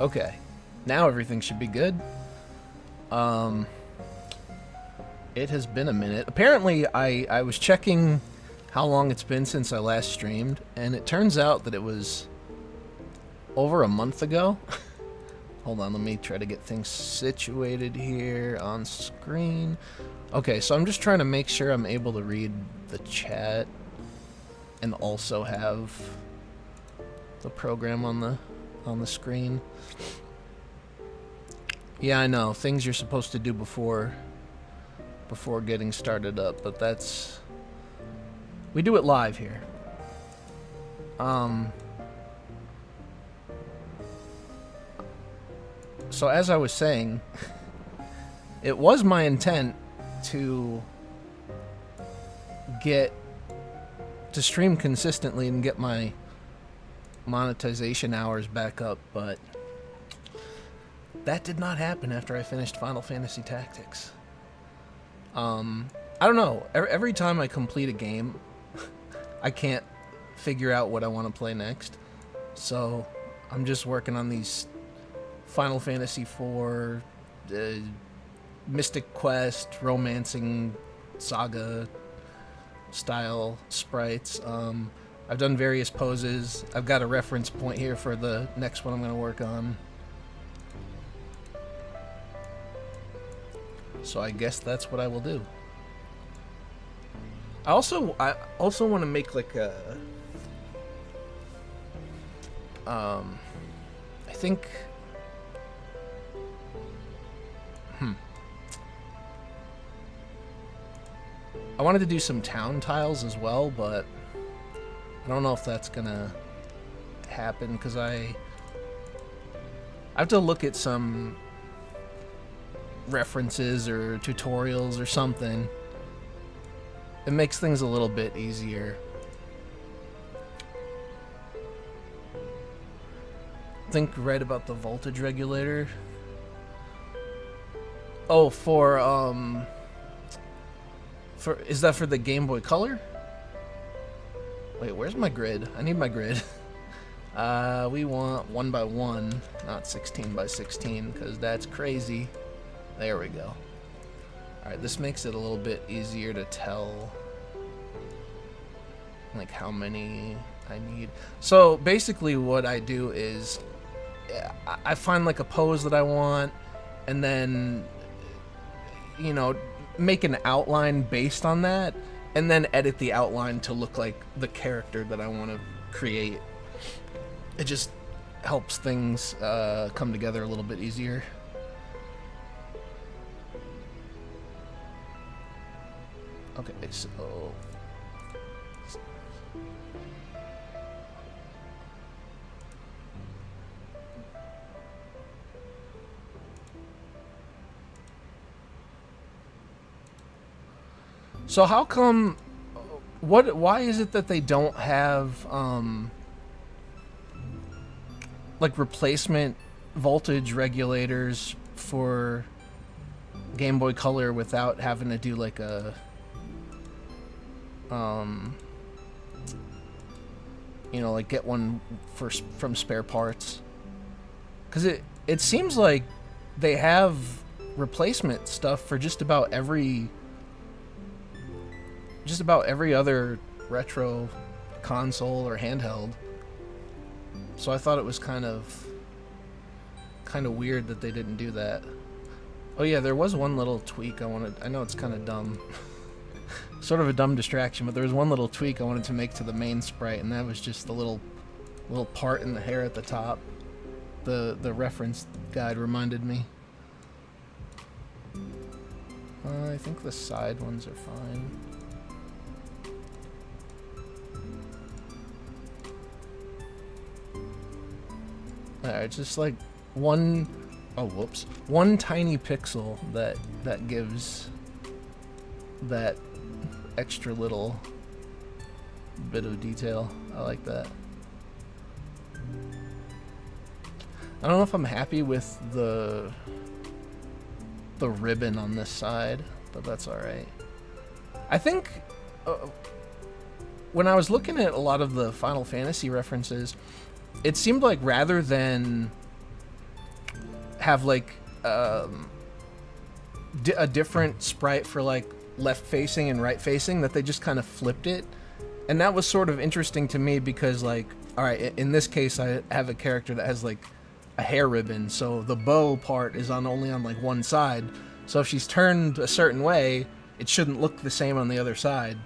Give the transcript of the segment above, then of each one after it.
Okay. Now everything should be good. It has been a minute. Apparently, I was checking how long it's been since I last streamed, and it turns out that it was over a month ago. Hold on, let me try to get things situated here on screen. Okay, so I'm just trying to make sure I'm able to read the chat and also have the program on the screen. Yeah, I know, things you're supposed to do before getting started up, but we do it live here. So as I was saying, it was my intent to stream consistently and get my monetization hours back up, but that did not happen after I finished Final Fantasy Tactics. I don't know. Every time I complete a game, I can't figure out what I want to play next. So I'm just working on these Final Fantasy IV, Mystic Quest, romancing saga style sprites. I've done various poses. I've got a reference point here for the next one I'm going to work on. So I guess that's what I will do. I also want to make like a I think I wanted to do some town tiles as well, but I don't know if that's gonna happen because I have to look at some references or tutorials or something. It makes things a little bit easier. Think right about the voltage regulator. Oh, is that for the Game Boy Color? Wait, where's my grid? I need my grid. We want 1x1, not 16x16, because that's crazy. There we go. Alright, this makes it a little bit easier to tell like how many I need. So basically what I do is I find like a pose that I want and then, you know, make an outline based on that and then edit the outline to look like the character that I want to create. It just helps things come together a little bit easier. Okay, so how come why is it that they don't have like replacement voltage regulators for Game Boy Color without having to do like a you know, like get one from spare parts? Because it seems like they have replacement stuff for just about every other retro console or handheld. So I thought it was kind of weird that they didn't do that. Oh yeah, there was one little tweak I know it's kind of dumb. Sort of a dumb distraction, but there was one little tweak I wanted to make to the main sprite, and that was just the little part in the hair at the top. The reference guide reminded me. I think the side ones are fine. Alright, just like one tiny pixel that gives that extra little bit of detail. I like that. I don't know if I'm happy with the ribbon on this side, but that's alright. I think when I was looking at a lot of the Final Fantasy references, it seemed like rather than have like a different sprite for like left facing and right facing, that they just kind of flipped it. And that was sort of interesting to me because, like, all right, in this case I have a character that has like a hair ribbon, so the bow part is only on like one side. So if she's turned a certain way, it shouldn't look the same on the other side.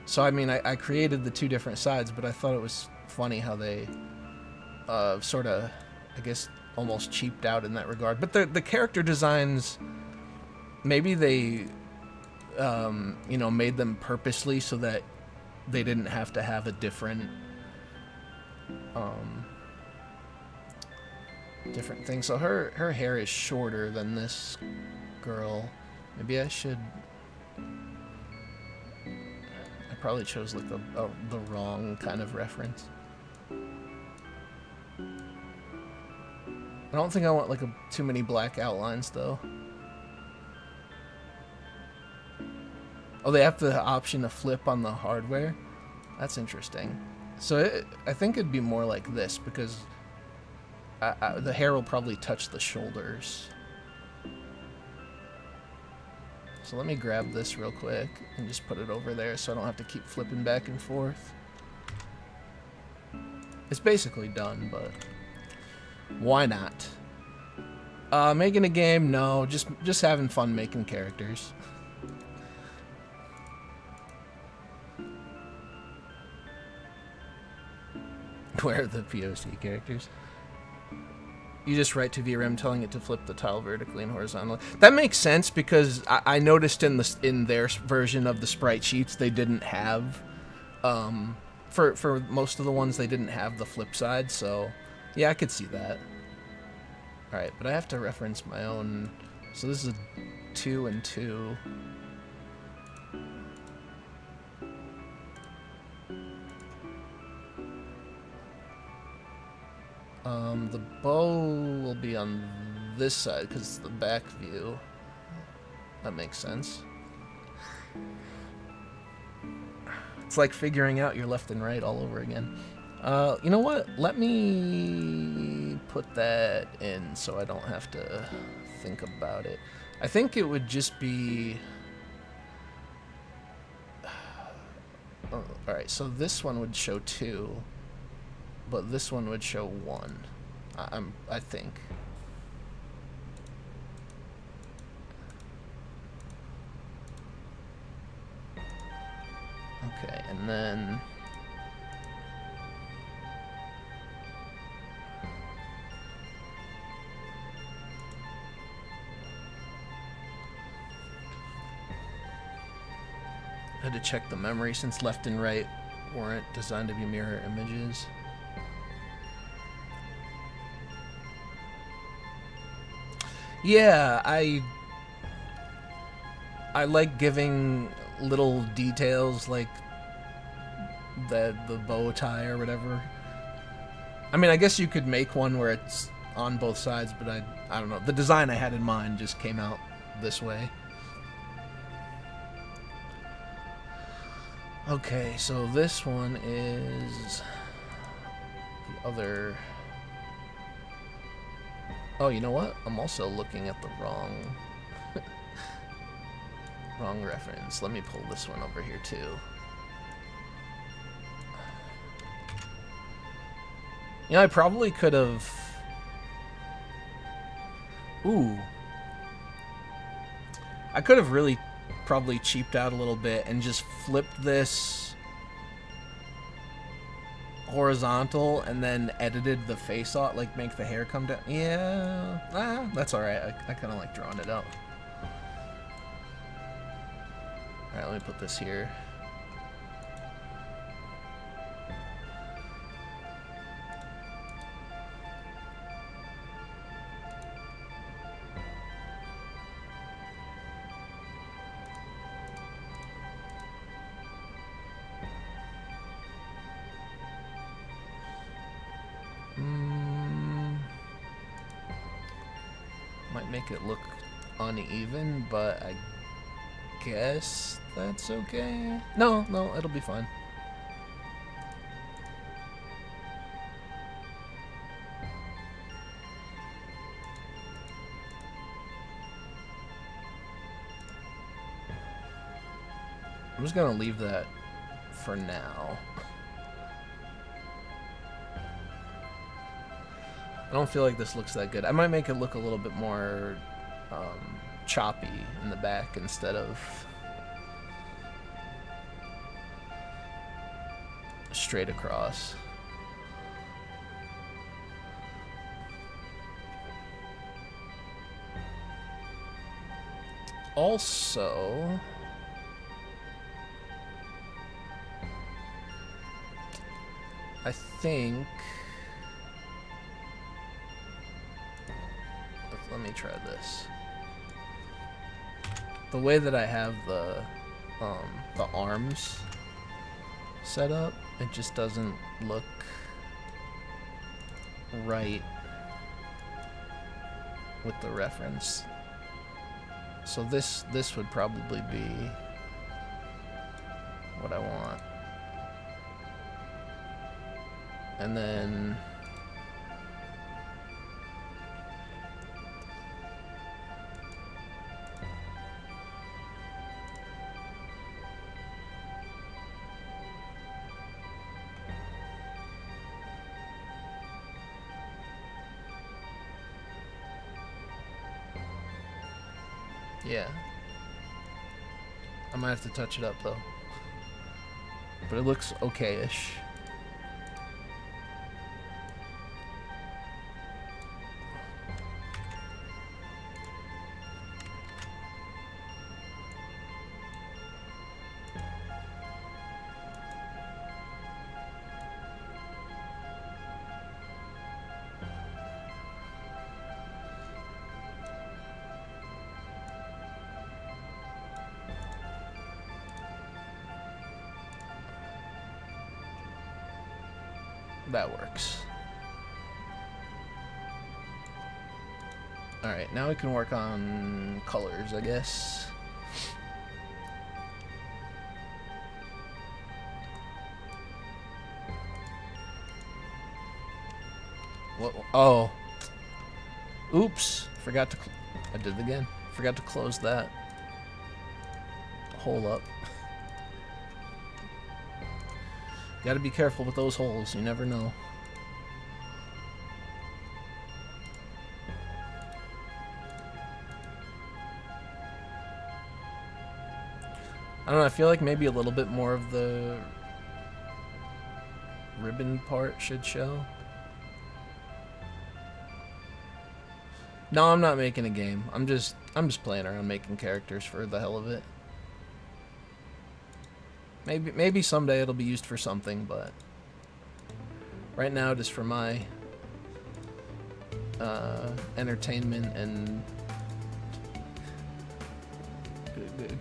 So I mean, I created the two different sides, but I thought it was funny how they sort of, I guess, almost cheaped out in that regard. But the character designs, maybe they made them purposely so that they didn't have to have a different thing. So her hair is shorter than this girl. Maybe I should... I probably chose like the wrong kind of reference. I don't think I want like too many black outlines though. Oh, they have the option to flip on the hardware? That's interesting. So I think it'd be more like this, because the hair will probably touch the shoulders. So let me grab this real quick and just put it over there so I don't have to keep flipping back and forth. It's basically done, but why not? Making a game? No, just having fun making characters. Where are the POC characters? You just write to VRM telling it to flip the tile vertically and horizontally. That makes sense, because I noticed in their version of the sprite sheets they didn't have, for most of the ones they didn't have the flip side. So yeah, I could see that. All right, but I have to reference my own. So this is a 2 and 2. The bow will be on this side because it's the back view. That makes sense. It's like figuring out your left and right all over again. You know what? Let me put that in so I don't have to think about it. I think it would just be... Oh, alright, so this one would show 2, but this one would show 1. I think. Okay, and then... I had to check the memory since left and right weren't designed to be mirror images. Yeah, I like giving little details like the bow tie or whatever. I mean, I guess you could make one where it's on both sides, but I don't know. The design I had in mind just came out this way. Okay, so this one is the other... Oh, you know what? I'm also looking at the wrong reference. Let me pull this one over here too. You know, I probably could have... Ooh. I could have really probably cheaped out a little bit and just flipped this horizontal and then edited the face off, like make the hair come down. Yeah, that's alright. I kind of like drawing it out. Alright, let me put this here. Might make it look uneven, but I guess that's okay. No, it'll be fine. I'm just gonna leave that for now. I don't feel like this looks that good. I might make it look a little bit more choppy in the back instead of straight across. Also, I think, let me try this. The way that I have the arms set up, it just doesn't look right with the reference. So this would probably be what I want. And then yeah. I might have to touch it up though. But it looks okay-ish. That works. Alright, now we can work on colors, I guess. What? Oh. Oops. Forgot to... I did it again. Forgot to close that hole up. Gotta be careful with those holes, you never know. I don't know, I feel like maybe a little bit more of the ribbon part should show. No, I'm not making a game. I'm just playing around making characters for the hell of it. Maybe someday it'll be used for something, but right now just for my entertainment and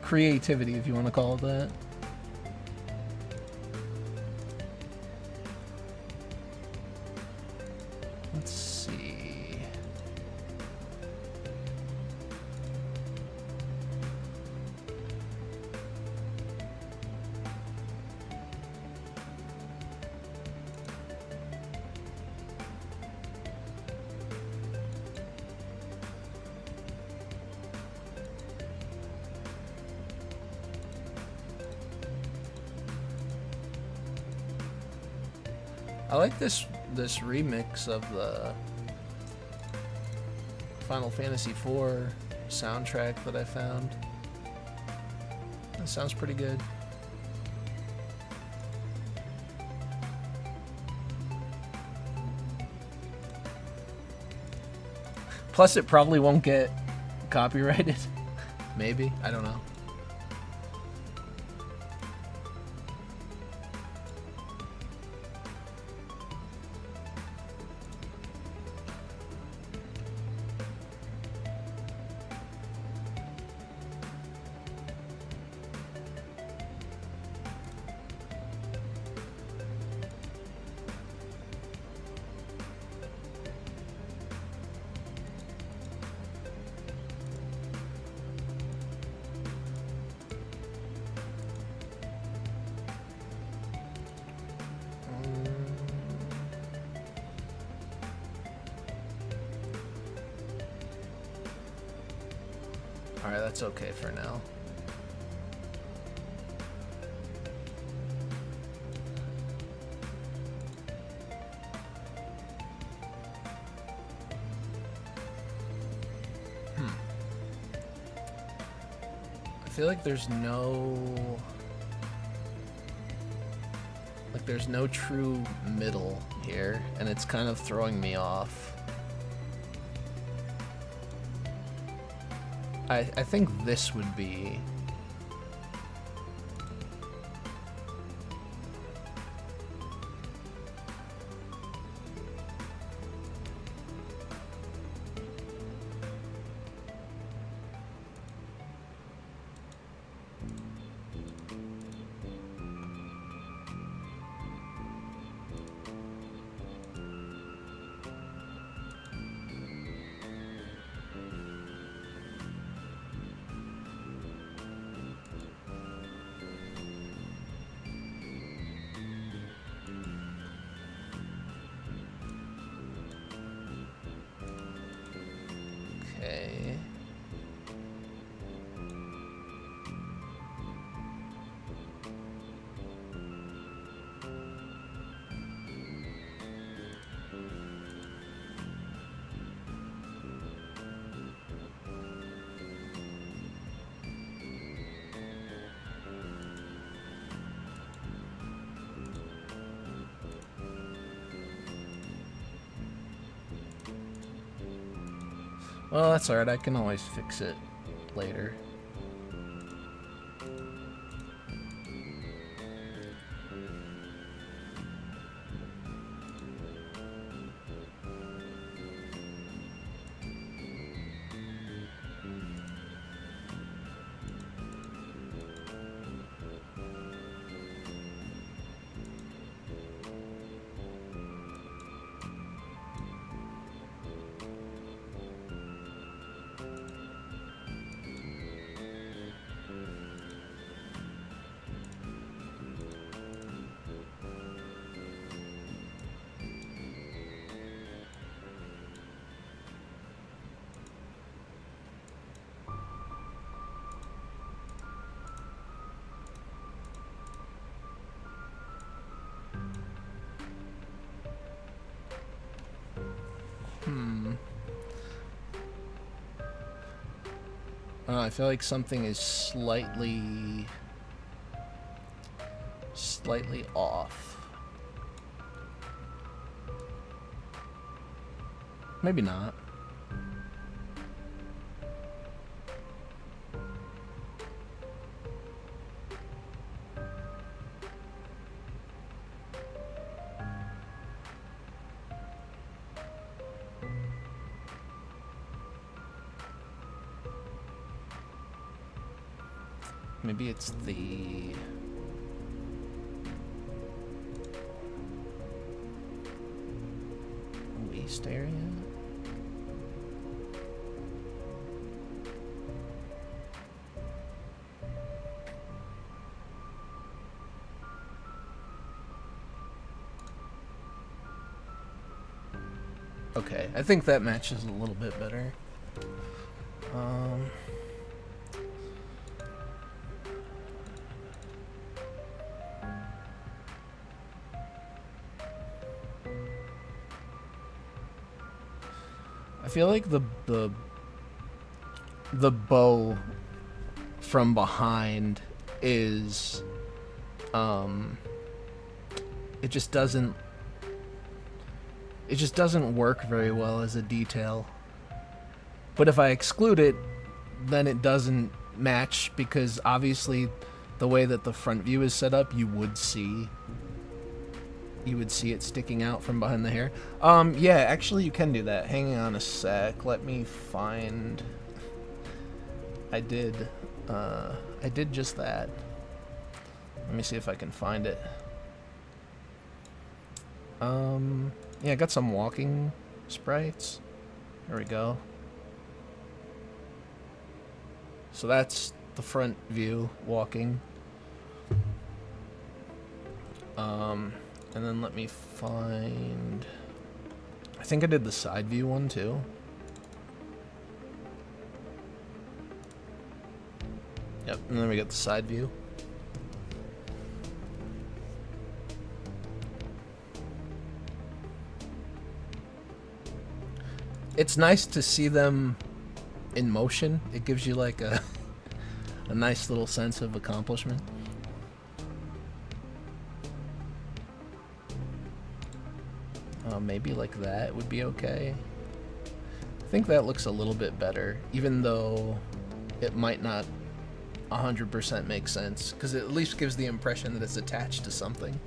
creativity, if you want to call it that. Let's see. I like this remix of the Final Fantasy IV soundtrack that I found. That sounds pretty good. Plus, it probably won't get copyrighted. Maybe, I don't know. Alright, that's okay for now. feel like there's no true middle here, and it's kind of throwing me off. I think this would be... Okay. Well, that's alright, I can always fix it later. I feel like something is slightly off. Maybe not. Maybe it's the... waist area? Okay, I think that matches a little bit better. I feel like the bow from behind is it just doesn't work very well as a detail. But if I exclude it, then it doesn't match, because obviously the way that the front view is set up, you would see it sticking out from behind the hair. Yeah, actually you can do that. Hang on a sec. Let me find... I did just that. Let me see if I can find it. Yeah, I got some walking sprites. There we go. So that's the front view walking. And then let me find... I think I did the side view one too. Yep, and then we got the side view. It's nice to see them in motion. It gives you like a A nice little sense of accomplishment. Maybe like that would be okay. I think that looks a little bit better, even though it might not 100% make sense, because it at least gives the impression that it's attached to something.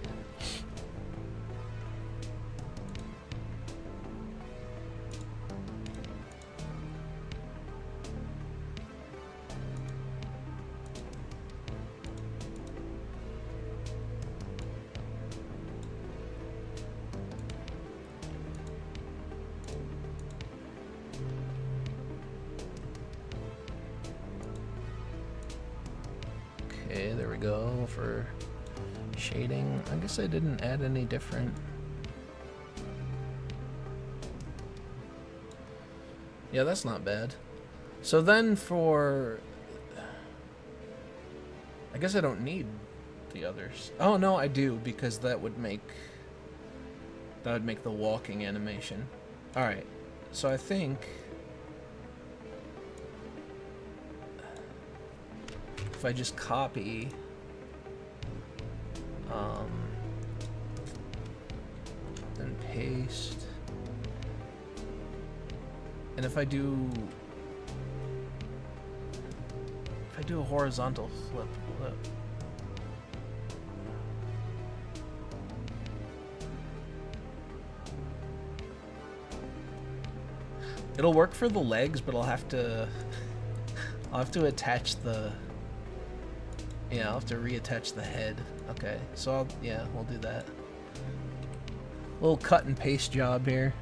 Okay, there we go for shading. I guess I didn't add any different. Yeah, that's not bad. So then for... I guess I don't need the others. Oh no, I do, because that would make the walking animation. Alright, so I think... if I just copy and paste, and if I do a horizontal flip, it'll work for the legs, but I'll have to attach the... Yeah, I'll have to reattach the head. Okay, so we'll do that. Little cut and paste job here.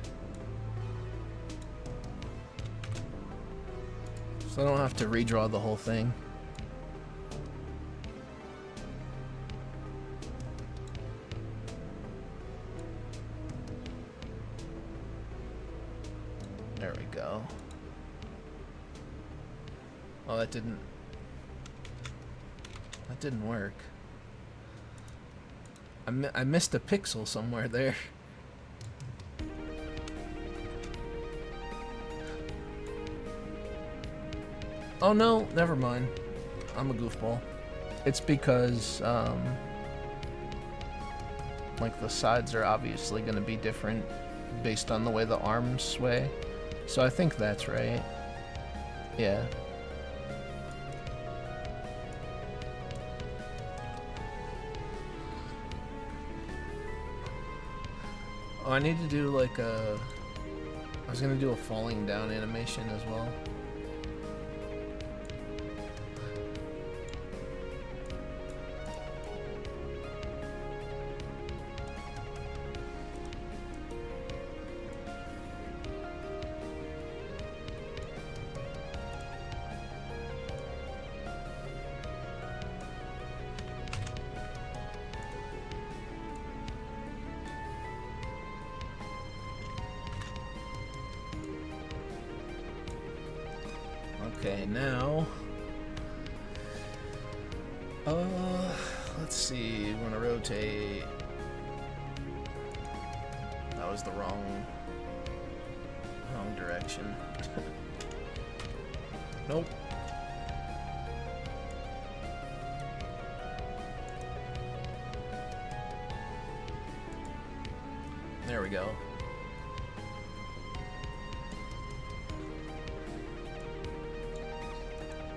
So I don't have to redraw the whole thing. There we go. Oh, that didn't work. I missed a pixel somewhere there. Oh no, never mind. I'm a goofball. It's because like the sides are obviously going to be different based on the way the arms sway. So I think that's right. Yeah. Oh, I need to do like a... I was gonna do a falling down animation as well. Okay, now, let's see, we want to rotate. That was the wrong direction. Nope. There we go.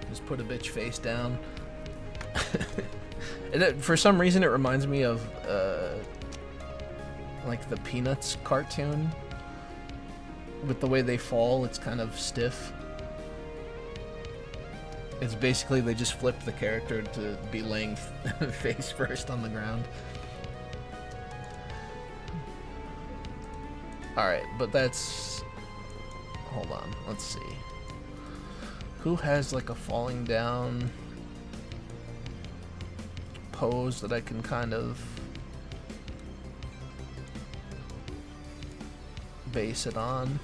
Just put a bitch face down. And for some reason it reminds me of like the Peanuts cartoon. With the way they fall, it's kind of stiff. It's basically they just flip the character to be laying face first on the ground. Alright, but that's... Hold on, let's see. Who has like a falling down pose that I can kind of base it on?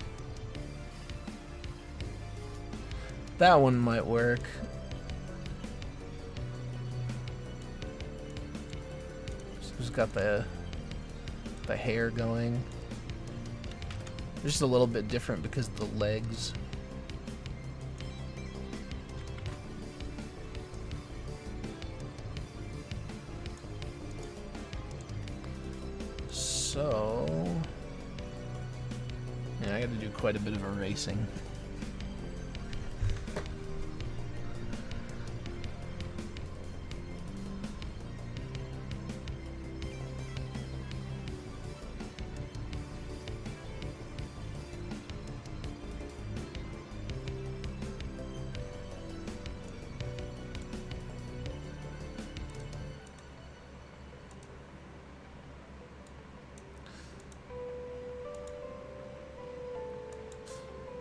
That one might work. Who's got the hair going? Just a little bit different because of the legs. So... yeah, I gotta do quite a bit of erasing.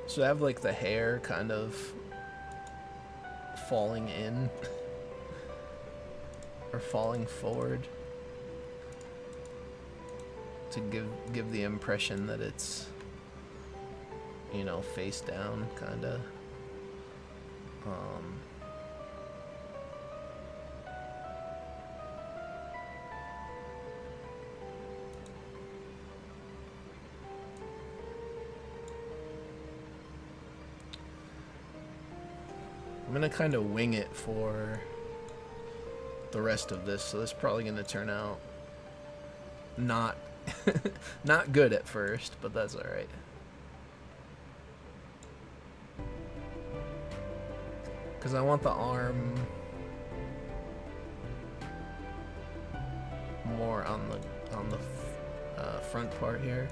So I have like the hair kind of falling in or falling forward to give the impression that it's, you know, face down kind of. I'm gonna kind of wing it for the rest of this, so this is probably gonna turn out not not good at first, but that's all right. Because I want the arm more on the front part here.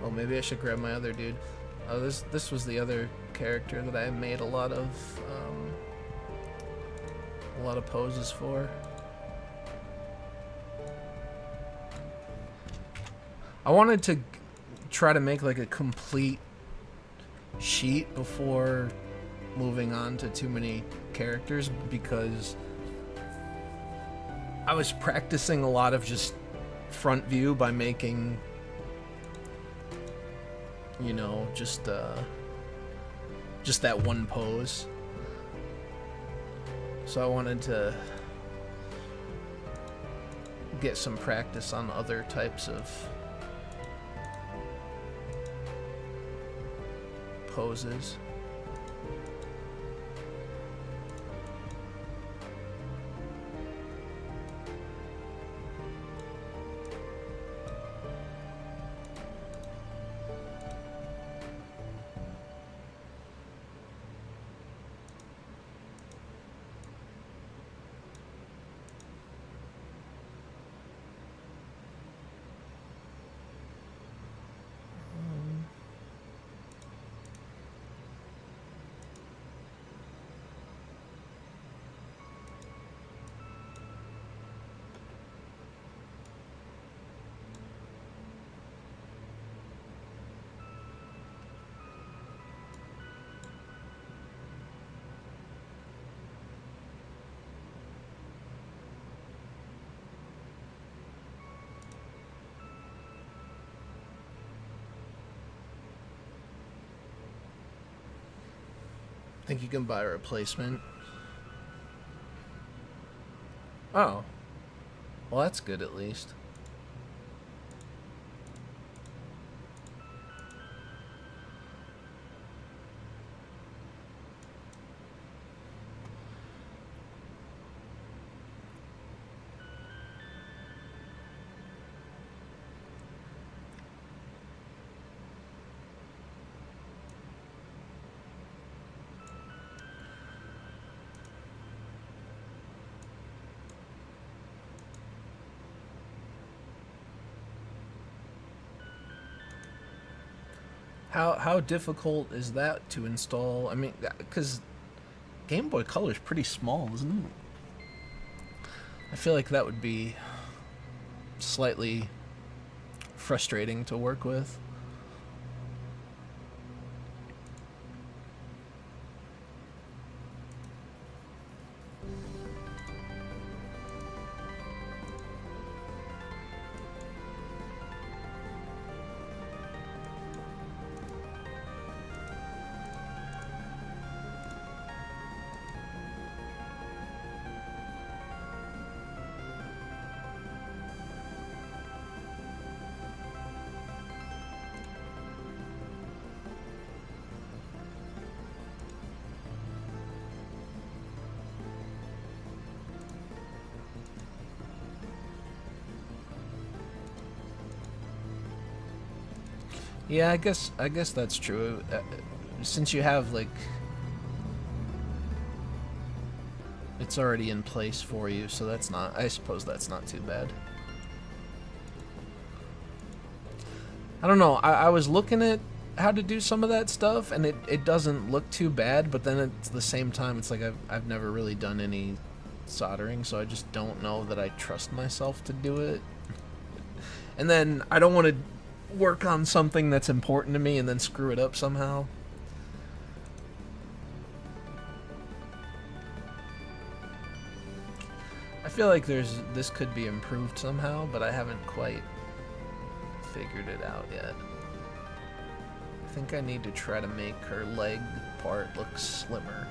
Oh, maybe I should grab my other dude. Oh, this was the other character that I made a lot of poses for. I wanted to try to make like a complete sheet before moving on to too many characters, because I was practicing a lot of just front view by making, you know, just that one pose. So I wanted to get some practice on other types of poses. Think you can buy a replacement? Oh. Well, that's good at least. How difficult is that to install? I mean, because Game Boy Color is pretty small, isn't it? I feel like that would be slightly frustrating to work with. Yeah, I guess that's true. Since you have like it's already in place for you, so that's not. I suppose that's not too bad. I don't know. I was looking at how to do some of that stuff, and it doesn't look too bad. But then at the same time, it's like I've never really done any soldering, so I just don't know that I trust myself to do it. And then I don't want to work on something that's important to me and then screw it up somehow. I feel like this could be improved somehow, but I haven't quite figured it out yet. I think I need to try to make her leg part look slimmer.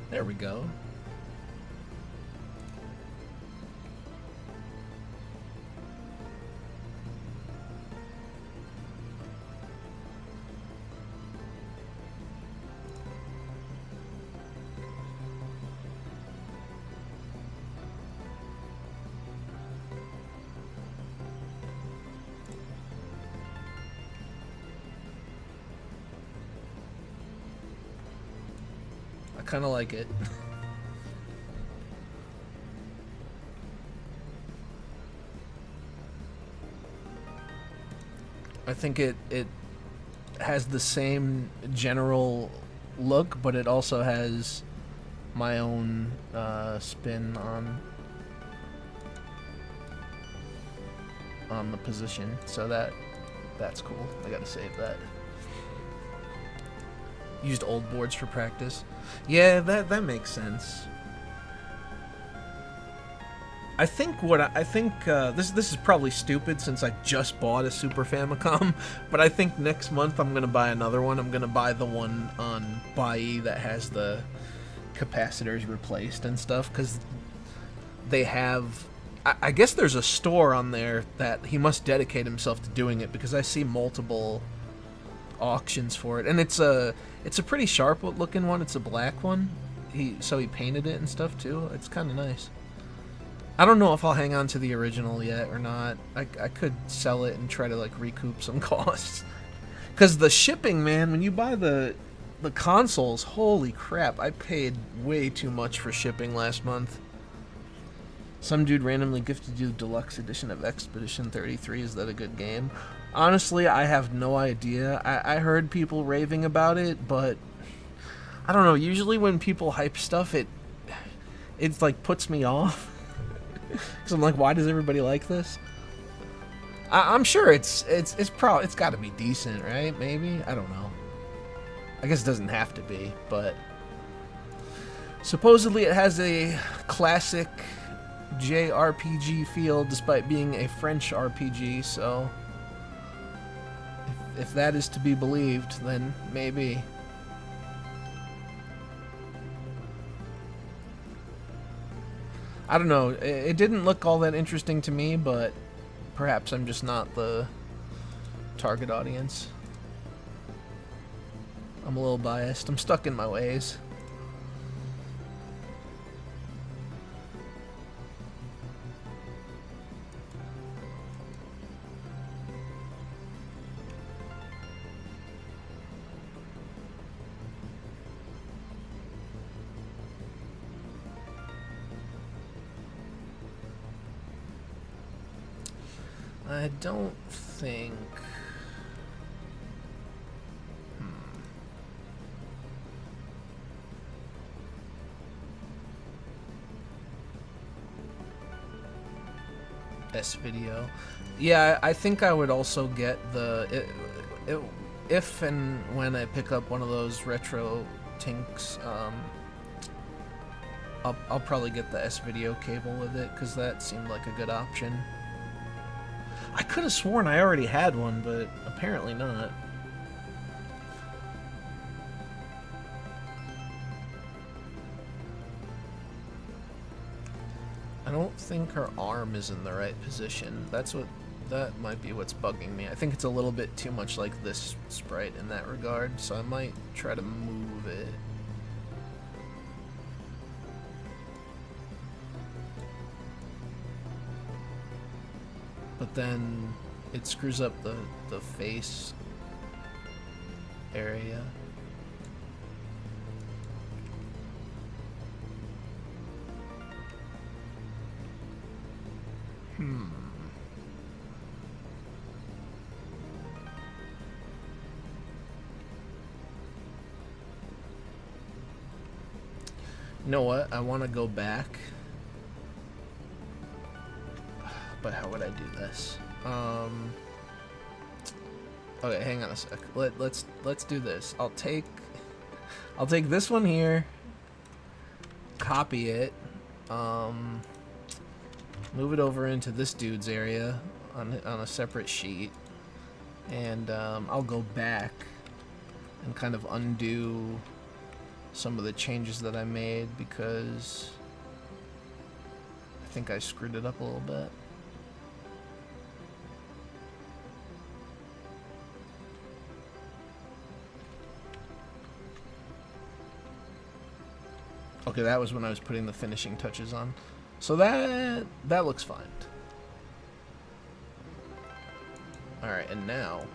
There we go. I kind of like it. I think it has the same general look, but it also has my own spin on the position, so that's cool. I gotta save that. Used old boards for practice. Yeah, that makes sense. I think this is probably stupid since I just bought a Super Famicom, but I think next month I'm gonna buy another one. I'm gonna buy the one on Bai that has the capacitors replaced and stuff, because they have. I guess there's a store on there that he must dedicate himself to doing it, because I see multiple auctions for it, and it's a pretty sharp looking one. It's a black one. So he painted it and stuff too. It's kind of nice. I don't know if I'll hang on to the original yet or not. I could sell it and try to like recoup some costs. Because the shipping, man, when you buy the consoles, holy crap, I paid way too much for shipping last month. Some dude randomly gifted you the deluxe edition of Expedition 33. Is that a good game? Honestly, I have no idea. I heard people raving about it, but I don't know. Usually when people hype stuff, it's like puts me off. Because I'm like, why does everybody like this? I'm sure it's got to be decent, right? Maybe, I don't know. I guess it doesn't have to be, but supposedly it has a classic JRPG feel, despite being a French RPG. So if that is to be believed, then maybe. I don't know. It didn't look all that interesting to me, but perhaps I'm just not the target audience. I'm a little biased. I'm stuck in my ways. I don't think... S-Video. Yeah, I think I would also get the... if and when I pick up one of those retro Tinks, I'll probably get the S-Video cable with it, because that seemed like a good option. I could have sworn I already had one, but apparently not. I don't think her arm is in the right position. That's what That might be what's bugging me. I think it's a little bit too much like this sprite in that regard, so I might try to move it. But then it screws up the face area. You know what? I want to go back. But how would I do this? Okay, hang on a sec. Let's do this. I'll take this one here, copy it, move it over into this dude's area on a separate sheet, and I'll go back and kind of undo some of the changes that I made because I think I screwed it up a little bit. Okay, that was when I was putting the finishing touches on. So that looks fine. Alright, and now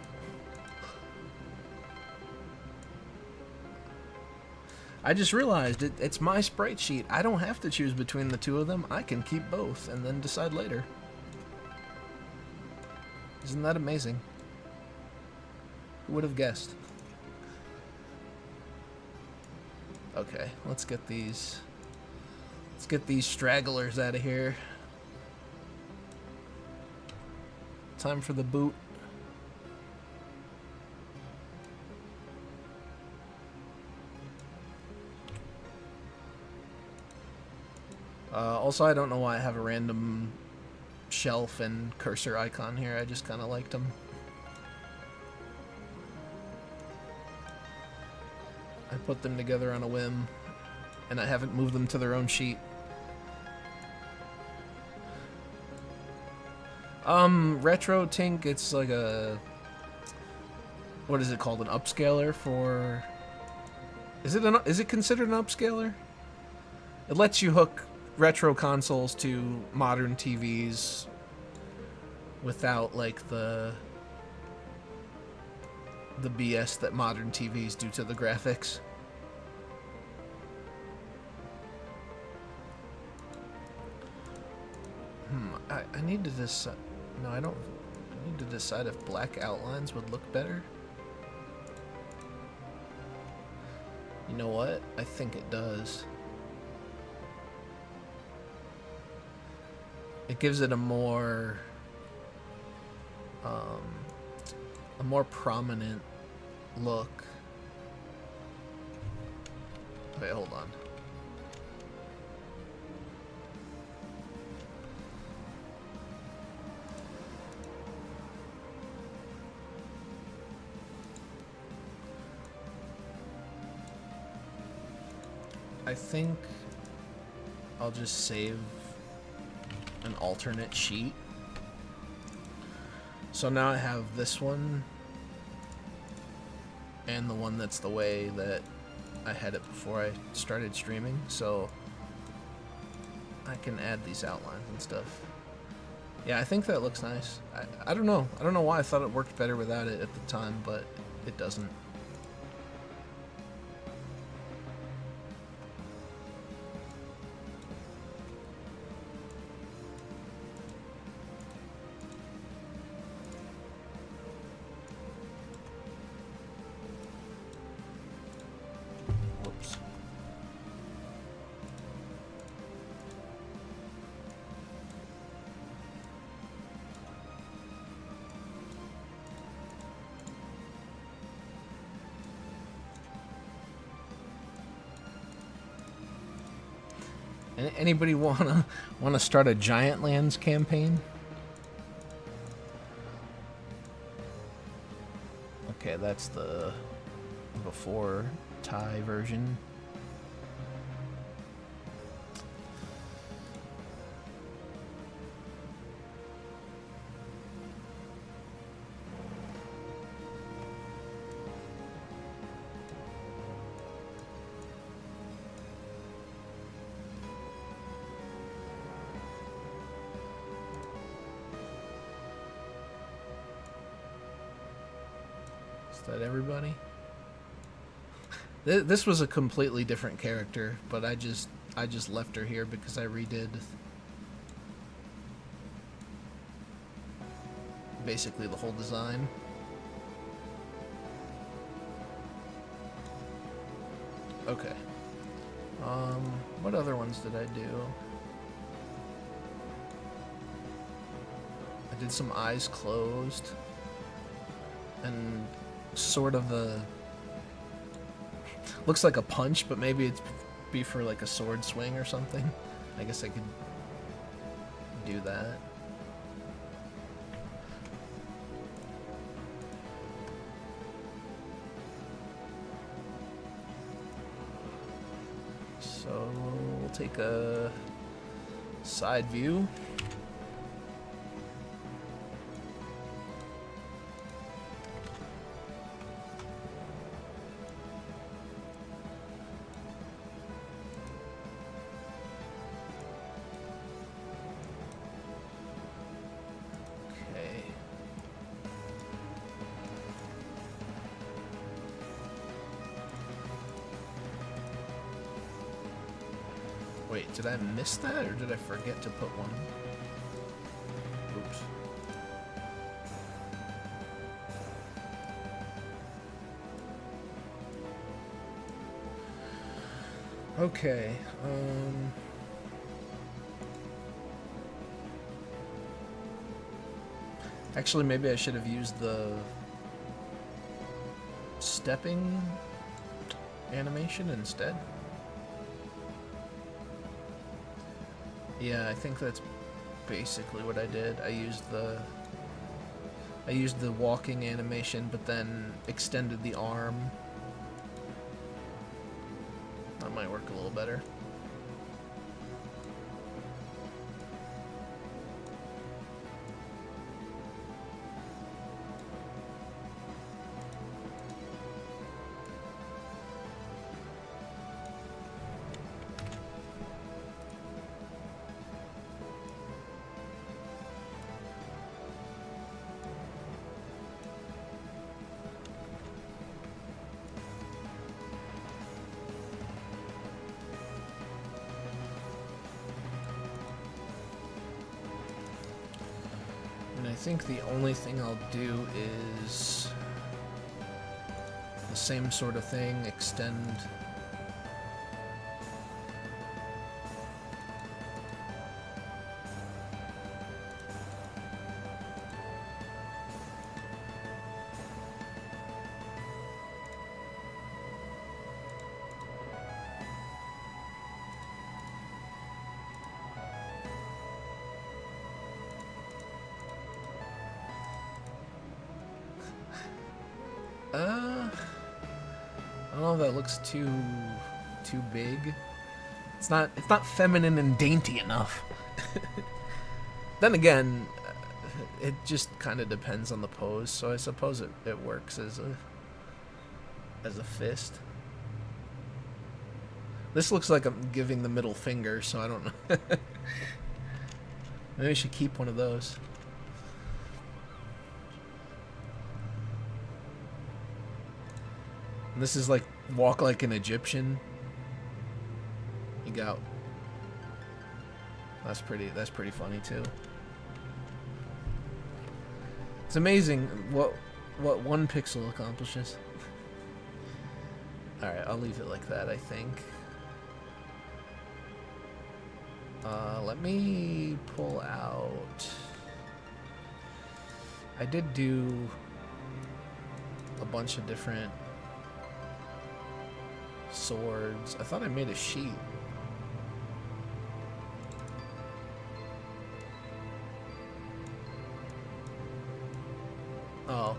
I just realized it's my sprite sheet. I don't have to choose between the two of them. I can keep both and then decide later. Isn't that amazing? Who would have guessed? Okay, let's get these stragglers out of here. Time for the boot. Also, I don't know why I have a random shelf and cursor icon here. I just kind of liked them. I put them together on a whim, and I haven't moved them to their own sheet. Retro Tink, it's like a... what is it called? An upscaler for... Is it considered an upscaler? It lets you hook retro consoles to modern TVs without like the BS that modern TVs do to the graphics. I need to decide. No, I don't. I need to decide if black outlines would look better. You know what? I think it does. It gives it a more prominent look. Wait, hold on. I think I'll just save an alternate sheet. So now I have this one and the one that's the way that I had it before I started streaming, so I can add these outlines and stuff. Yeah, I think that looks nice. I don't know. I don't know why I thought it worked better without it at the time, but it doesn't. Anybody wanna start a Giant Lands campaign? Okay, that's the before Thai version. Is that everybody? This was a completely different character, but I just left her here because I redid basically the whole design. Okay. What other ones did I do? I did some eyes closed and sort of a looks like a punch, but maybe it's be for like a sword swing or something. I guess I could do that. So we'll take a side view. Wait, did I miss that, or did I forget to put one? Oops. Okay, actually, maybe I should have used the stepping animation instead. Yeah, I think that's basically what I did. I used the walking animation, but then extended the arm. That might work a little better. I think the only thing I'll do is the same sort of thing, extend I don't know if that looks too big. It's not feminine and dainty enough. Then again, it just kind of depends on the pose, so I suppose it works as a fist. This looks like I'm giving the middle finger, so I don't know. Maybe I should keep one of those. And this is like walk like an Egyptian. You go. That's pretty funny too. It's amazing what one pixel accomplishes. All right, I'll leave it like that, I think. Let me pull out. I did do a bunch of different swords. I thought I made a sheet. Oh,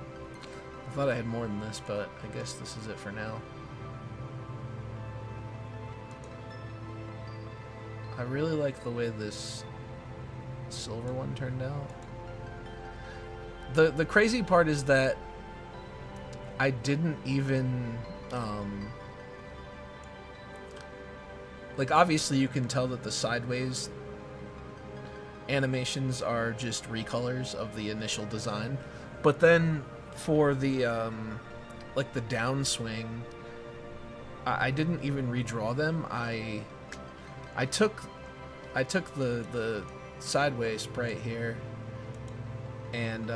I thought I had more than this, but I guess this is it for now. I really like the way this silver one turned out. The crazy part is that I didn't even like, obviously you can tell that the sideways animations are just recolors of the initial design, but then for the like the downswing, I didn't even redraw them. I took the sideways sprite here, and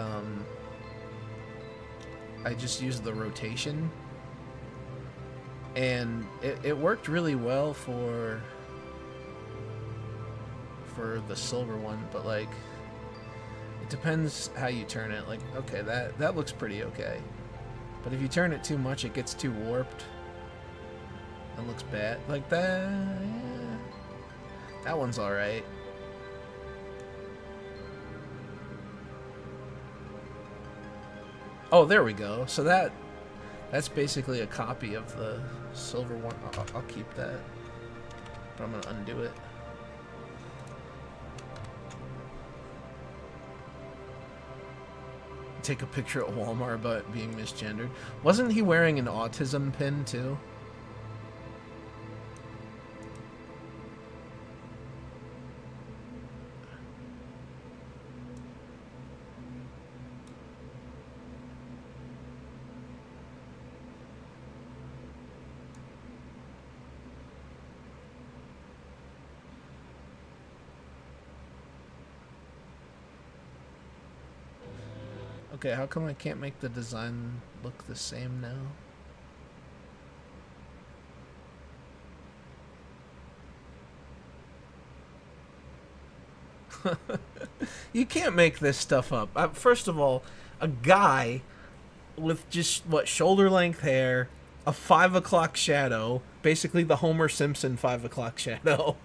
I just used the rotation, and it worked really well for the silver one, but like it depends how you turn it. Like, okay, that looks pretty okay, but if you turn it too much, it gets too warped and looks bad. Like that, yeah, that one's all right. Oh, there we go. So that's basically a copy of the silver one. I'll keep that, but I'm gonna undo it. Take a picture at Walmart about being misgendered. Wasn't he wearing an autism pin too? Okay, how come I can't make the design look the same now? You can't make this stuff up. First of all, a guy with just, what, shoulder length hair, a 5 o'clock shadow, basically the Homer Simpson 5 o'clock shadow,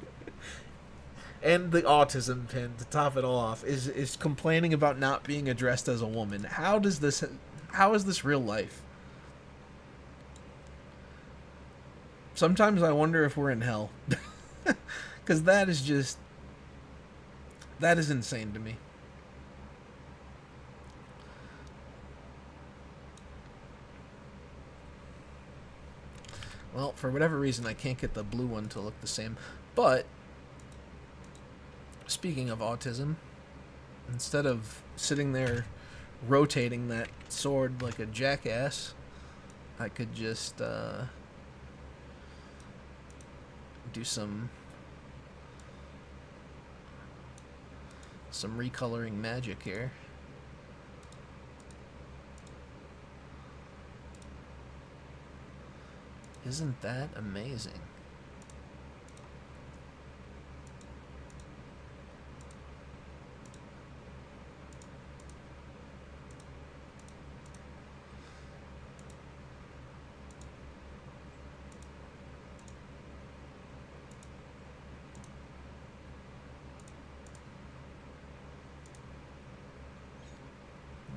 and the autism pin to top it all off, is complaining about not being addressed as a woman. How is this real life? Sometimes I wonder if we're in hell. Because that is insane to me. Well, for whatever reason, I can't get the blue one to look the same. But speaking of autism, instead of sitting there rotating that sword like a jackass, I could just do some recoloring magic here. Isn't that amazing?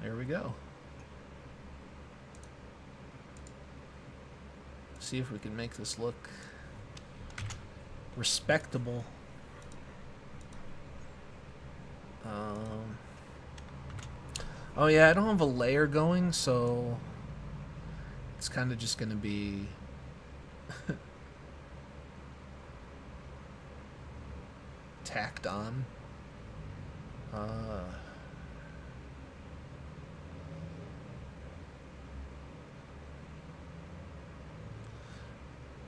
There we go. See if we can make this look respectable. Oh yeah, I don't have a layer going, so it's kind of just gonna be tacked on.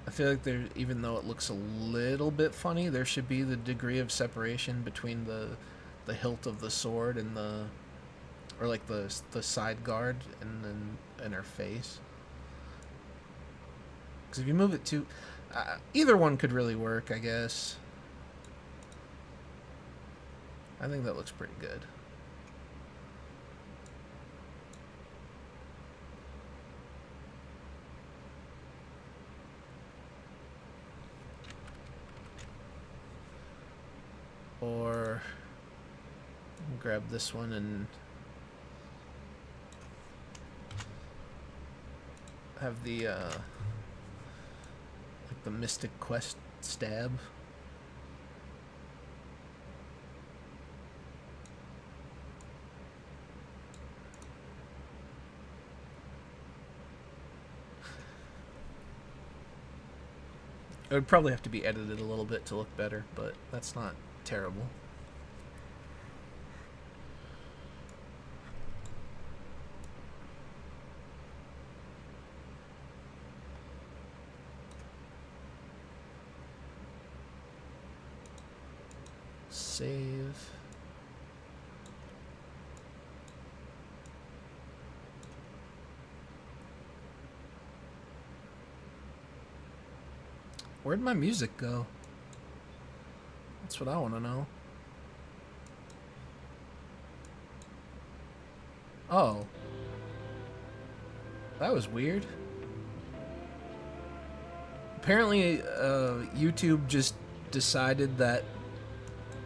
I feel like there, even though it looks a little bit funny, there should be the degree of separation between the hilt of the sword and or like the side guard and her face. Because if you move it too, either one could really work, I guess. I think that looks pretty good. Or grab this one and have the like the Mystic Quest stab. It would probably have to be edited a little bit to look better, but that's not terrible. Save. Where'd my music go? That's what I want to know. Oh. That was weird. Apparently, YouTube just decided that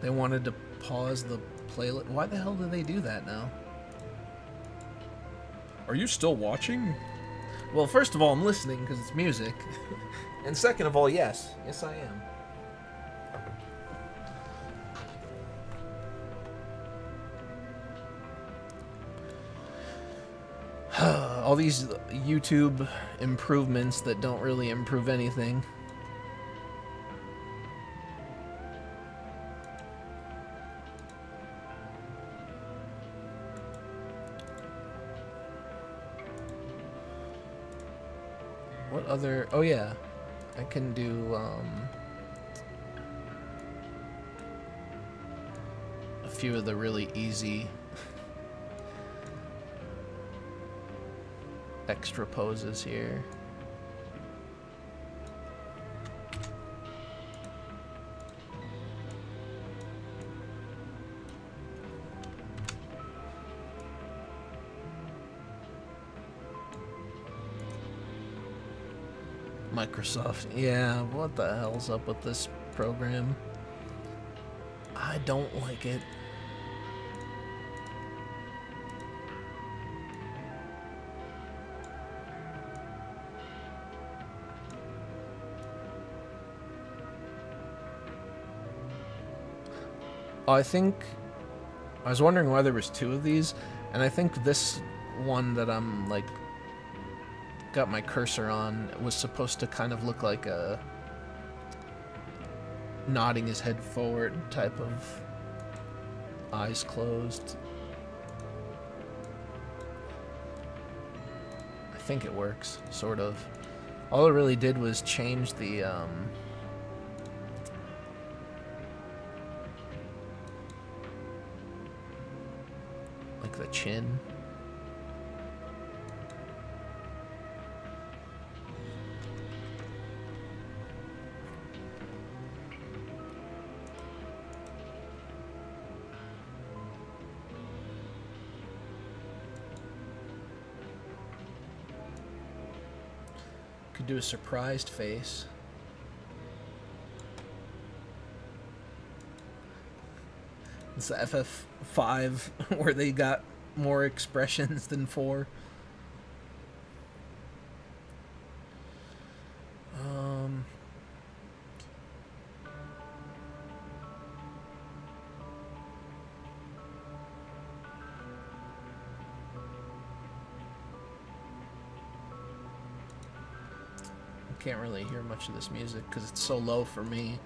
they wanted to pause the playlist. Why the hell do they do that now? Are you still watching? Well, first of all, I'm listening because it's music. And second of all, yes. Yes, I am. All these YouTube improvements that don't really improve anything. What other... Oh, yeah. I can do, a few of the really easy extra poses here. Microsoft. Yeah, what the hell's up with this program? I don't like it. Oh, I was wondering why there was two of these, and I think this one that I'm like got my cursor on was supposed to kind of look like a nodding his head forward type of eyes closed. I think it works, sort of. All it really did was change the like the chin. Could do a surprised face. It's the FF5 where they got more expressions than 4. Can't really hear much of this music because it's so low for me.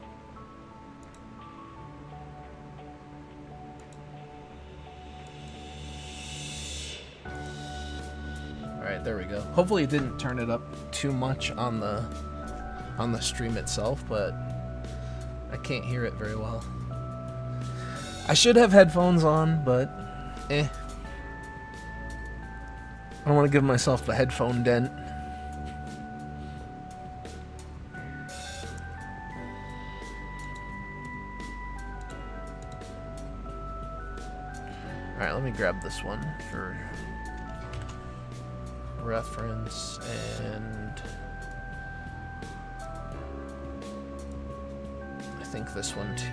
Alright, there we go. Hopefully it didn't turn it up too much on the stream itself, but I can't hear it very well. I should have headphones on, but I don't want to give myself the headphone dent. Alright, let me grab this one for reference, and I think this one too.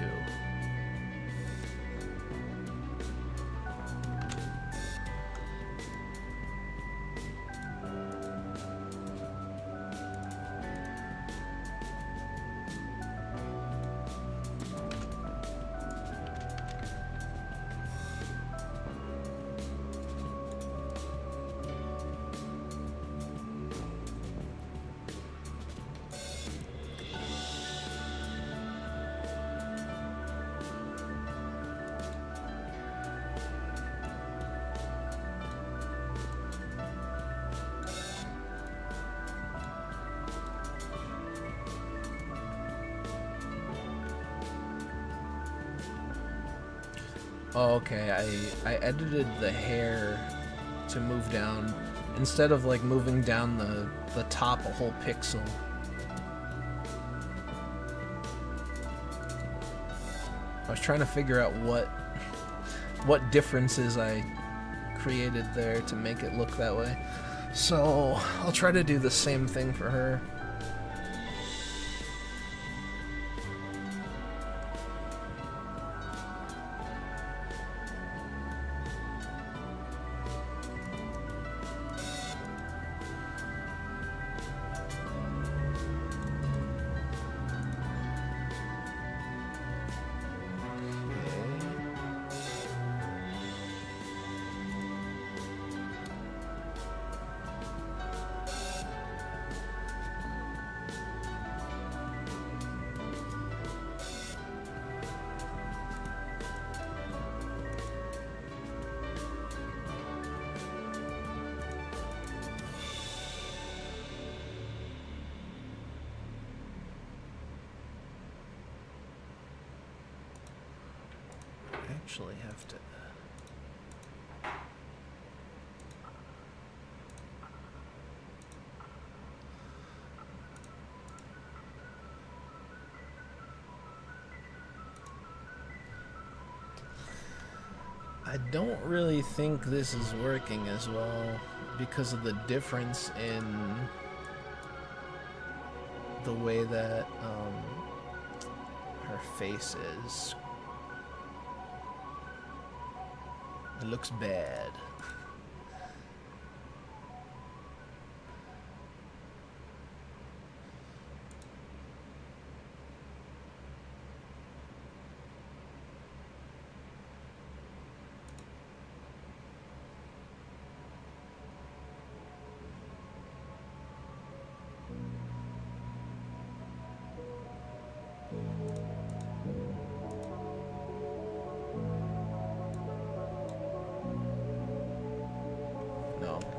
Oh, okay. I edited the hair to move down instead of like moving down the top a whole pixel. I was trying to figure out what differences I created there to make it look that way. So I'll try to do the same thing for her. Actually have to. I don't really think this is working as well because of the difference in the way that her face is. It looks bad.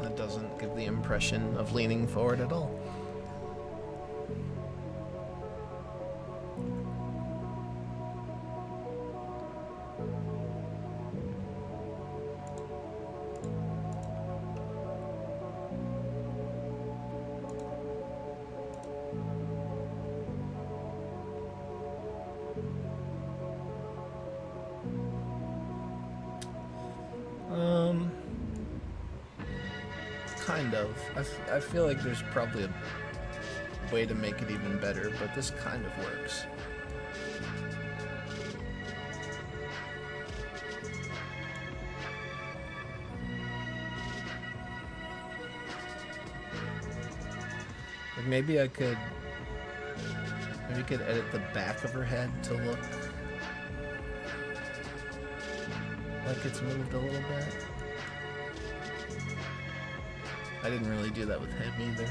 That doesn't give the impression of leaning forward at all. Kind of. I feel like there's probably a way to make it even better, but this kind of works. Like maybe I could edit the back of her head to look like it's moved a little bit. I didn't really do that with him either.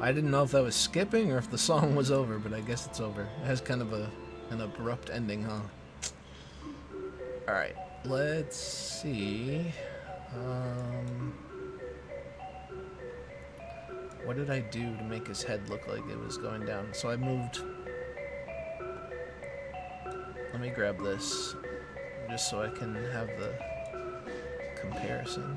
I didn't know if that was skipping or if the song was over, but I guess it's over. It has kind of an abrupt ending, huh? Alright, let's see. What did I do to make his head look like it was going down? So I moved... Let me grab this, just so I can have the comparison.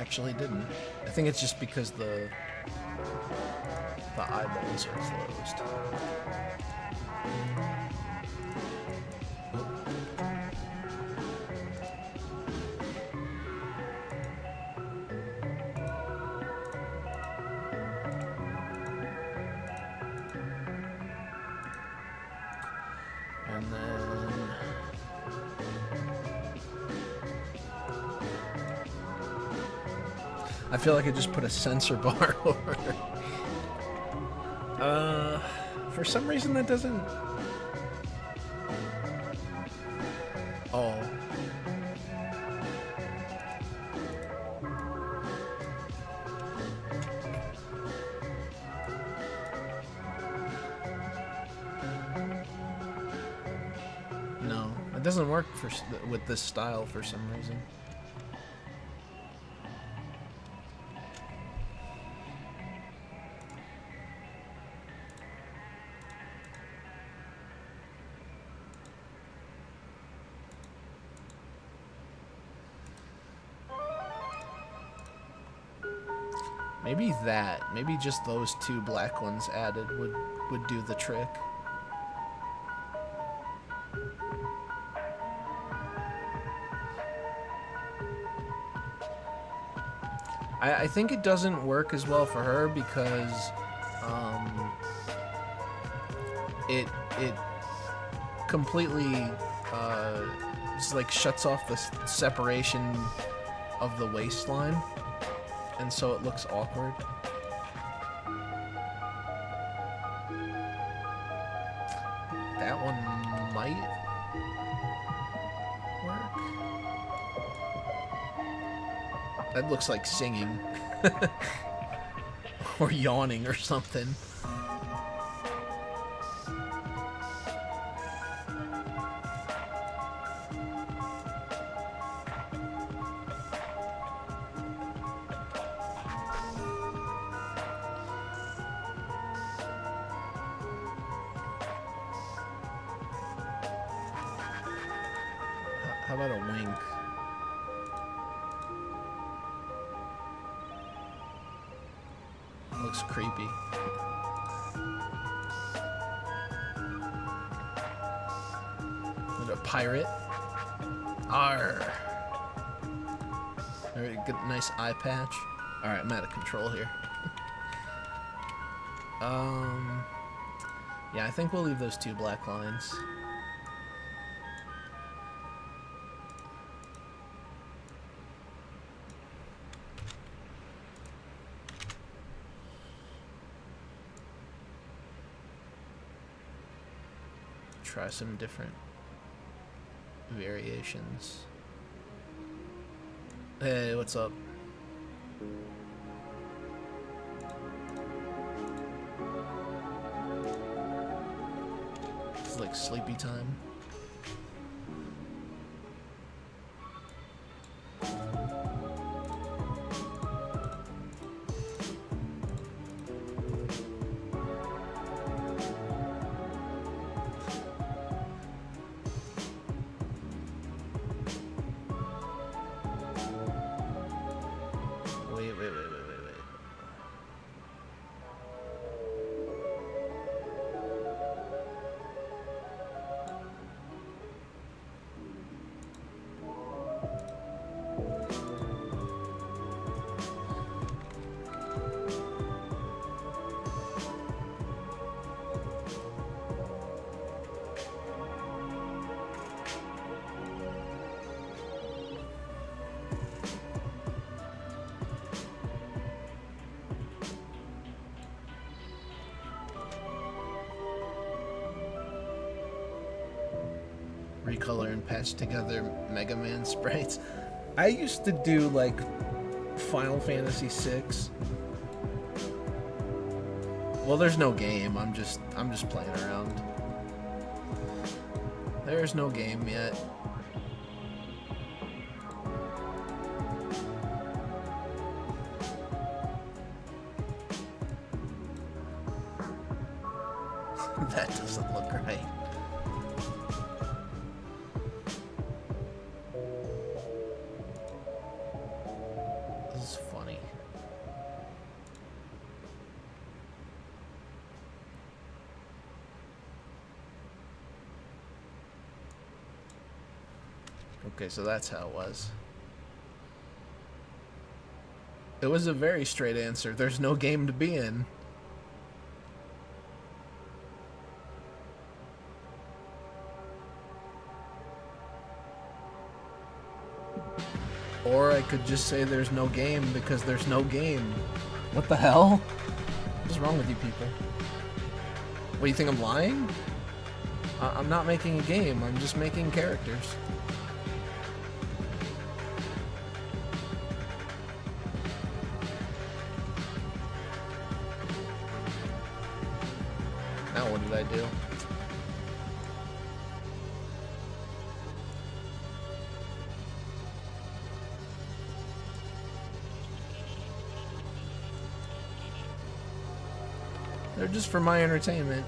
actually didn't. I think it's just because the eyeballs are closed. And then I feel like I just put a sensor bar over her. For some reason that doesn't... Oh. No, it doesn't work with this style for some reason. Maybe just those two black ones added would do the trick. I think it doesn't work as well for her because it completely just like shuts off the separation of the waistline, and so it looks awkward. That one might work. That looks like singing. Or yawning or something. How about a wink? Looks creepy. What, a pirate? Arr! Alright, good, nice eye patch. Alright, I'm out of control here. Yeah, I think we'll leave those two black lines. Try some different variations. Hey, what's up? It's like sleepy time. Wait. Recolor and patch together Mega Man sprites. I used to do like Final Fantasy VI. Well, there's no game. I'm just playing around. There's no game yet. That doesn't look right. This is funny. Okay, so that's how it was. It was a very straight answer. There's no game to be in. Or I could just say there's no game because there's no game. What the hell? What's wrong with you people? What, do you think I'm lying? I'm not making a game, I'm just making characters. Now what did I do? They're just for my entertainment.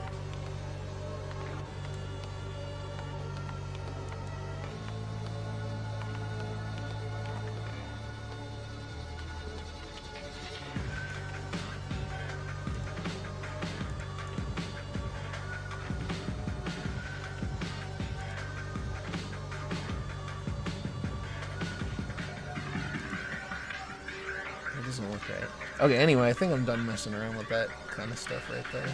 It doesn't look right. Okay, anyway, I think I'm done messing around with that kind of stuff right there.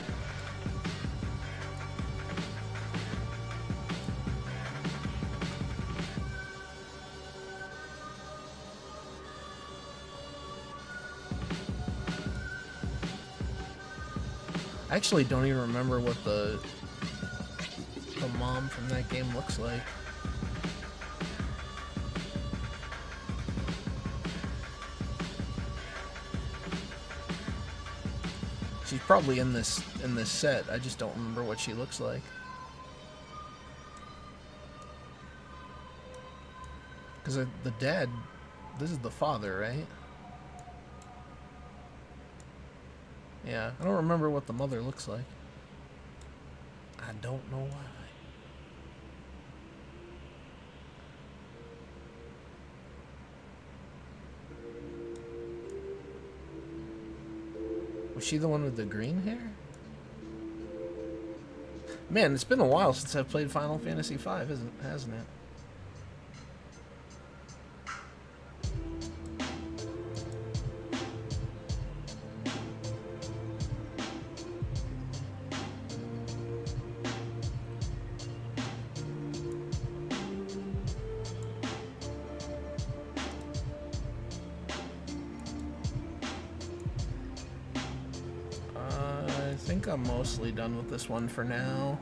I actually don't even remember what the mom from that game looks like. She's probably in this set. I just don't remember what she looks like. Because the dad, this is the father, right? Yeah, I don't remember what the mother looks like. I don't know why. Was she the one with the green hair? Man, it's been a while since I've played Final Fantasy V, hasn't it? I think I'm mostly done with this one for now.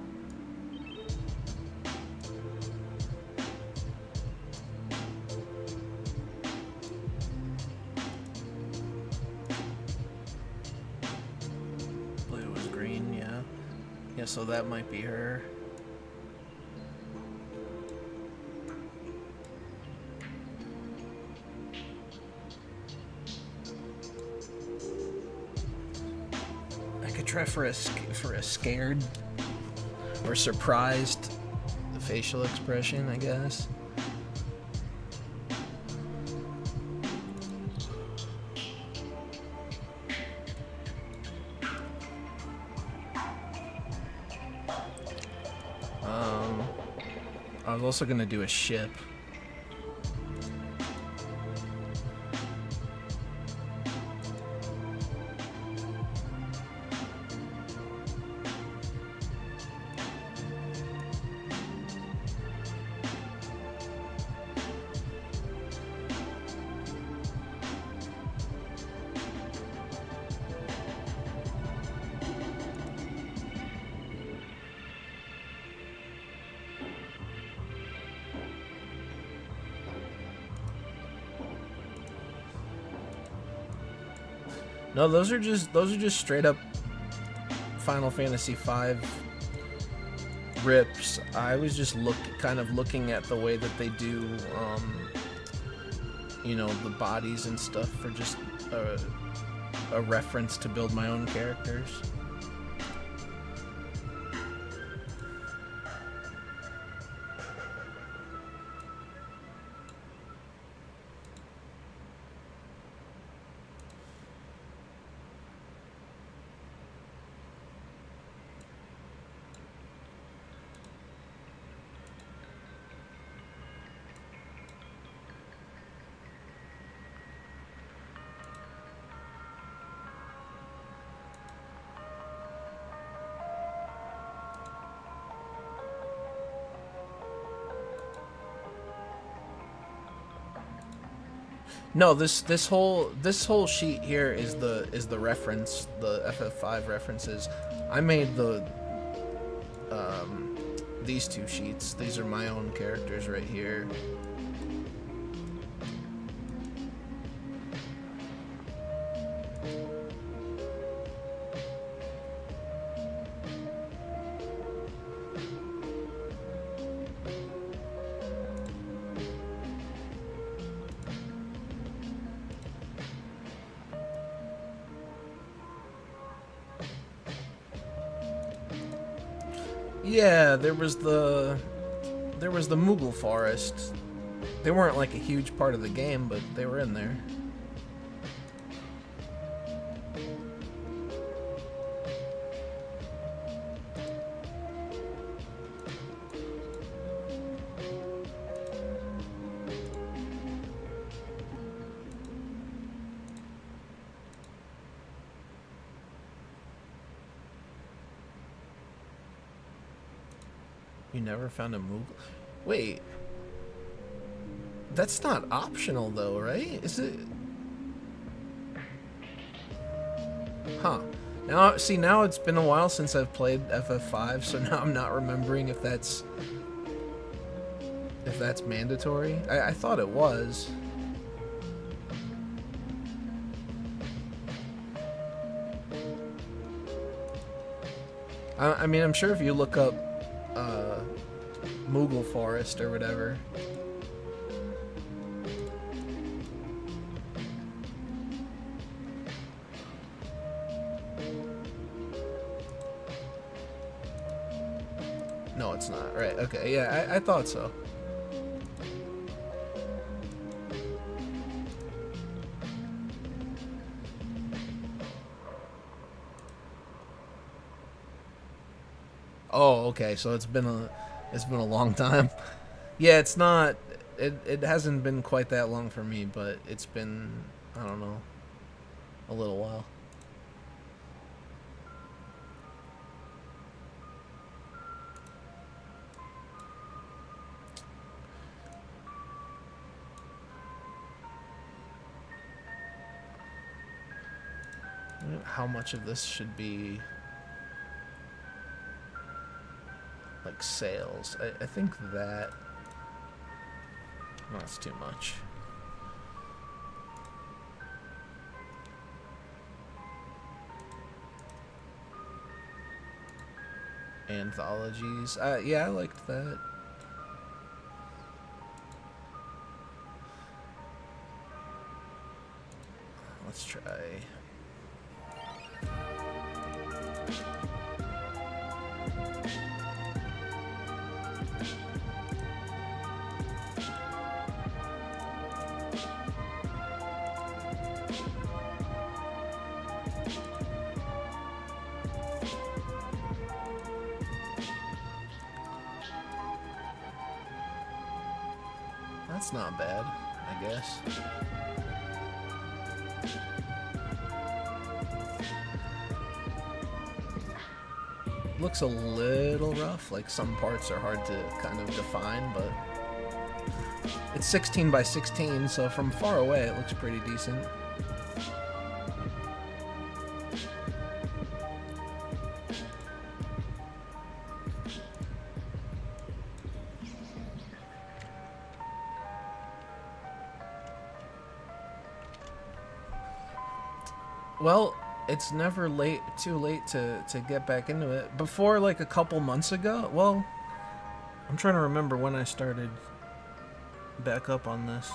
Blue was green, yeah. Yeah, so that might be her. Try for a scared or surprised facial expression, I guess. I was also gonna do a ship. No, those are just straight up Final Fantasy V rips. I was just kind of looking at the way that they do, you know, the bodies and stuff for just a reference to build my own characters. No, this whole sheet here is the reference, the FF5 references. I made these two sheets. These are my own characters right here. Yeah, there was the Moogle Forest. They weren't like a huge part of the game, but they were in there. You never found a Moogle? Wait. That's not optional though, right? Is it? Huh. Now, see, now it's been a while since I've played FF5, so now I'm not remembering if that's mandatory. I thought it was. I mean, I'm sure if you look up Moogle Forest or whatever. No, it's not. Right, okay, yeah, I thought so. Oh, okay, so it's been a long time. Yeah, it's not it hasn't been quite that long for me, but it's been, I don't know, a little while. How much of this should be like sales? I think that, well, that's too much. Anthologies. Yeah, I liked that. Let's try. That's not bad, I guess. Looks a little rough, like some parts are hard to kind of define, but it's 16 by 16, so from far away it looks pretty decent. Well, it's never too late to get back into it. Before, like a couple months ago, well, I'm trying to remember when I started back up on this.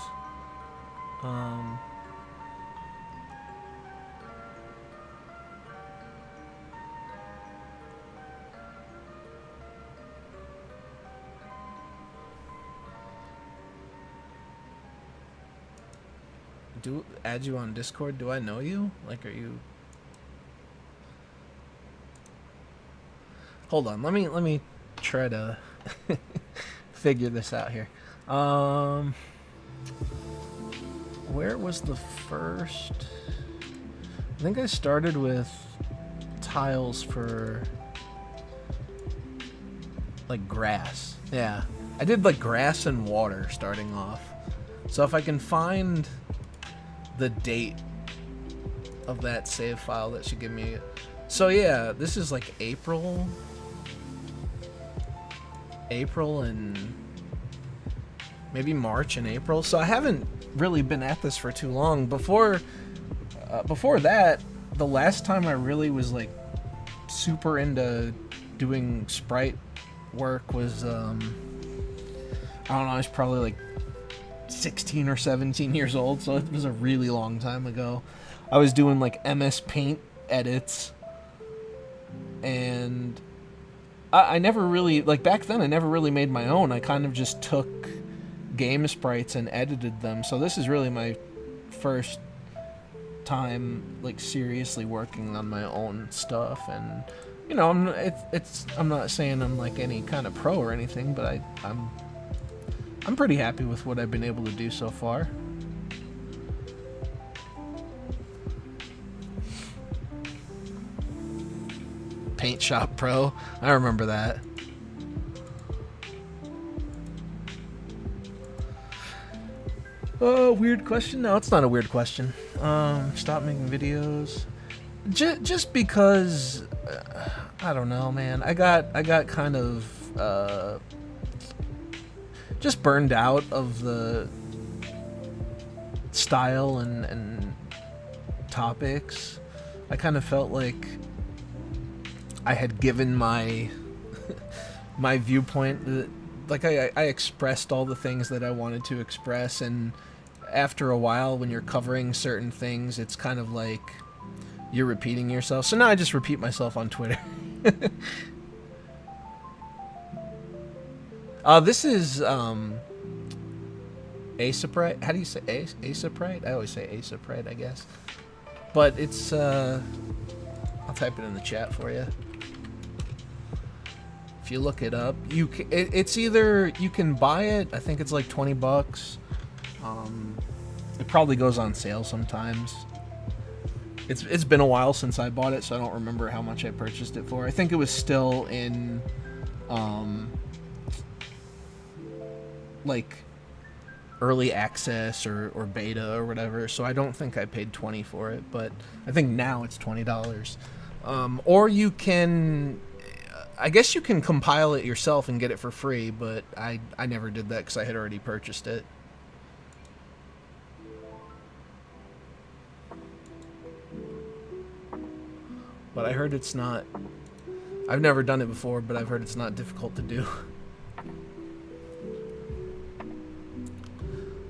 Add you on Discord? Do I know you? Like, are you? Hold on, let me try to figure this out here. Where was the first? I think I started with tiles for like grass. Yeah, I did like grass and water starting off. So if I can find the date of that save file. That should give me. So yeah, this is like April and maybe March and April. So I haven't really been at this for too long. Before that, the last time I really was like super into doing sprite work was I don't know, I was probably like 16 or 17 years old, so it was a really long time ago. I was doing like MS Paint edits, and I never really, like back then I never really made my own. I kind of just took game sprites and edited them. So this is really my first time like seriously working on my own stuff. And you know, I'm not saying I'm like any kind of pro or anything, but I'm pretty happy with what I've been able to do so far. Paint Shop Pro, I remember that. Oh, weird question? No, it's not a weird question. Stop making videos. Just because, I don't know, man. I got kind of just burned out of the style and topics. I kind of felt like I had given my my viewpoint. Like I expressed all the things that I wanted to express, and after a while, when you're covering certain things, it's kind of like you're repeating yourself. So now I just repeat myself on Twitter. This is Aseprite. How do you say Aseprite? I always say Aseprite, I guess. But it's I'll type it in the chat for you. If you look it up, it's either you can buy it. I think it's like $20. It probably goes on sale sometimes. It's been a while since I bought it, so I don't remember how much I purchased it for. I think it was still in like early access or beta or whatever, so I don't think I paid $20 for it, but I think now it's $20. Or you can, I guess you can compile it yourself and get it for free, but I never did that because I had already purchased it. But I heard it's not, I've never done it before, but I've heard it's not difficult to do.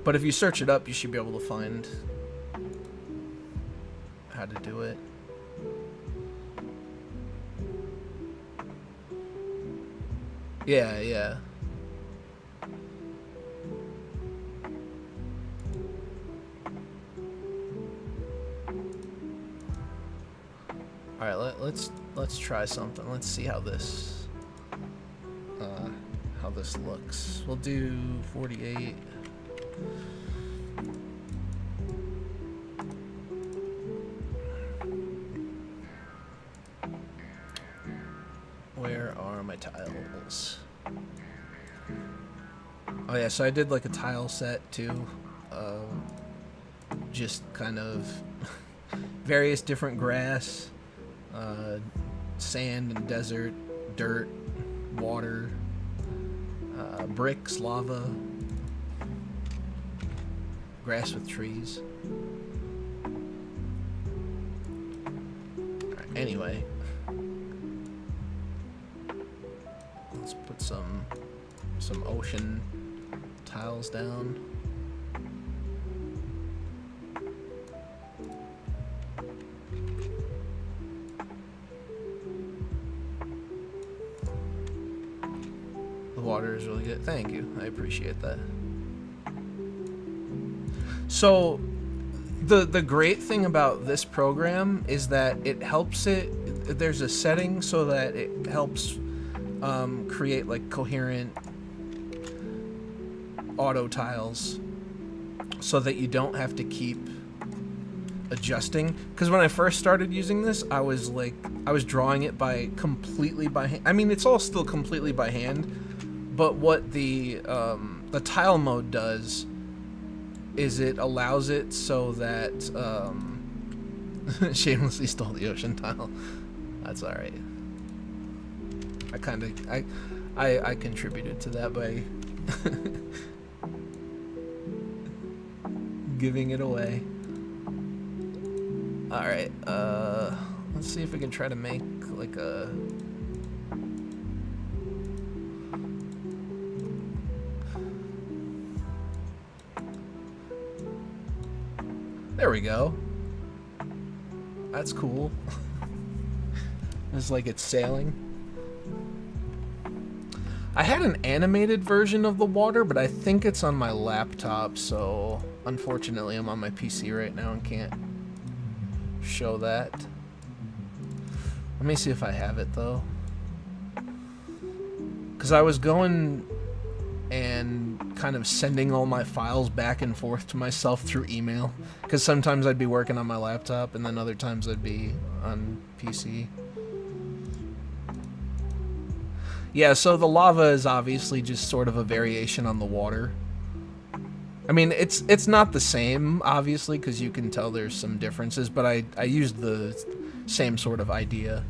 But if you search it up, you should be able to find how to do it. Yeah. All right, let's try something. Let's see how this looks. We'll do 48. Where are my tiles? Oh yeah, so I did like a tile set too. Just kind of various different grass, sand and desert, dirt, water, bricks, lava, grass with trees. All right, anyway, let's put some ocean tiles down. The water is really good. Thank you. I appreciate that. So the great thing about this program is that it helps it. There's a setting so that it helps create like coherent auto tiles so that you don't have to keep adjusting. Because when I first started using this, I was drawing it completely by hand. I mean, it's all still completely by hand, but what the tile mode does is it allows it so that shamelessly stole the ocean tile. That's all right. I contributed to that by giving it away. All right. Let's see if we can try to make like a. There we go. That's cool. It's like it's sailing. I had an animated version of the water, but I think it's on my laptop, so unfortunately I'm on my PC right now and can't show that. Let me see if I have it though. Because I was going and kind of sending all my files back and forth to myself through email. Because sometimes I'd be working on my laptop and then other times I'd be on PC. Yeah, so the lava is obviously just sort of a variation on the water. I mean, it's not the same, obviously, because you can tell there's some differences, but I used the same sort of idea.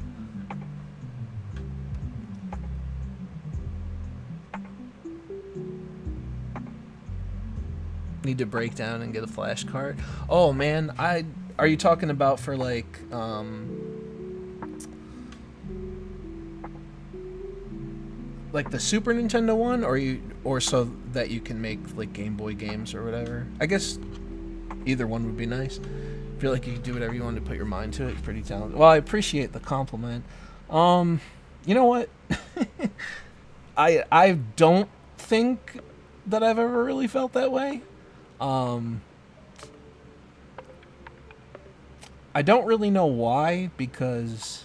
Need to break down and get a flashcard. Oh man, are you talking about for like the Super Nintendo one, or so that you can make like Game Boy games or whatever? I guess either one would be nice. I feel like you could do whatever you want to put your mind to it. You're pretty talented. Well, I appreciate the compliment. You know what? I don't think that I've ever really felt that way. I don't really know why, because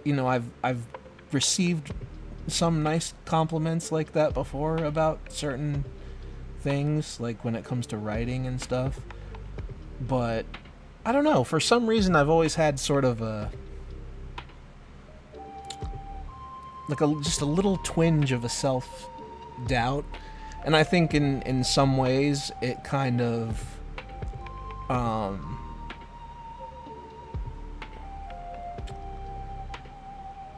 you know, I've received some nice compliments like that before about certain things, like when it comes to writing and stuff. But I don't know, for some reason I've always had sort of just a little twinge of a self-doubt. And I think in some ways it kind of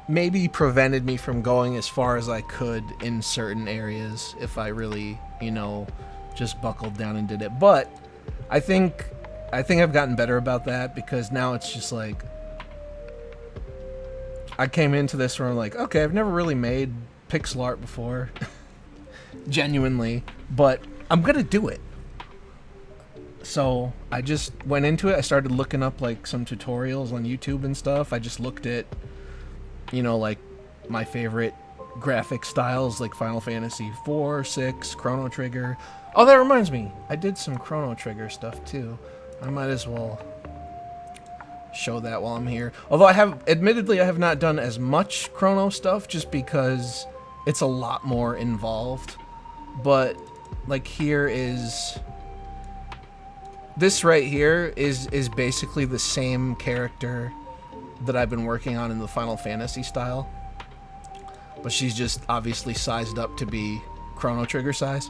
maybe prevented me from going as far as I could in certain areas if I really, you know, just buckled down and did it. But I think I've gotten better about that, because now it's just like I came into this where I'm like, okay, I've never really made pixel art before. Genuinely, but I'm gonna do it. So I just went into it. I started looking up like some tutorials on YouTube and stuff. I just looked at, you know, like my favorite graphic styles, like Final Fantasy 4, 6, Chrono Trigger. Oh, that reminds me, I did some Chrono Trigger stuff too. I might as well show that while I'm here. Although I have not done as much Chrono stuff, just because it's a lot more involved. But like this right here is basically the same character that I've been working on in the Final Fantasy style, but she's just obviously sized up to be Chrono Trigger size.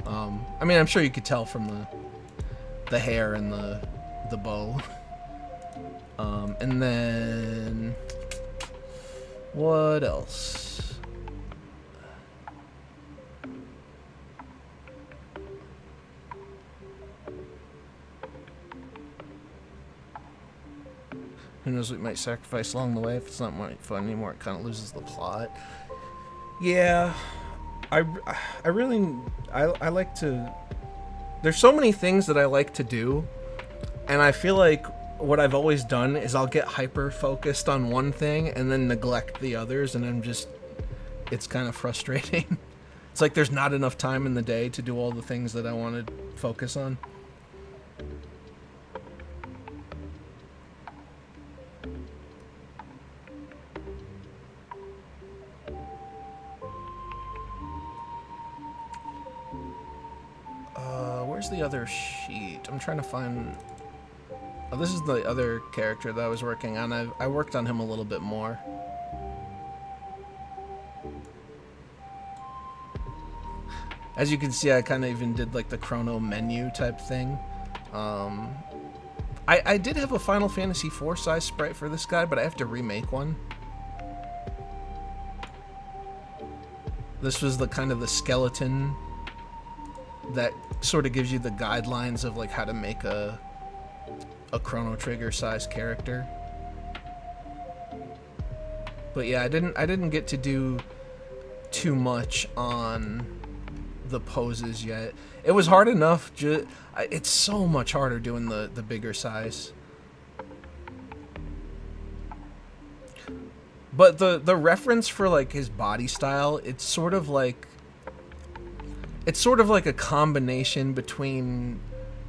I mean, I'm sure you could tell from the hair and the bow. And then what else? Who knows what we might sacrifice along the way. If it's not fun anymore, it kind of loses the plot. Yeah, I like to... There's so many things that I like to do, and I feel like what I've always done is I'll get hyper-focused on one thing and then neglect the others, and I'm just... It's kind of frustrating. It's like there's not enough time in the day to do all the things that I want to focus on. Where's the other sheet? I'm trying to find... Oh, this is the other character that I was working on. I worked on him a little bit more. As you can see, I kind of even did like the chrono menu type thing. I did have a Final Fantasy IV size sprite for this guy, but I have to remake one. This was the kind of the skeleton that sort of gives you the guidelines of like how to make a Chrono Trigger size character. But yeah, I didn't get to do too much on the poses yet. It was hard enough. It's so much harder doing the bigger size. But the reference for like his body style, it's sort of like a combination between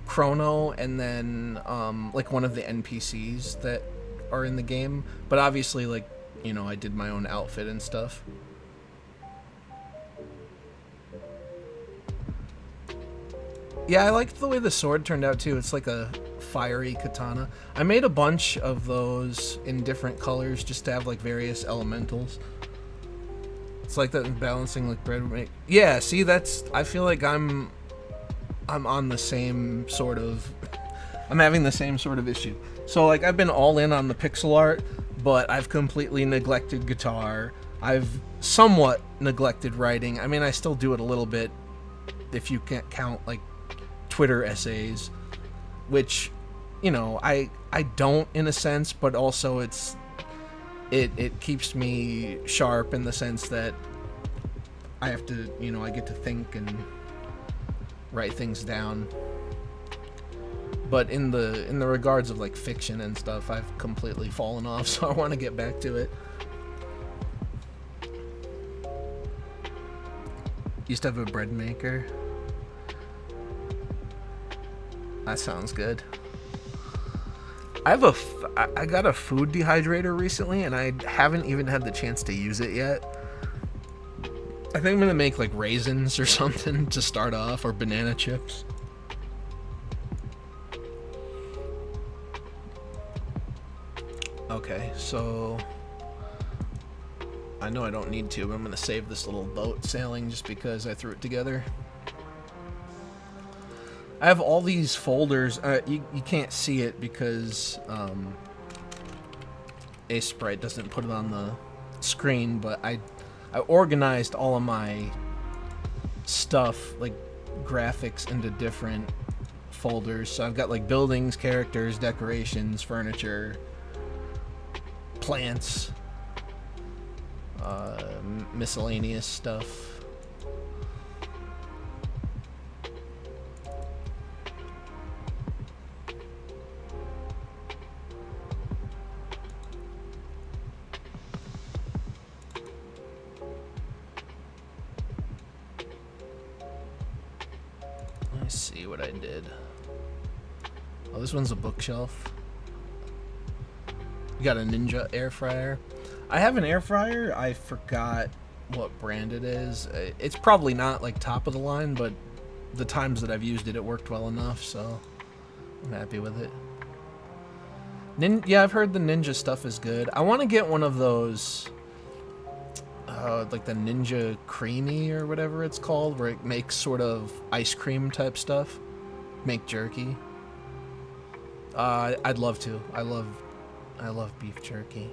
Chrono and then like one of the NPCs that are in the game. But obviously, like, you know, I did my own outfit and stuff. Yeah, I liked the way the sword turned out too. It's like a fiery katana. I made a bunch of those in different colors just to have like various elementals. It's like that in balancing like bread would make. Yeah, see, that's, I feel like I'm on the same sort of I'm having the same sort of issue. So like I've been all in on the pixel art, but I've completely neglected guitar. I've somewhat neglected writing. I mean, I still do it a little bit if you can't count like Twitter essays, which, you know, I don't in a sense, but also it keeps me sharp in the sense that I have to, you know, I get to think and write things down. But in the regards of like fiction and stuff, I've completely fallen off, so I want to get back to it. Used to have a bread maker. That sounds good. I got a food dehydrator recently, and I haven't even had the chance to use it yet. I think I'm gonna make like raisins or something to start off, or banana chips. Okay, so I know I don't need to, but I'm gonna save this little boat sailing just because I threw it together. I have all these folders. You can't see it because Aseprite doesn't put it on the screen, but I organized all of my stuff, like graphics, into different folders. So I've got like buildings, characters, decorations, furniture, plants, miscellaneous stuff. Let's see what I did. Oh, this one's a bookshelf. You got a Ninja air fryer. I have an air fryer. I forgot what brand it is. It's probably not like top of the line, but the times that I've used it, it worked well enough, so I'm happy with it. Yeah, I've heard the Ninja stuff is good. I want to get one of those, like the Ninja Creamy or whatever it's called, where it makes sort of ice cream type stuff. Make jerky. I'd love to. I love beef jerky.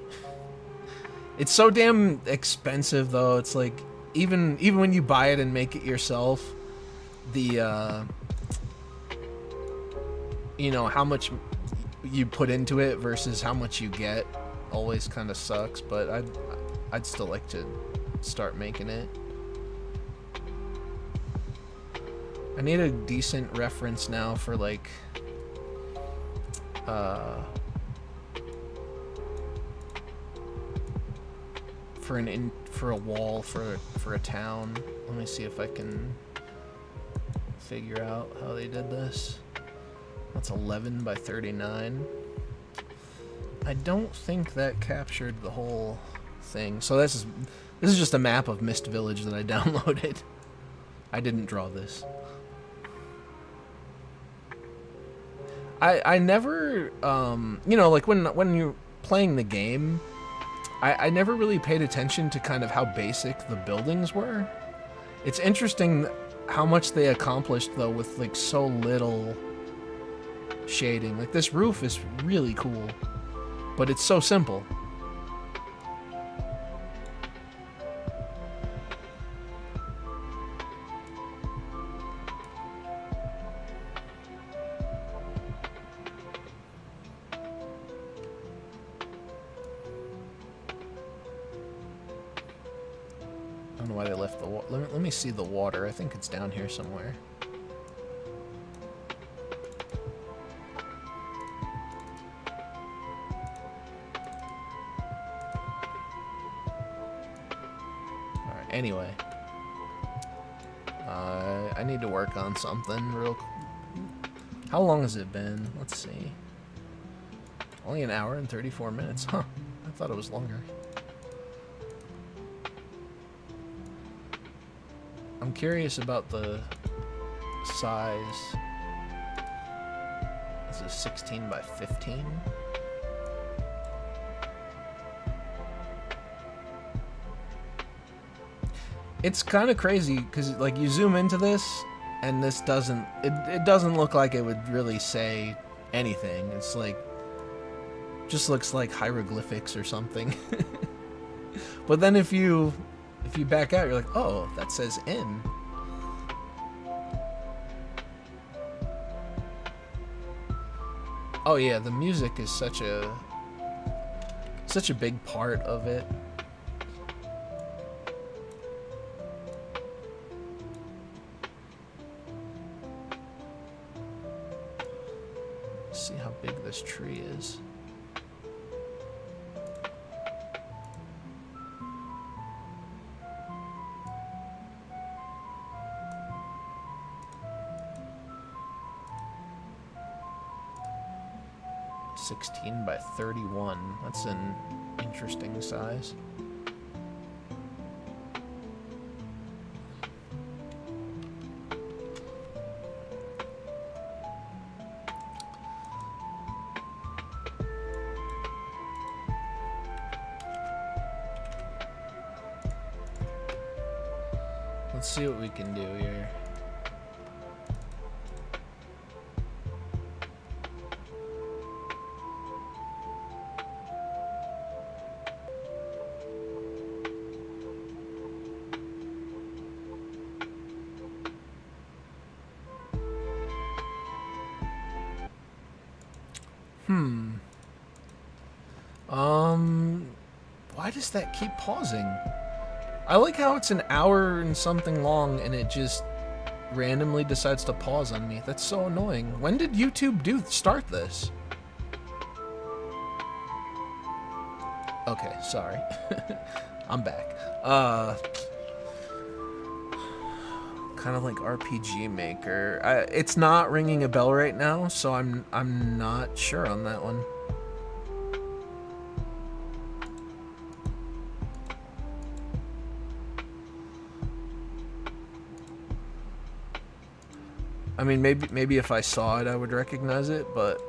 It's so damn expensive though. It's like even when you buy it and make it yourself, the you know, how much you put into it versus how much you get always kind of sucks, but I'd still like to start making it. I need a decent reference now for like for a wall for a town. Let me see if I can figure out how they did this. That's 11 by 39. I don't think that captured the whole thing. So this is just a map of Mist Village that I downloaded. I didn't draw this. I never, you know, like when you're playing the game, I never really paid attention to kind of how basic the buildings were. It's interesting how much they accomplished though with like so little shading. Like this roof is really cool, but it's so simple. I don't know why they left the water. Let me see the water. I think it's down here somewhere. Alright, anyway. I need to work on something real... How long has it been? Let's see. Only an hour and 34 minutes. Huh. I thought it was longer. I'm curious about the size. This is 16 by 15. It's kind of crazy because like you zoom into this and this doesn't it doesn't look like it would really say anything. It's like just looks like hieroglyphics or something. But then if you back out, you're like, oh, that says N. Oh yeah, the music is such a big part of it. Let's see how big this tree is. (16 by 31). That's an interesting size. Let's see what we can do here. Why does that keep pausing? I like how it's an hour and something long and it just randomly decides to pause on me. That's so annoying. When did YouTube start this? Okay, sorry. I'm back. Kind of like RPG Maker. It's not ringing a bell right now, so I'm not sure on that one. I mean, maybe if I saw it, I would recognize it, but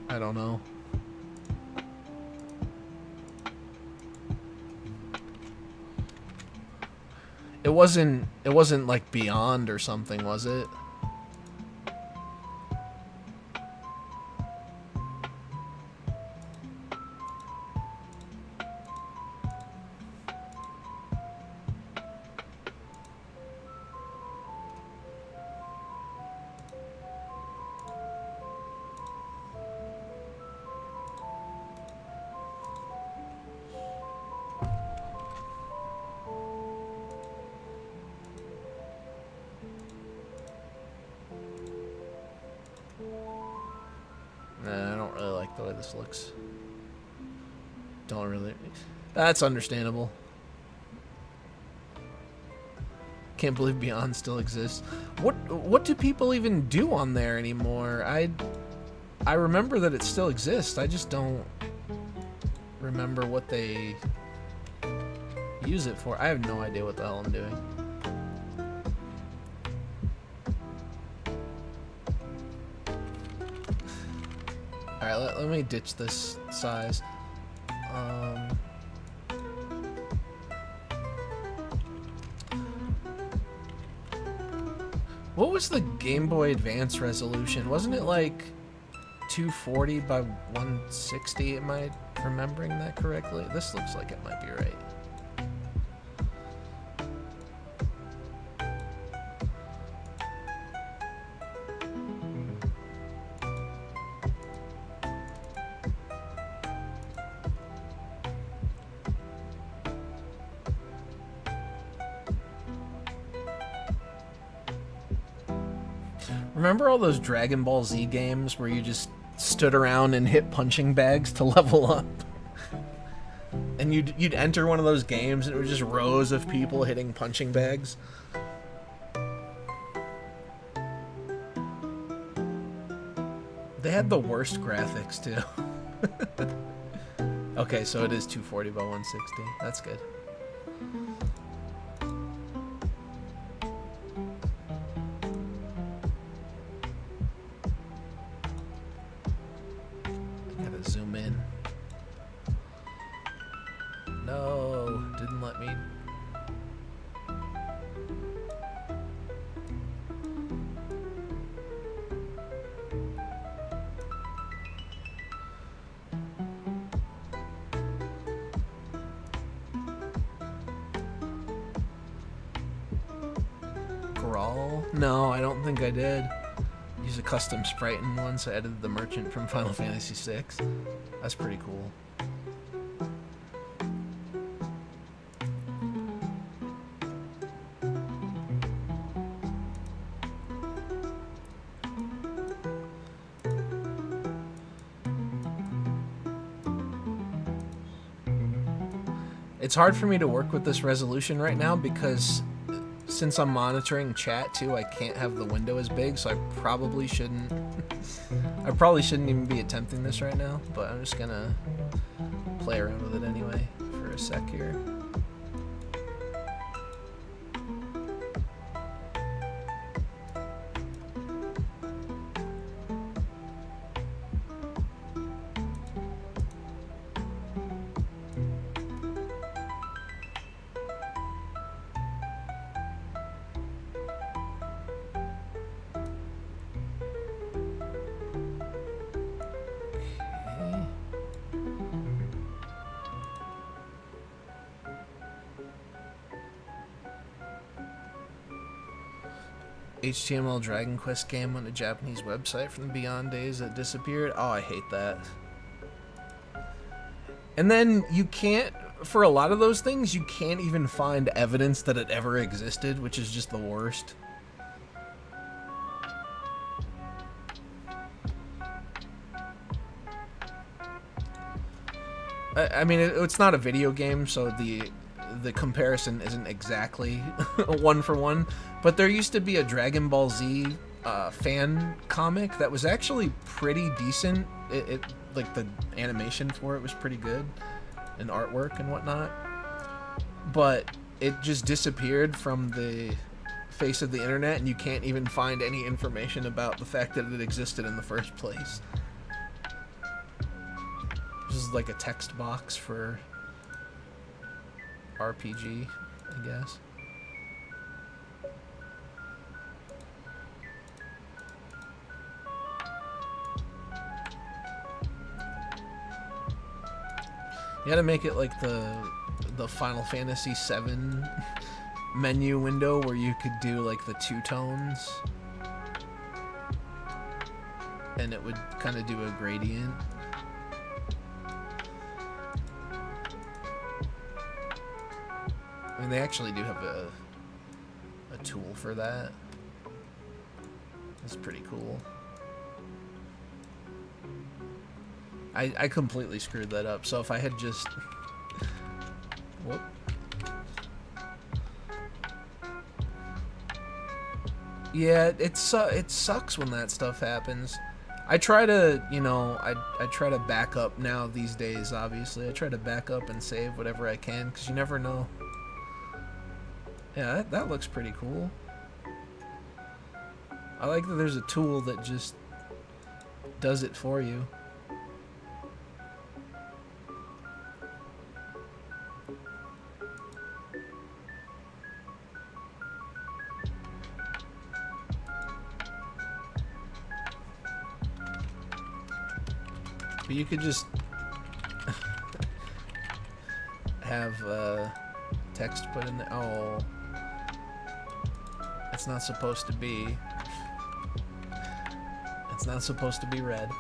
I don't know. It wasn't like Beyond or something, was it? Nah, I don't really like the way this looks. Don't really. That's understandable. Can't believe Beyond still exists. What do people even do on there anymore? I remember that it still exists. I just don't remember what they use it for. I have no idea what the hell I'm doing. Alright, let me ditch this size. What was the Game Boy Advance resolution? Wasn't it like 240 by 160? Am I remembering that correctly? This looks like it might be right. Remember all those Dragon Ball Z games where you just stood around and hit punching bags to level up? And you'd enter one of those games and it was just rows of people hitting punching bags. They had the worst graphics too. Okay, so it is 240 by 160. That's good. Gotta zoom in. No, didn't let me. Grawl? No, I don't think I did. Use a custom sprite in one, so I edited the merchant from Final Fantasy VI. That's pretty cool. It's hard for me to work with this resolution right now because since I'm monitoring chat too, I can't have the window as big, so I probably shouldn't even be attempting this right now, but I'm just gonna play around with it anyway for a sec here. HTML Dragon Quest game on a Japanese website from the Beyond days that disappeared. Oh, I hate that. And then you can't, for a lot of those things, you can't even find evidence that it ever existed, which is just the worst. I mean, it's not a video game, so the comparison isn't exactly one for one, but there used to be a Dragon Ball Z fan comic that was actually pretty decent. It like the animation for it was pretty good, and artwork and whatnot, but it just disappeared from the face of the internet, and you can't even find any information about the fact that it existed in the first place. This is like a text box for RPG, I guess. You gotta make it like the Final Fantasy VII menu window where you could do like the two tones, and it would kind of do a gradient. I mean, they actually do have a tool for that. That's pretty cool. I completely screwed that up, so if I had just... Whoop. Yeah, it sucks when that stuff happens. I try to, you know, I try to back up now these days, obviously. I try to back up and save whatever I can, because you never know. Yeah, that looks pretty cool. I like that there's a tool that just does it for you. But you could just have text put in there. Oh, it's not supposed to be. It's not supposed to be red.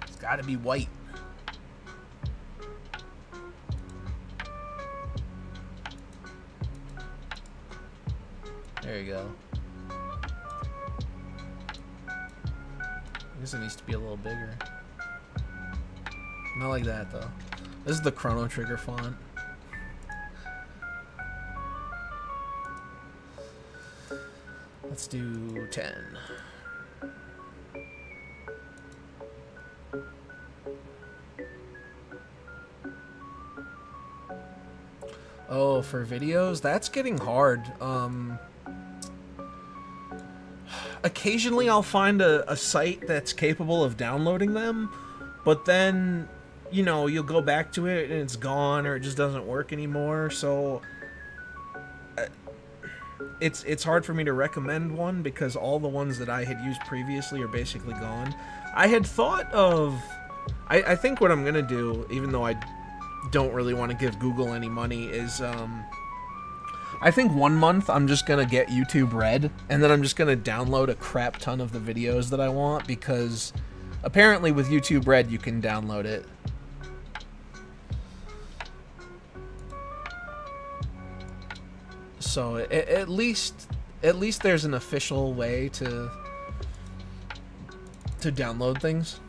It's got to be white. There you go. I guess it needs to be a little bigger. Not like that, though. This is the Chrono Trigger font. Let's do 10. Oh, for videos? That's getting hard. Occasionally I'll find a site that's capable of downloading them, but then, you know, you'll go back to it and it's gone or it just doesn't work anymore, so it's hard for me to recommend one because all the ones that I had used previously are basically gone. I had thought of... I think what I'm gonna do, even though I don't really want to give Google any money, is I think 1 month I'm just gonna get YouTube Red, and then I'm just gonna download a crap ton of the videos that I want, because apparently with YouTube Red you can download it. So at least there's an official way to download things.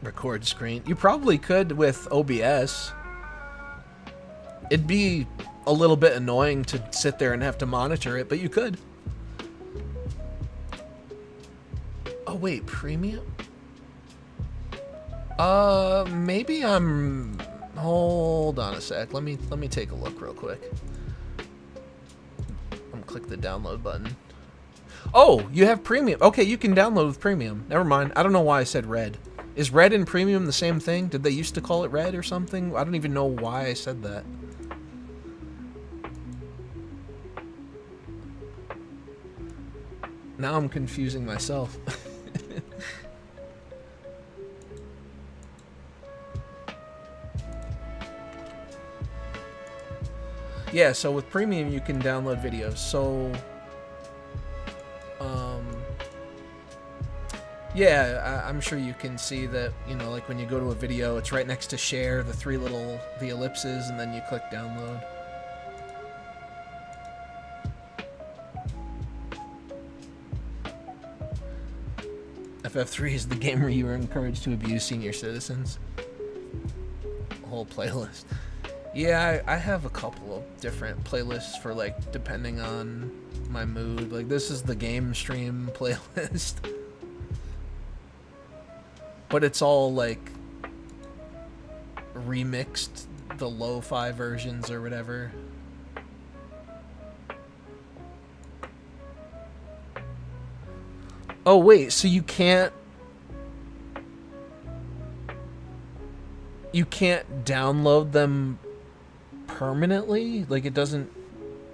Record screen. You probably could with OBS. It'd be a little bit annoying to sit there and have to monitor it, but you could. Oh wait, premium? Maybe I'm... Hold on a sec. Let me take a look real quick. I'm gonna click the download button. Oh, you have premium. Okay, you can download with premium. Never mind. I don't know why I said red. Is red and premium the same thing? Did they used to call it red or something? I don't even know why I said that. Now I'm confusing myself. Yeah, so with premium you can download videos. So yeah, I'm sure you can see that, you know, like when you go to a video, it's right next to share, the ellipses, and then you click download. FF3 is the game where you are encouraged to abuse senior citizens. A whole playlist. Yeah, I have a couple of different playlists for, like, depending on my mood. Like, this is the game stream playlist. But it's all, like, remixed, the lo-fi versions or whatever. Oh, wait, so you can't download them permanently? Like, it doesn't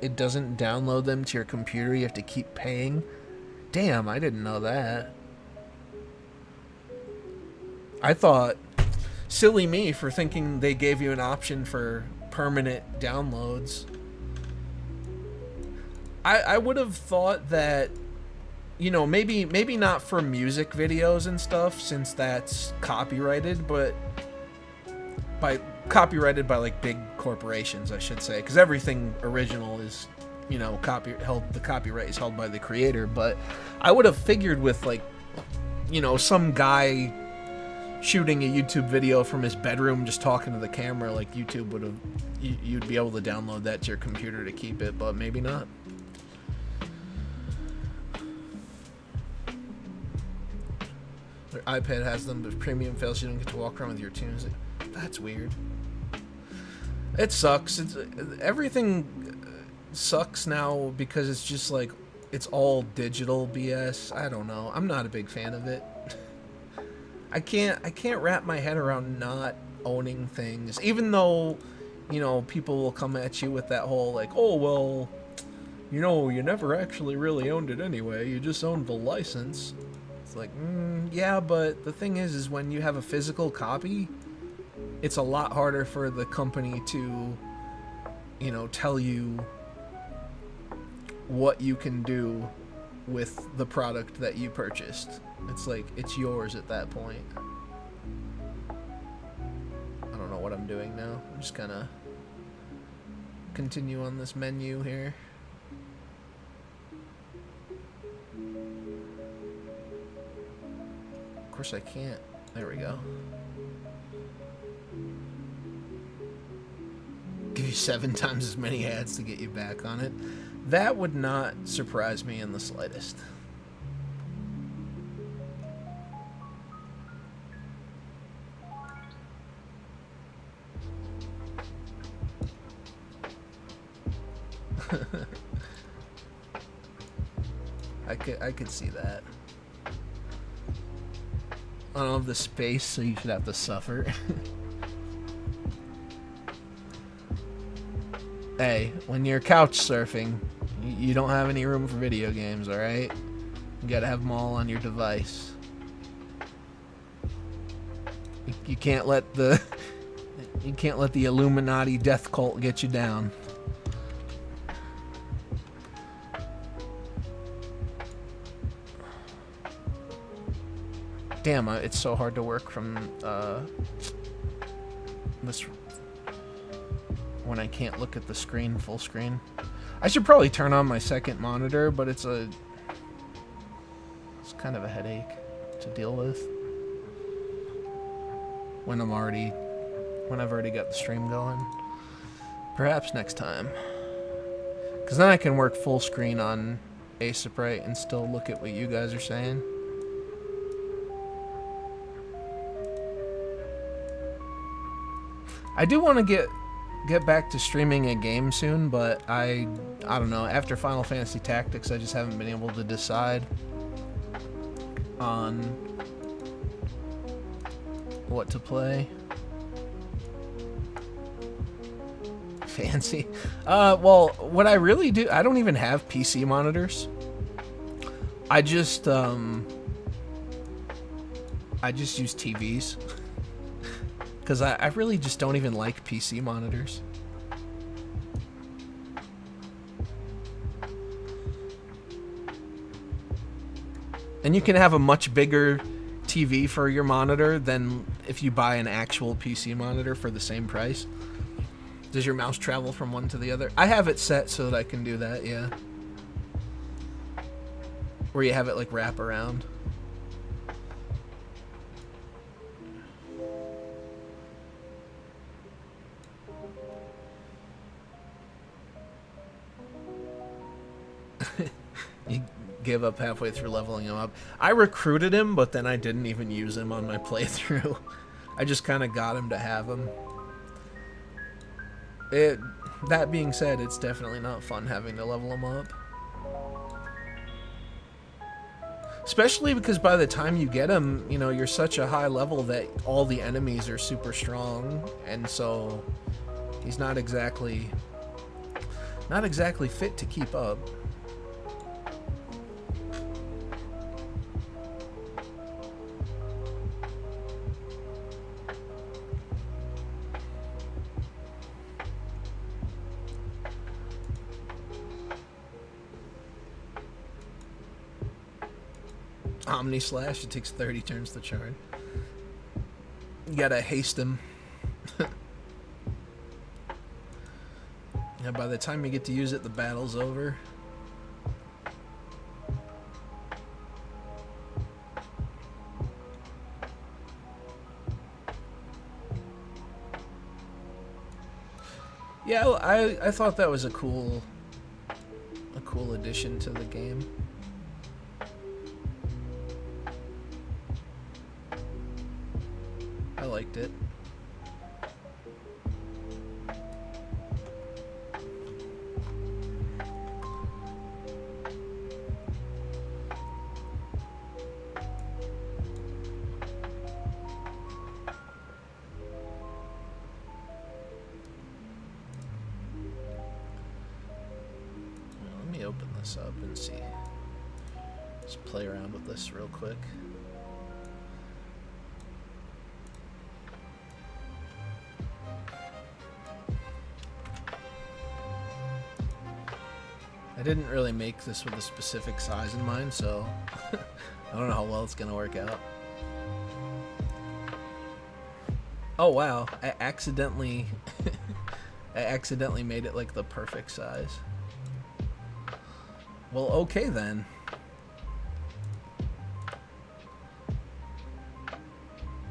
download them to your computer, you have to keep paying? Damn, I didn't know that. I thought, silly me for thinking they gave you an option for permanent downloads. I would have thought that, you know, maybe not for music videos and stuff, since that's copyrighted, but copyrighted by like big corporations, I should say, because everything original is, you know, the copyright is held by the creator. But I would have figured with, like, you know, some guy shooting a YouTube video from his bedroom just talking to the camera, like YouTube would have, you'd be able to download that to your computer to keep it, but maybe not. Their iPad has them, but premium fails, you don't get to walk around with your tunes. That's weird. It sucks. Everything sucks now because it's just like, it's all digital BS. I don't know. I'm not a big fan of it. I can't wrap my head around not owning things, even though, you know, people will come at you with that whole like, oh well, you know, you never actually really owned it anyway, you just owned the license. It's like, yeah, but the thing is when you have a physical copy, it's a lot harder for the company to, you know, tell you what you can do with the product that you purchased. It's like, it's yours at that point. I don't know what I'm doing now. I'm just gonna continue on this menu here. Of course I can't. There we go. Give you 7 times as many ads to get you back on it. That would not surprise me in the slightest. I could see that. I don't have the space, so you should have to suffer. Hey, when you're couch surfing, you don't have any room for video games, alright? You gotta have them all on your device. You can't let the Illuminati death cult get you down. Damn, it's so hard to work from this when I can't look at the screen full screen. I should probably turn on my second monitor, but it's kind of a headache to deal with when I've already got the stream going. Perhaps next time, because then I can work full screen on Aseprite and still look at what you guys are saying. I do want to get back to streaming a game soon, but I don't know. After Final Fantasy Tactics, I just haven't been able to decide on what to play. Fancy. Well, what I really do, I don't even have PC monitors. I just use TVs. Because I really just don't even like PC monitors. And you can have a much bigger TV for your monitor than if you buy an actual PC monitor for the same price. Does your mouse travel from one to the other? I have it set so that I can do that, yeah. Where you have it like wrap around. You give up halfway through leveling him up. I recruited him, but then I didn't even use him on my playthrough. I just kind of got him to have him. That being said, it's definitely not fun having to level him up. Especially because by the time you get him, you know, you're such a high level that all the enemies are super strong, and so he's not exactly fit to keep up. Omni Slash, it takes 30 turns to charge. You gotta haste him. Yeah, by the time you get to use it, the battle's over. Yeah, I thought that was a cool addition to the game. I liked it. this up and see. Just play around with this real quick. I didn't really make this with a specific size in mind, so I don't know how well it's gonna work out. Oh wow, I accidentally made it like the perfect size. Well, okay then.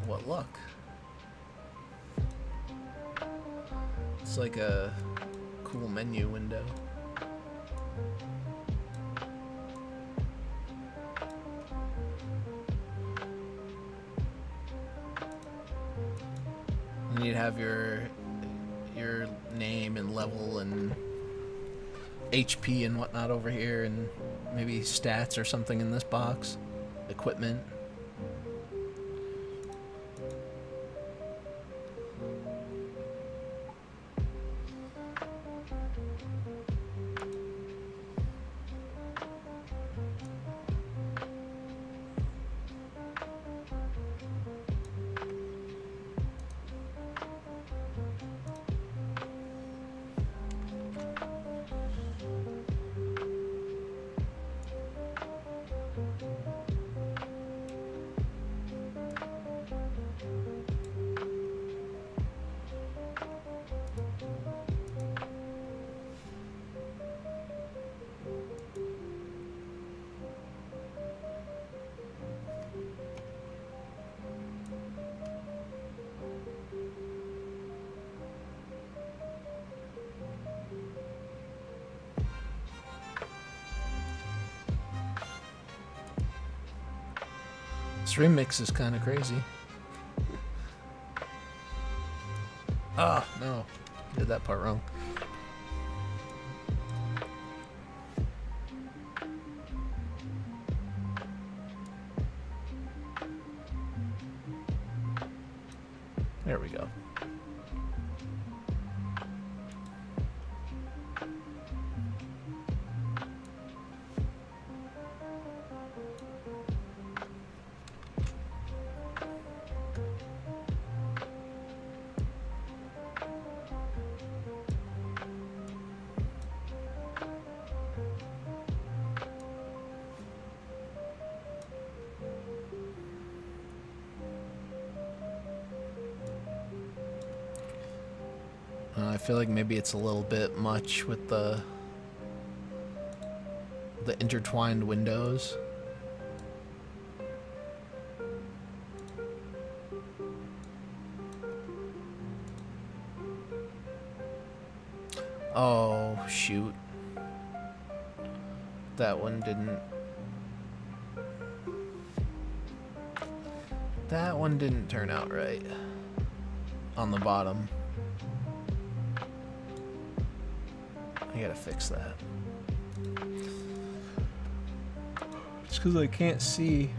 What luck. It's like a cool menu window. And you'd have your name and level and HP and whatnot over here, and maybe stats or something in this box. Equipment. This remix is kind of crazy. Ah, no. Did that part wrong. There we go. I feel like maybe it's a little bit much with the intertwined windows. Oh, shoot. That one didn't turn out right on the bottom. I gotta fix that. It's because I can't see.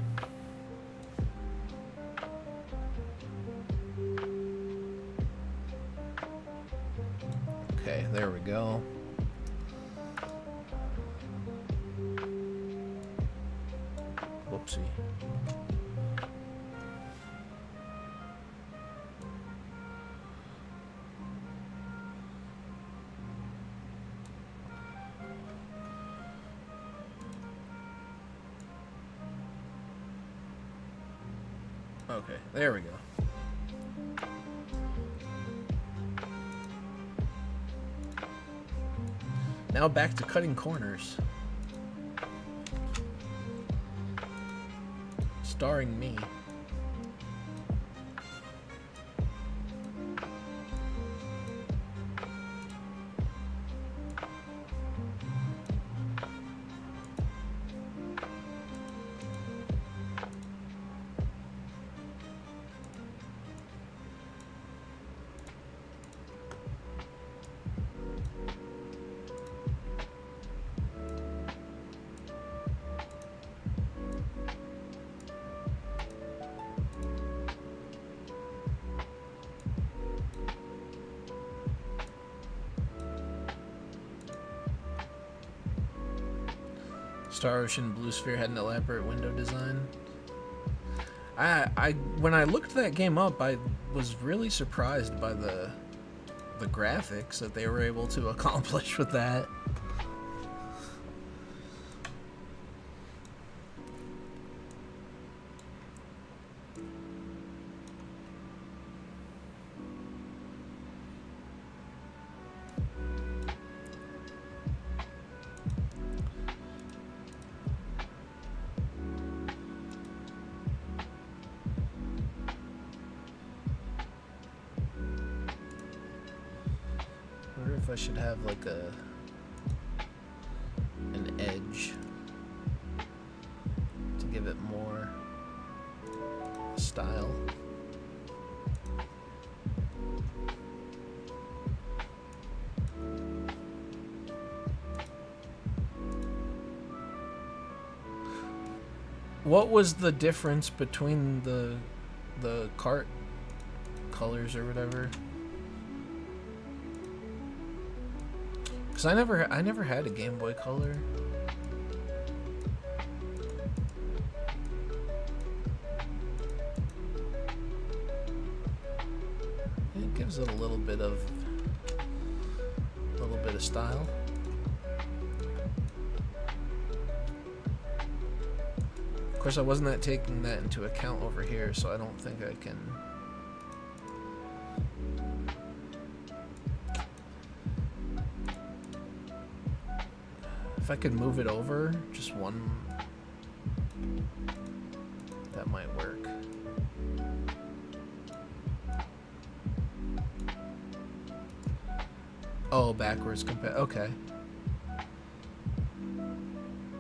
Okay, there we go. Whoopsie. Okay, there we go. Now back to cutting corners. Starring me. Star Ocean Blue Sphere had an elaborate window design. I when I looked that game up, I was really surprised by the graphics that they were able to accomplish with that. I wonder if I should have like an edge to give it more style. What was the difference between the cart colors or whatever? Cause I never had a Game Boy Color. It gives it a little bit of style. Of course, I wasn't taking that into account over here, so I don't think I can. If I could move it over, just one, that might work. Oh, backwards okay.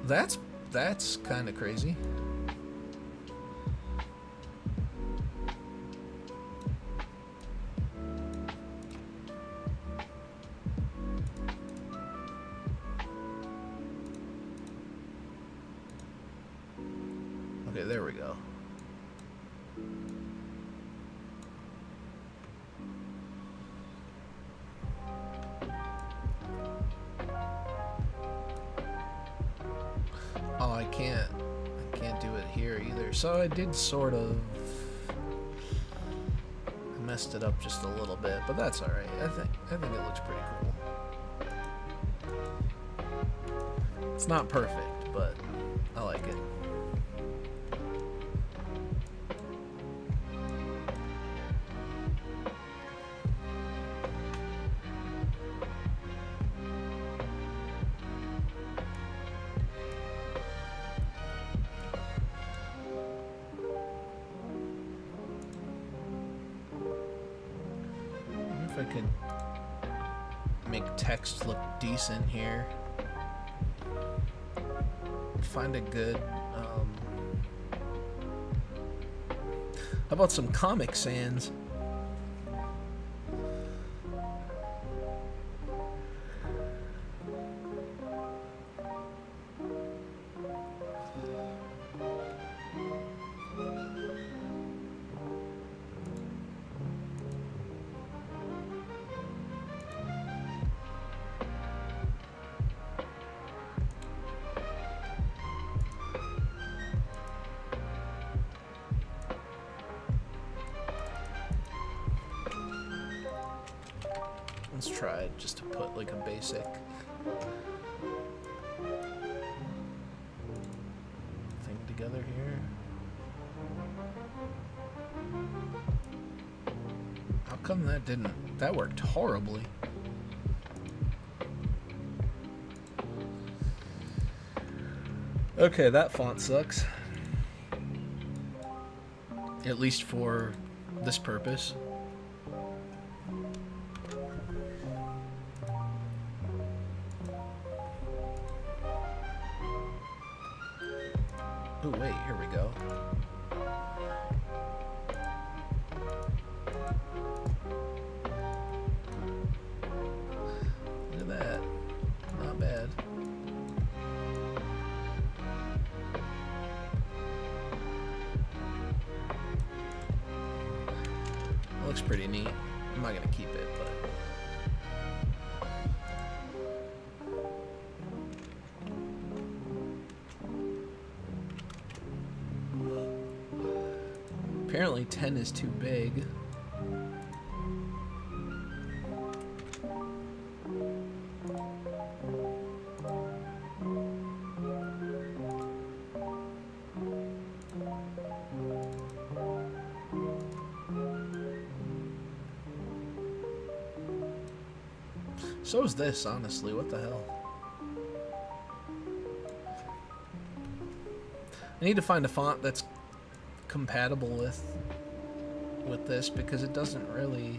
That's kind of crazy. Okay, there we go. Oh, I can't do it here either. So I did sort of messed it up just a little bit, but that's all right. I think it looks pretty cool. It's not perfect, but I like it. If I could make text look decent here. Find a good, how about some Comic Sans? Let's try it just to put like a basic thing together here. How come that didn't? That worked horribly. Okay, that font sucks. At least for this purpose. Oh wait, here we go. Look at that. Not bad. That looks pretty neat. I'm not gonna keep it, but Apparently 10 is too big. So is this, honestly. What the hell? I need to find a font that's compatible with this because it doesn't really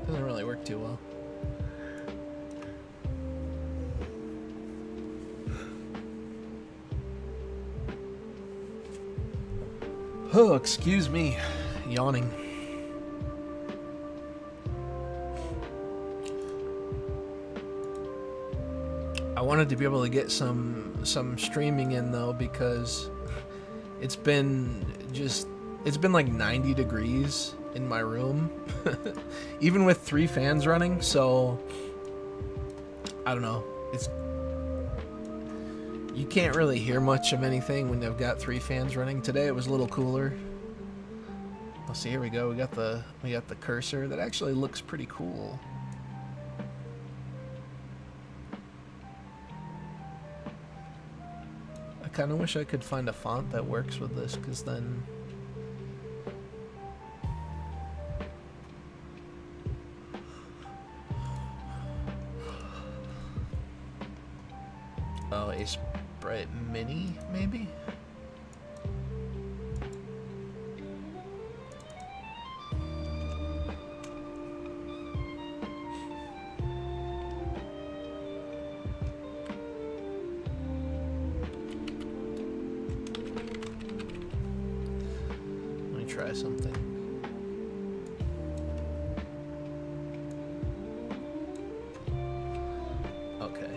work too well. Oh, excuse me, yawning. I wanted to be able to get some streaming in though because it's been like 90 degrees in my room, even with 3 fans running. So I don't know. You can't really hear much of anything when they've got 3 fans running. Today it was a little cooler. Oh, see, here we go. We got the cursor that actually looks pretty cool. I kind of wish I could find a font that works with this, because then oh, Aseprite Mini, maybe? Let me try something. Okay.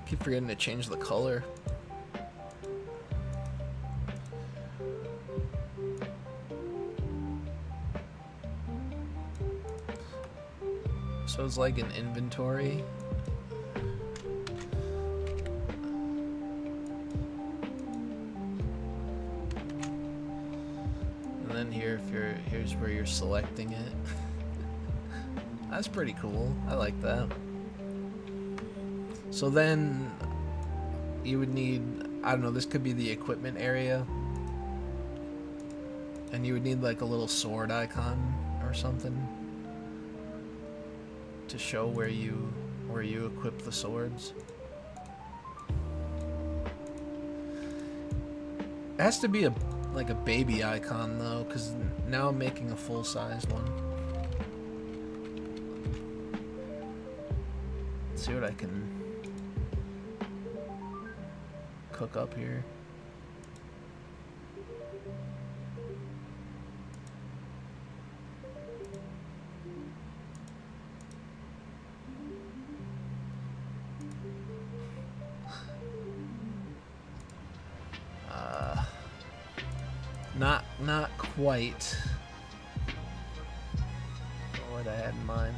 Keep forgetting to change the color. So it's like an inventory. And then here's where you're selecting it. That's pretty cool. I like that. So then you would need, I don't know, this could be the equipment area. And you would need like a little sword icon or something to show where you equip the swords. It has to be like a baby icon though, because now I'm making a full-sized one. Let's see what I can cook up here. Not quite what I had in mind.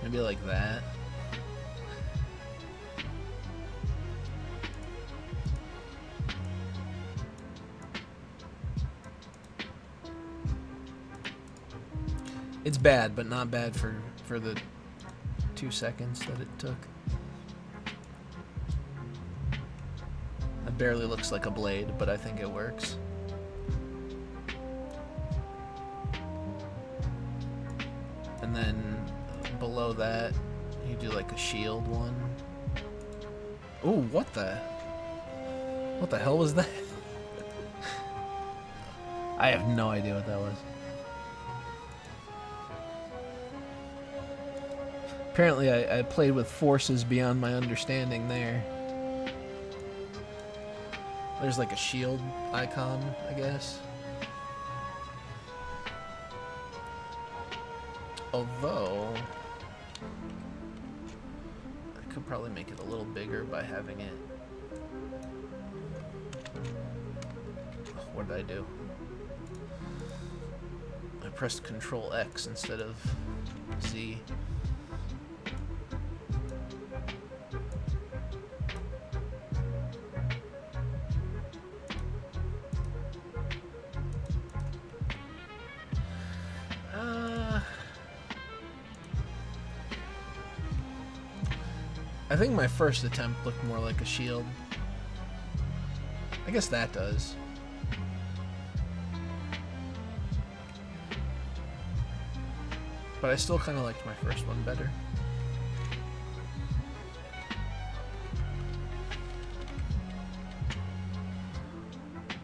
Maybe like that. It's bad, but not bad for the 2 seconds that it took. It barely looks like a blade, but I think it works. And then below that, you do like a shield one. Ooh, what the hell was that? I have no idea what that was. Apparently I played with forces beyond my understanding there. There's like a shield icon, I guess. Although, I could probably make it a little bigger by having it. Oh, what did I do? I pressed Control X instead of Z. I think my first attempt looked more like a shield. I guess that does. But I still kind of liked my first one better.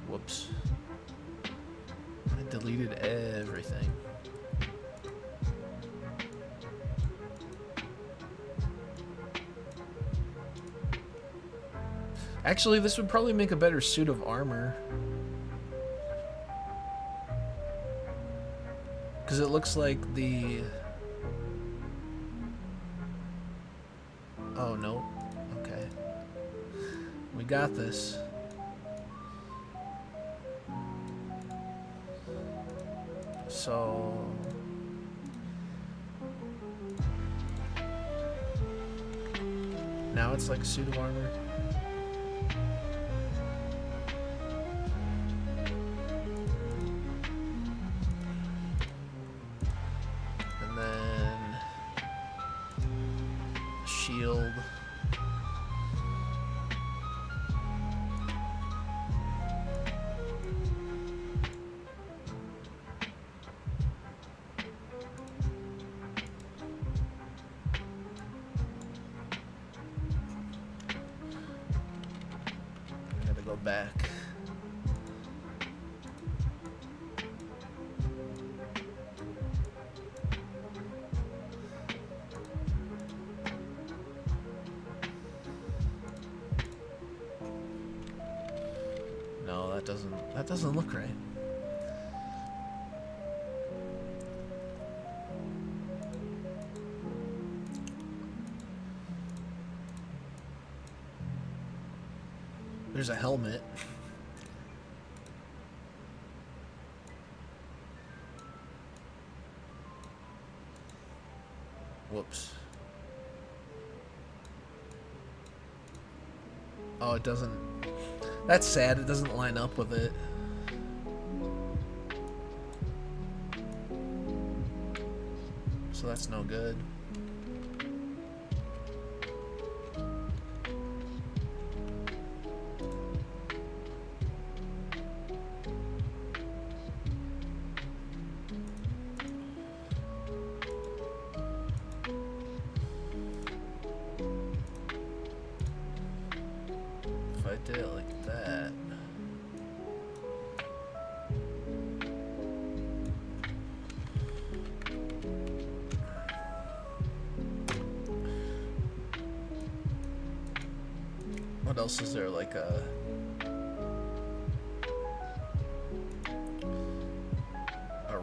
Whoops. I deleted everything. Actually, this would probably make a better suit of armor. Because it looks like the... Oh, no. Okay. We got this. So... Now it's like a suit of armor. Shield. I gotta go back. No, that doesn't look right. There's a helmet. Whoops. Oh, it doesn't. That's sad, it doesn't line up with it. So that's no good. If I did it like that. What else is there? Like a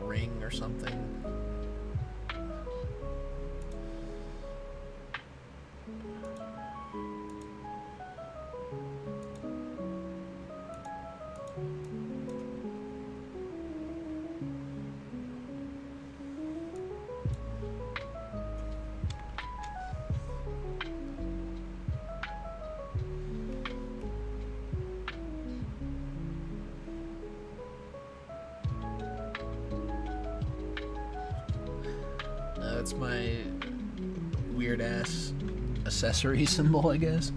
ring or something? That's my weird ass accessory symbol, I guess.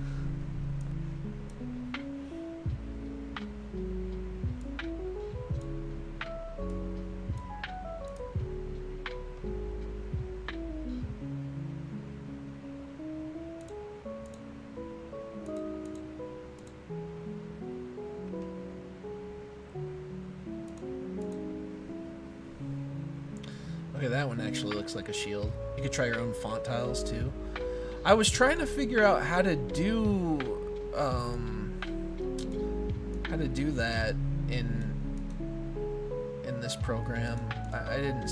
Okay, that one actually looks like a shield. You could try your own font tiles too. I was trying to figure out how to do how to do that in this program. I didn't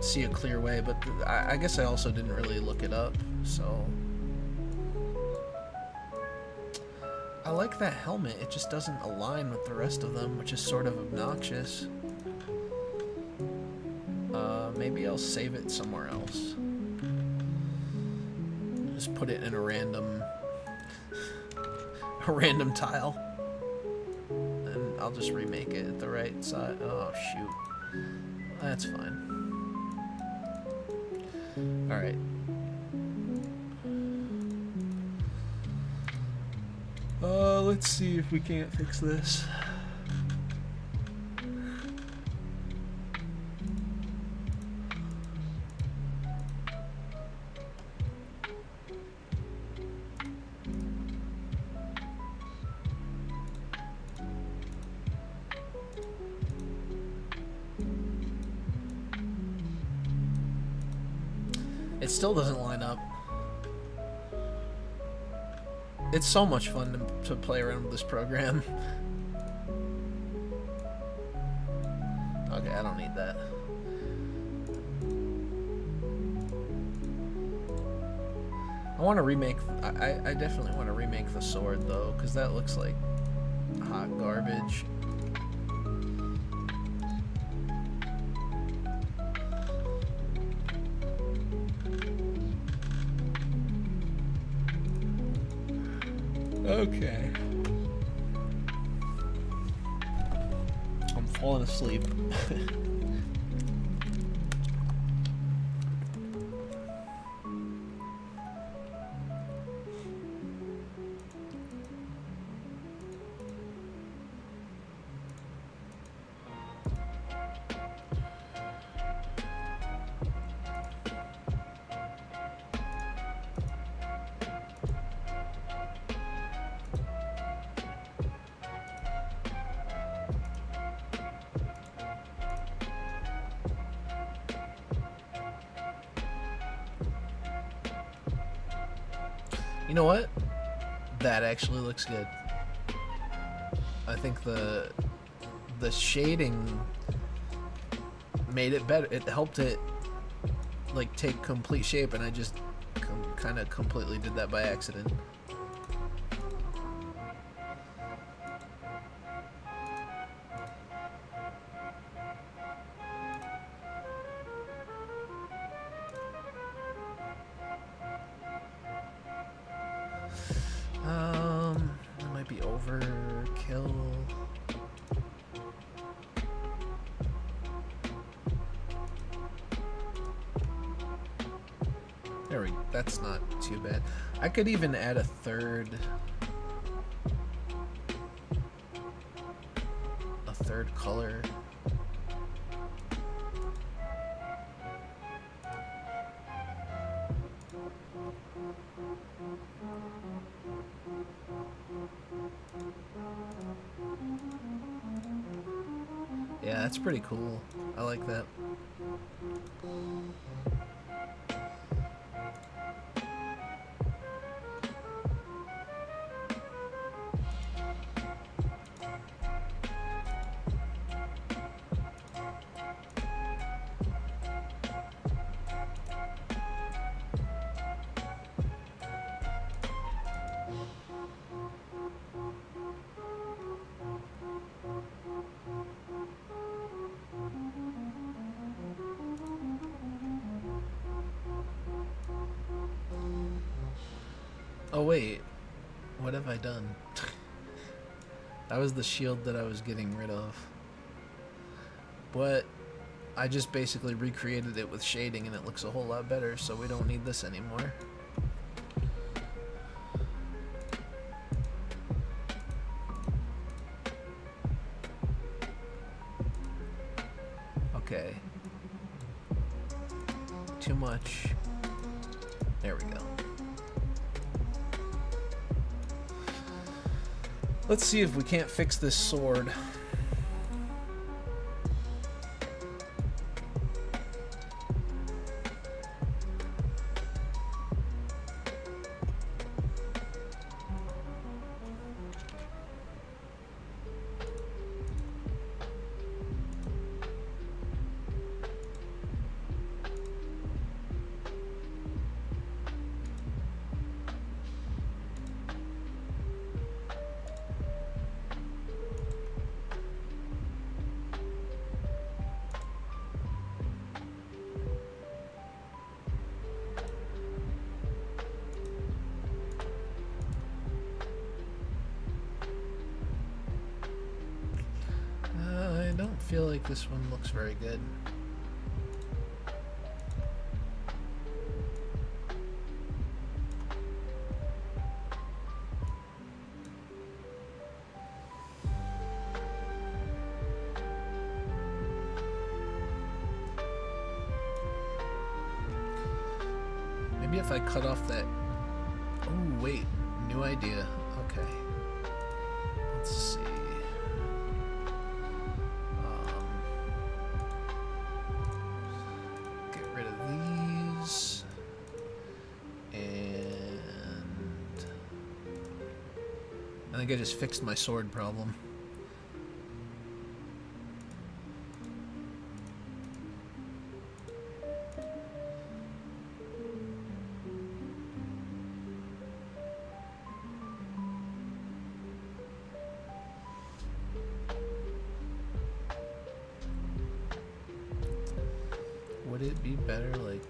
see a clear way, but I guess I also didn't really look it up, so. I like that helmet, it just doesn't align with the rest of them, which is sort of obnoxious. Maybe I'll save it somewhere else. Just put it in a random tile. And I'll just remake it at the right side. Oh, shoot. That's fine. Alright. Let's see if we can't fix this. It still doesn't line up. It's so much fun to play around with this program. Okay, I don't need that. I want to remake... I definitely want to remake the sword, though, because that looks like hot garbage. Okay. I'm falling asleep. You know what? That actually looks good. I think the shading made it better. It helped it like take complete shape, and I just kind of completely did that by accident. That might be overkill. There we go. That's not too bad. I could even add a third color. Yeah, that's pretty cool. I like that. Oh wait, what have I done? That was the shield that I was getting rid of. But I just basically recreated it with shading and it looks a whole lot better, so we don't need this anymore. Okay. Too much. There we go. Let's see if we can't fix this sword. feel like this one looks very good. Maybe if I cut off that... Oh, wait. New idea. Okay. Let's see. Get rid of these. And... I think I just fixed my sword problem. Would it be better, like...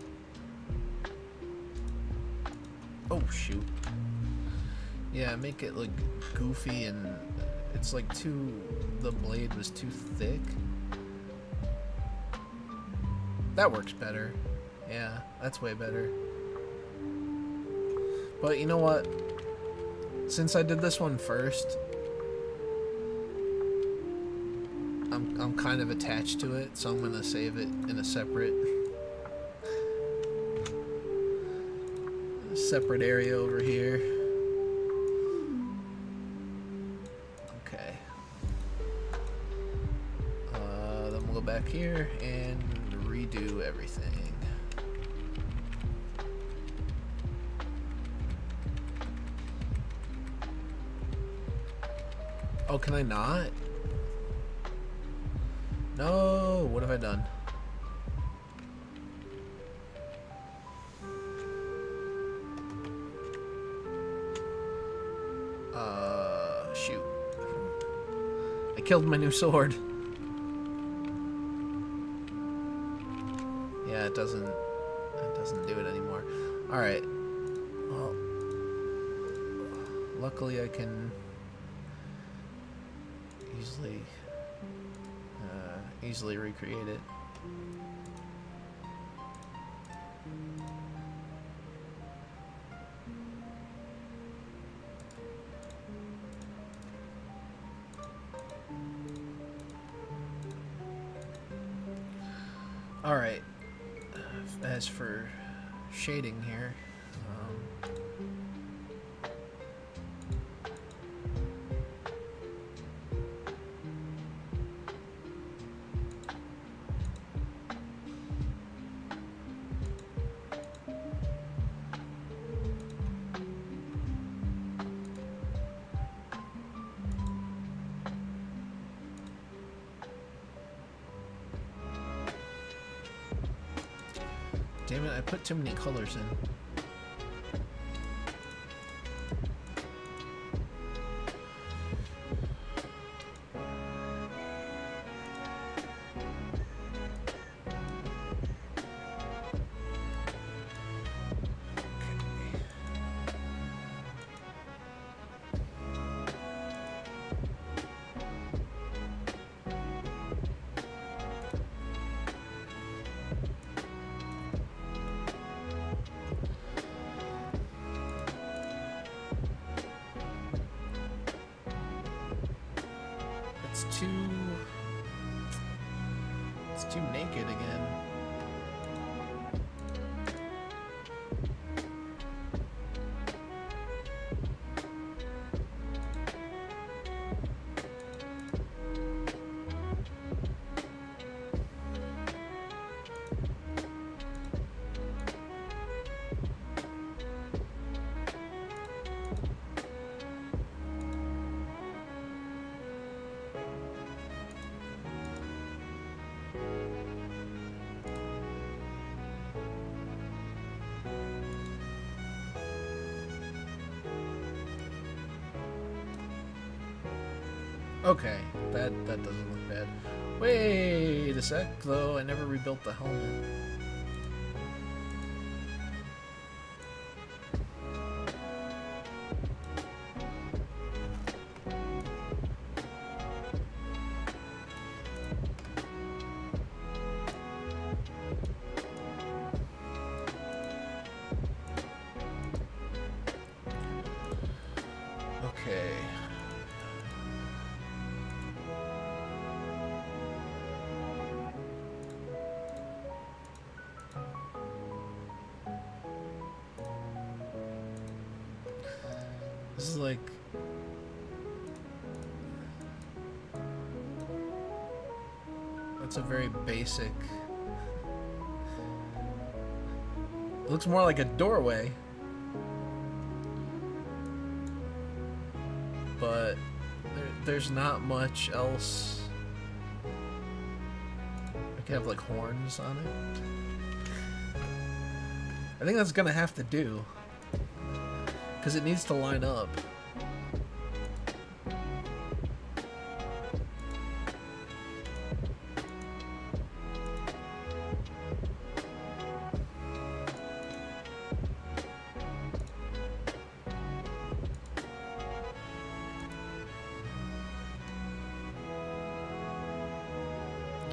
Oh, shoot. Yeah, make it look goofy and it's like the blade was too thick. That works better. Yeah, that's way better. But you know what? Since I did this one first, I'm kind of attached to it, so I'm gonna save it in a separate area over here. Okay. Then we'll go back here and redo everything. Oh, can I not? No, what have I done? Shoot. I killed my new sword. Yeah, it doesn't do it anymore. Alright. Well, luckily I can easily recreate it. Alright, as for shading here, damn it, I put too many colors in. It's too naked again. Okay, that doesn't look bad. Wait a sec, though. I never rebuilt the helmet. Okay. This is like... That's a very basic... It looks more like a doorway. But there's not much else. I could have like horns on it. I think that's gonna have to do. Because it needs to line up.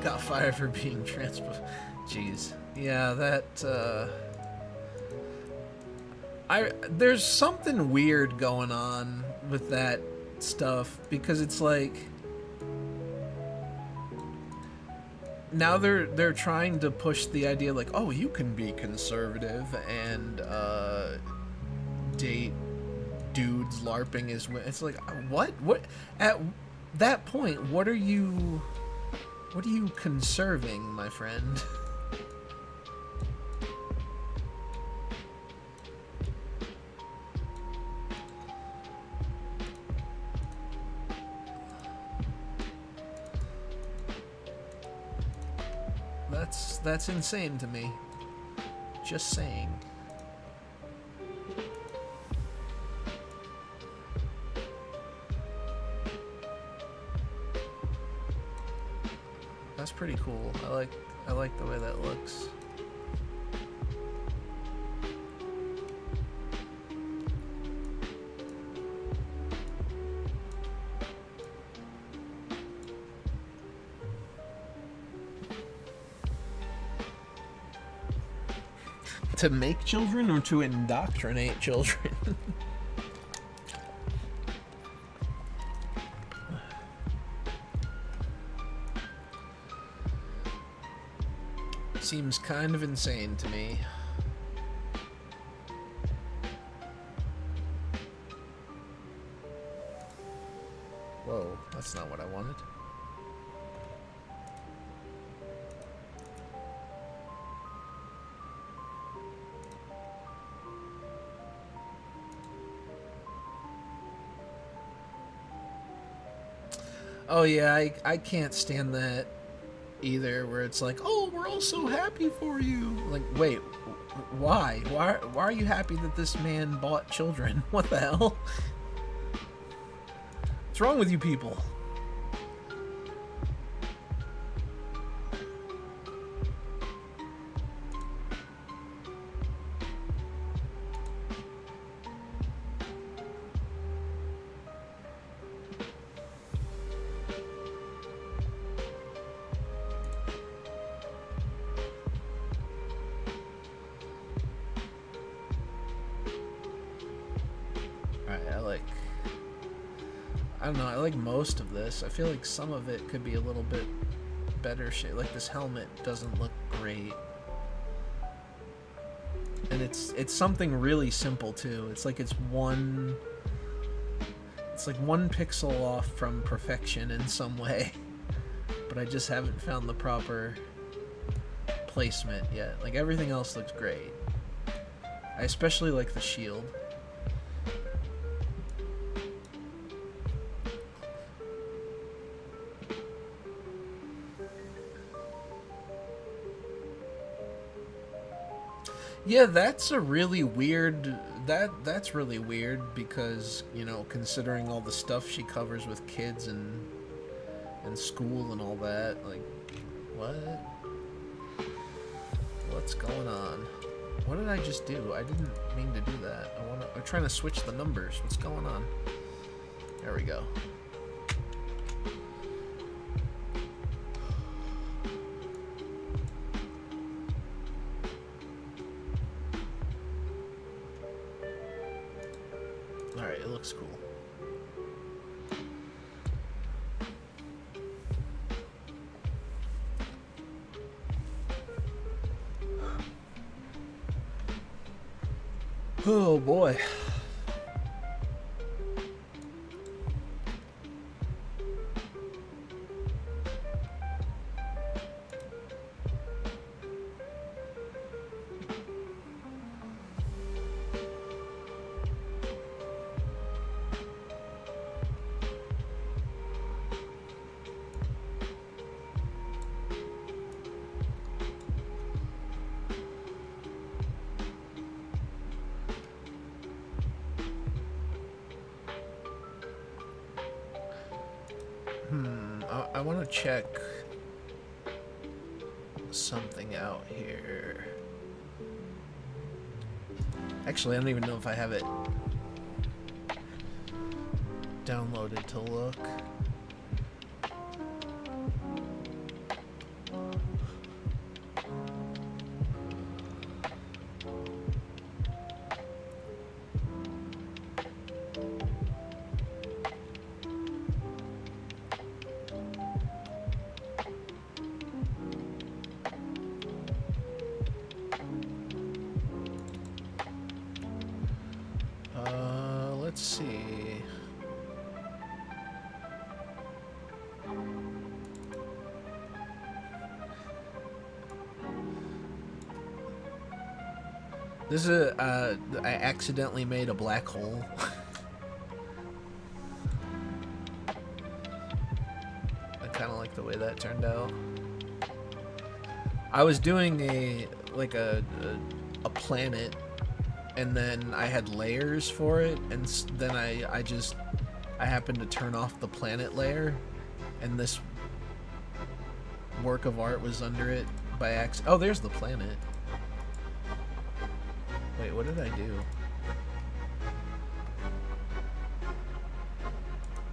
Got fired for being Jeez. Yeah, that, there's something weird going on with that stuff, because it's like... Now they're trying to push the idea like, oh, you can be conservative and, date dudes LARPing is... It's like, what? What? At that point, what are you conserving, my friend? That's insane to me. Just saying. That's pretty cool. I like the way that looks. To make children or to indoctrinate children? Seems kind of insane to me. Whoa, that's not what I wanted. Oh yeah, I can't stand that either, where it's like, oh, we're all so happy for you. Like, wait, why? Why are you happy that this man bought children? What the hell? What's wrong with you people? I don't know, I like most of this. I feel like some of it could be a little bit better shape. Like this helmet doesn't look great. And it's something really simple too. It's like it's like one pixel off from perfection in some way. But I just haven't found the proper placement yet. Like everything else looks great. I especially like the shield. Yeah, that's a really weird... That's really weird because, you know, considering all the stuff she covers with kids and school and all that, like, what? What's going on? What did I just do? I didn't mean to do that. I'm trying to switch the numbers. What's going on? There we go. Alright, it looks cool. boy. I want to check something out here. Actually, I don't even know if I have it downloaded to look. Let's see. This is I accidentally made a black hole. I kind of like the way that turned out. I was doing a planet, and then I had layers for it, and then I happened to turn off the planet layer, and this work of art was under it by accident. Oh, there's the planet. Wait, what did I do?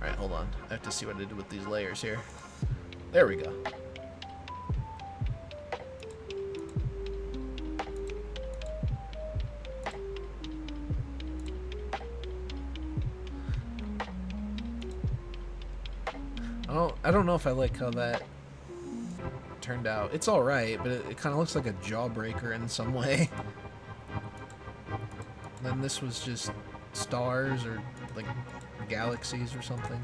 Alright, hold on. I have to see what I did with these layers here. There we go. I don't know if I like how that turned out. It's alright, but it kind of looks like a jawbreaker in some way. Then this was just stars or like galaxies or something.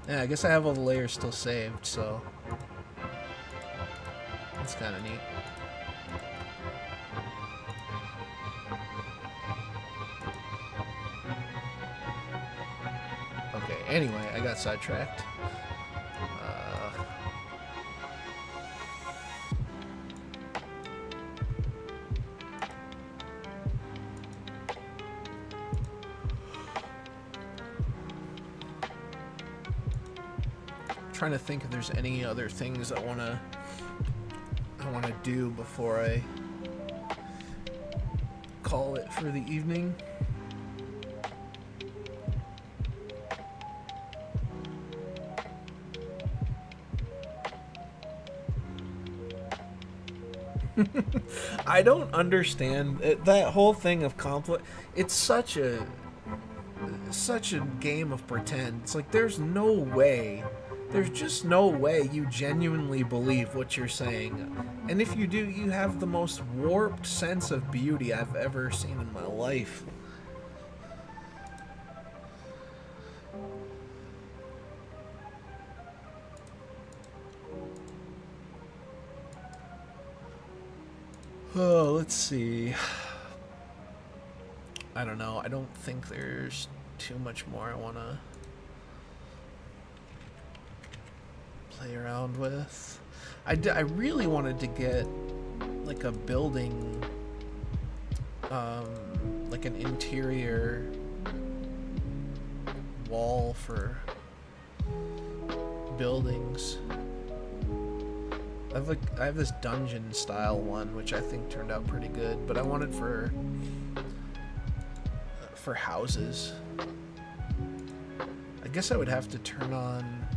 Yeah, I guess I have all the layers still saved, so that's kind of neat. Okay, anyway, I got sidetracked. Trying to think if there's any other things I wanna do before I call it for the evening. I don't understand that whole thing of conflict. It's such a game of pretend. It's like there's just no way you genuinely believe what you're saying. And if you do, you have the most warped sense of beauty I've ever seen in my life. Oh, let's see. I don't know. I don't think there's too much more I want to play around with. I really wanted to get like a building, like an interior wall for buildings. I have this dungeon style one, which I think turned out pretty good, but I wanted for houses. I guess I would have to turn on.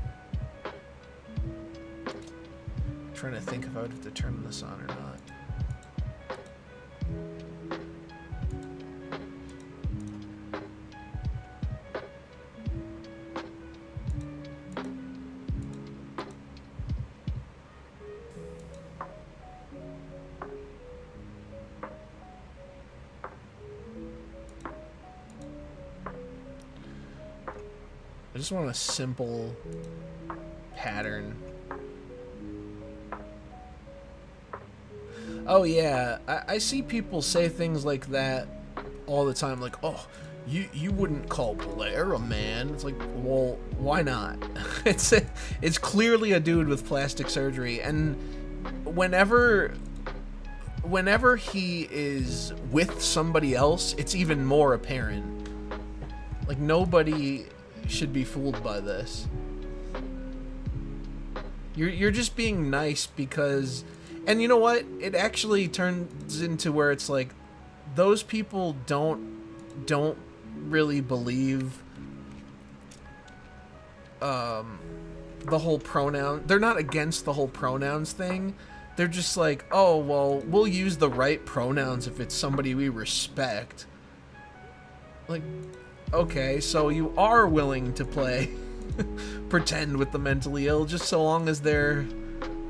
Trying to think if I would have to turn this on or not. I just want a simple pattern. Oh yeah, I see people say things like that all the time, like, oh, you wouldn't call Blair a man. It's like, well, why not? It's clearly a dude with plastic surgery, and whenever he is with somebody else, it's even more apparent. Like, nobody should be fooled by this. You're just being nice because, and you know what? It actually turns into where it's like, those people don't really believe the whole pronoun. They're not against the whole pronouns thing. They're just like, oh, well, we'll use the right pronouns if it's somebody we respect. Like, okay, so you are willing to play pretend with the mentally ill just so long as they're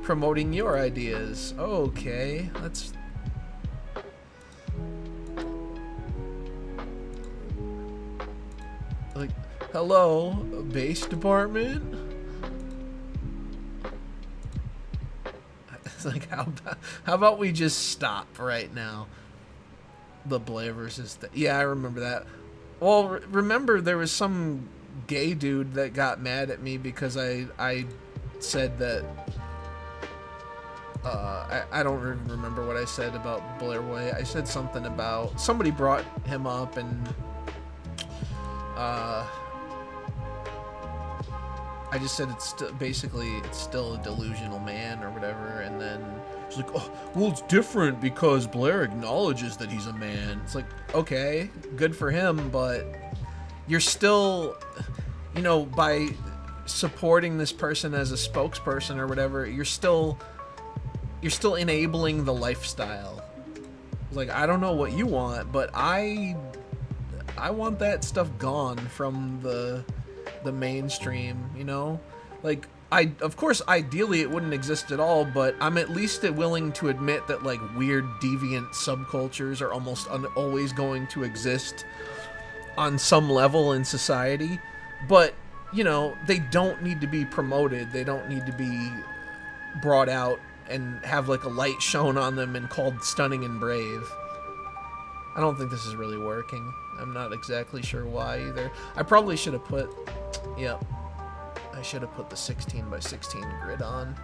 promoting your ideas. Okay, that's... Like, hello, bass department? It's like, how about we just stop right now? The Blair versus... yeah, I remember that. Well, remember there was some gay dude that got mad at me because I said that... I don't remember what I said about Blair White. I said something about... somebody brought him up and... I just said it's basically it's still a delusional man or whatever, and then she's like, oh, well, it's different because Blair acknowledges that he's a man. It's like, okay, good for him, but you're still, you know, by supporting this person as a spokesperson or whatever, you're still enabling the lifestyle. Like, I don't know what you want, but I want that stuff gone from the mainstream, you know? Like, of course, ideally it wouldn't exist at all, but I'm at least willing to admit that, like, weird, deviant subcultures are almost always going to exist on some level in society. But, you know, they don't need to be promoted. They don't need to be brought out and have, like, a light shown on them and called stunning and brave. I don't think this is really working. I'm not exactly sure why either. I probably should have put... yep. I should have put the 16 by 16 grid on.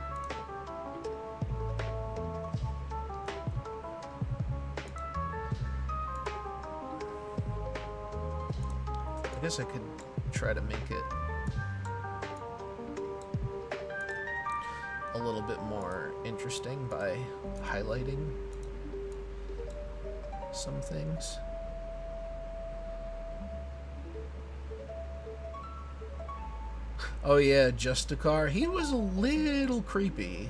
I guess I could try to make it a little bit more interesting by highlighting some things. Oh yeah, Justicar. He was a little creepy.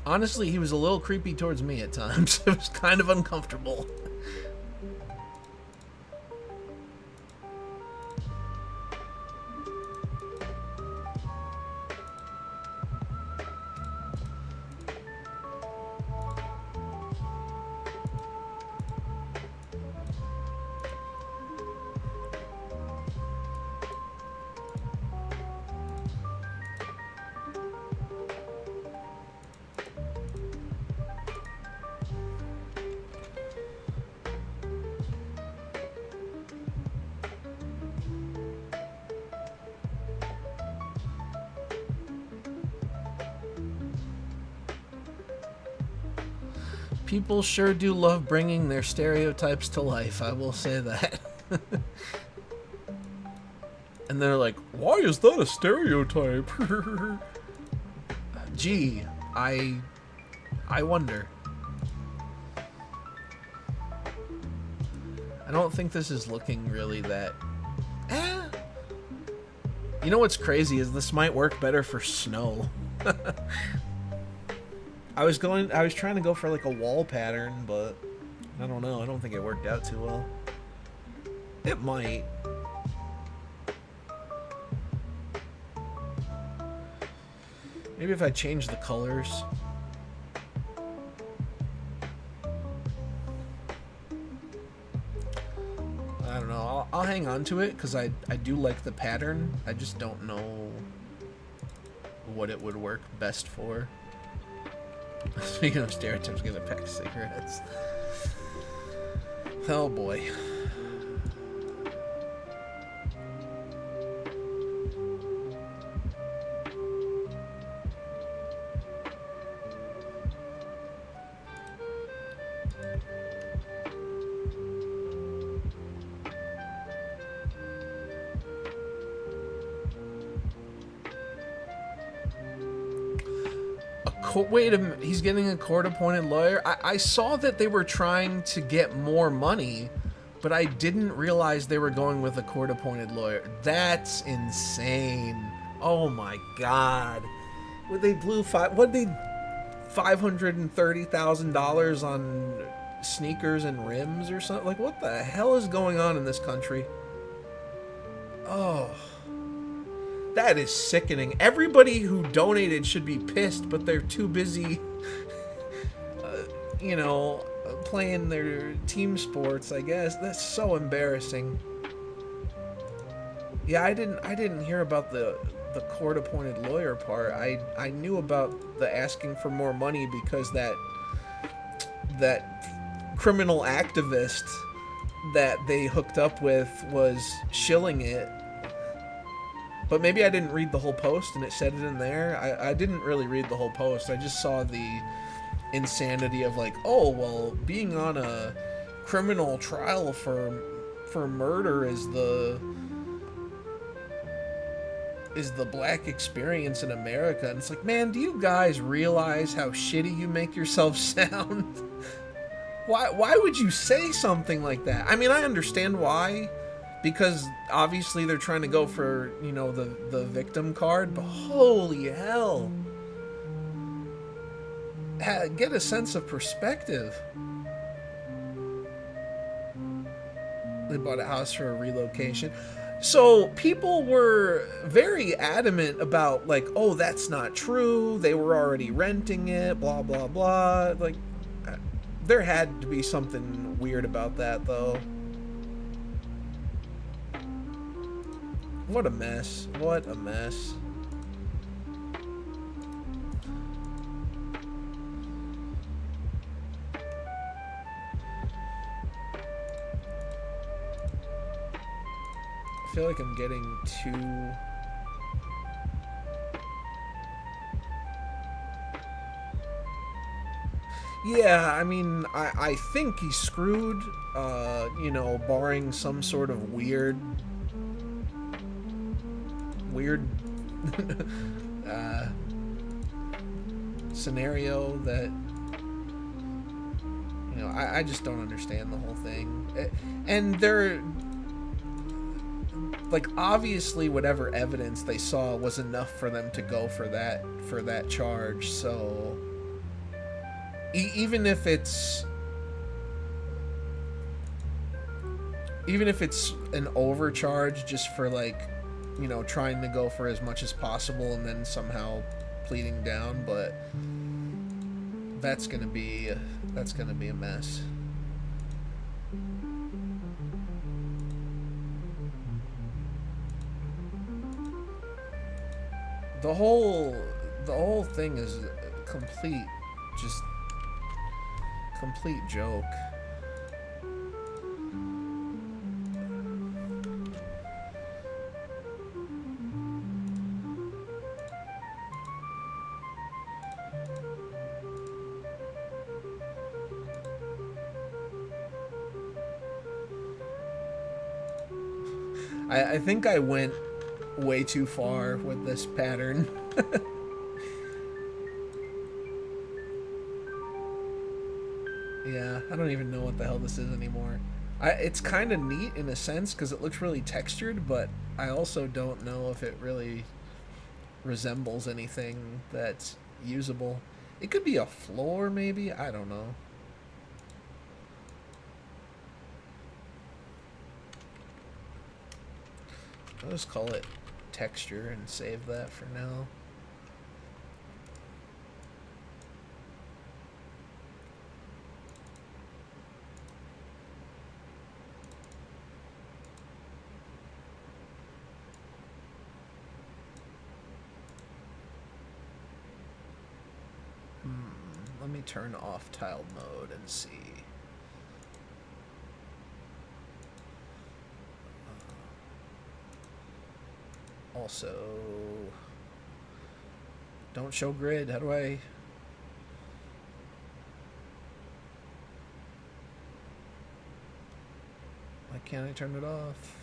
Honestly, he was a little creepy towards me at times. It was kind of uncomfortable. People sure do love bringing their stereotypes to life, I will say that. And they're like, why is that a stereotype? Gee, I wonder. I don't think this is looking really that... You know what's crazy is this might work better for snow. I was trying to go for like a wall pattern, but I don't know. I don't think it worked out too well. It might. Maybe if I change the colors. I don't know. I'll hang on to it because I do like the pattern. I just don't know what it would work best for. Speaking of stereotypes, get a pack of cigarettes. Oh boy. Wait a minute, he's getting a court-appointed lawyer? I saw that they were trying to get more money, but I didn't realize they were going with a court-appointed lawyer. That's insane. Oh my god. They blew $530,000 on sneakers and rims or something? Like, what the hell is going on in this country? Oh... That is sickening. Everybody who donated should be pissed, but they're too busy, you know, playing their team sports, I guess. That's so embarrassing. Yeah, I didn't hear about the court-appointed lawyer part. I knew about the asking for more money because that criminal activist that they hooked up with was shilling it. But maybe I didn't read the whole post and it said it in there. I didn't really read the whole post. I just saw the insanity of like, oh, well, being on a criminal trial for murder is the black experience in America. And it's like, man, do you guys realize how shitty you make yourself sound? Why would you say something like that? I mean, I understand why. Because obviously they're trying to go for, you know, the victim card, but holy hell. Get a sense of perspective. They bought a house for a relocation. So people were very adamant about, like, oh, that's not true. They were already renting it, blah, blah, blah. Like, there had to be something weird about that, though. What a mess. What a mess. I feel like I'm getting too... Yeah, I mean, I think he's screwed, you know, barring some sort of weird scenario that, you know, I just don't understand the whole thing. And they're like, obviously whatever evidence they saw was enough for them to go for that charge. So even if it's an overcharge just for, like, you know, trying to go for as much as possible and then somehow pleading down, but that's gonna be a mess. The whole thing is a complete joke. I think I went way too far with this pattern. Yeah, I don't even know what the hell this is anymore. It's kind of neat in a sense because it looks really textured, but I also don't know if it really resembles anything that's usable. It could be a floor, maybe? I don't know. I'll just call it texture and save that for now. me turn off tiled mode and see. Also, don't show grid. How do I? Why can't I turn it off?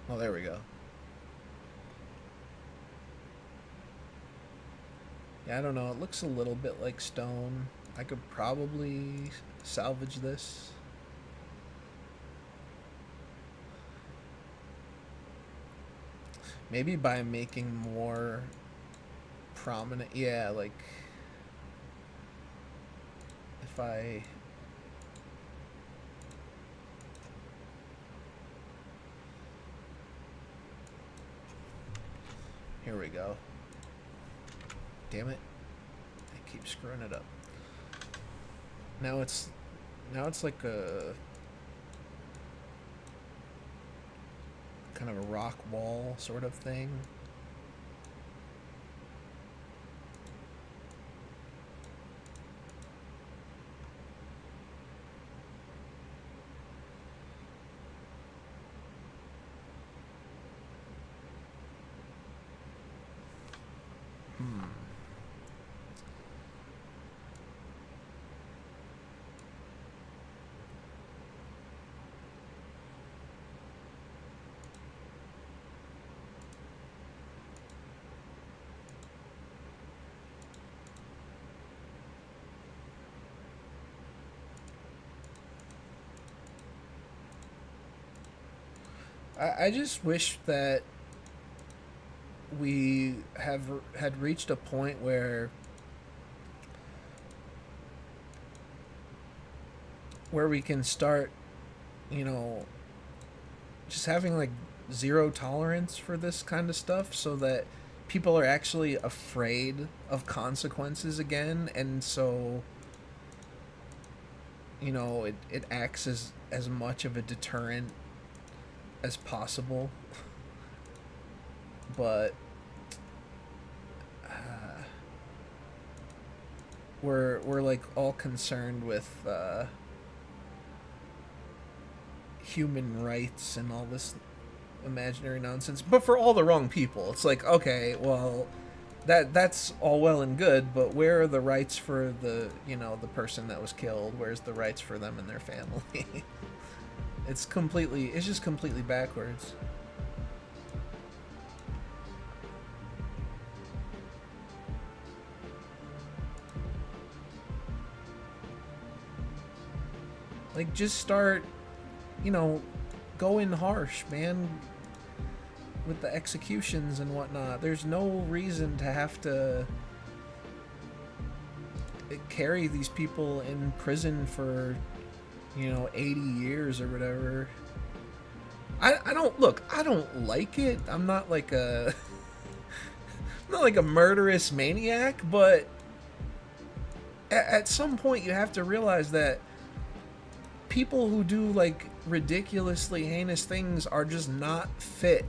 Oh, there we go. Yeah, I don't know. It looks a little bit like stone. I could probably salvage this. Maybe by making more prominent. Yeah, like if I... Here we go. Damn it. I keep screwing it up. Now it's like a kind of a rock wall sort of thing. I just wish that we had reached a point where we can start, you know, just having like zero tolerance for this kind of stuff, so that people are actually afraid of consequences again, and so, you know, it acts as much of a deterrent as possible. But we're like all concerned with human rights and all this imaginary nonsense, but for all the wrong people. It's like, okay, well, that's all well and good, but where are the rights for the, you know, the person that was killed? Where's the rights for them and their family? It's just completely backwards. Like, just start, you know, go in harsh, man, with the executions and whatnot. There's no reason to have to carry these people in prison for, you know, 80 years or whatever. I don't like it. I'm not like a I'm not like a murderous maniac, but at some point you have to realize that people who do like ridiculously heinous things are just not fit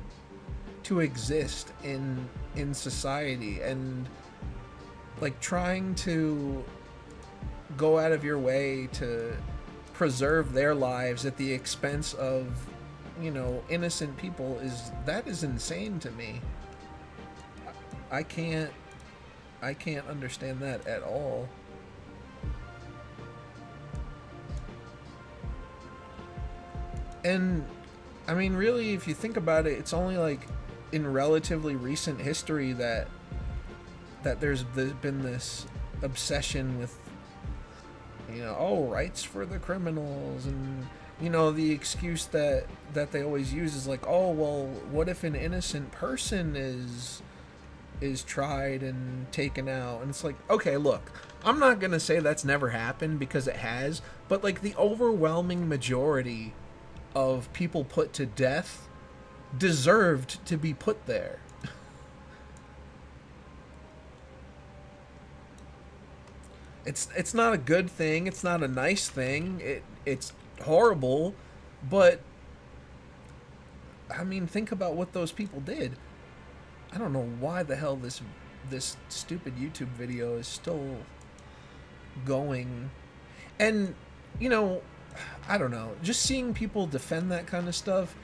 to exist in society, and like trying to go out of your way to preserve their lives at the expense of, you know, innocent people is insane to me. I can't understand that at all. And I mean, really, if you think about it, it's only like in relatively recent history that there's been this obsession with, you know, oh, rights for the criminals, and, you know, the excuse that they always use is like, oh, well, what if an innocent person is tried and taken out? And it's like, okay, look, I'm not gonna say that's never happened, because it has, but like the overwhelming majority of people put to death deserved to be put there. It's not a good thing. It's not a nice thing. It's horrible, but I mean, think about what those people did. I don't know why the hell this stupid YouTube video is still going. And you know, I don't know. Just seeing people defend that kind of stuff,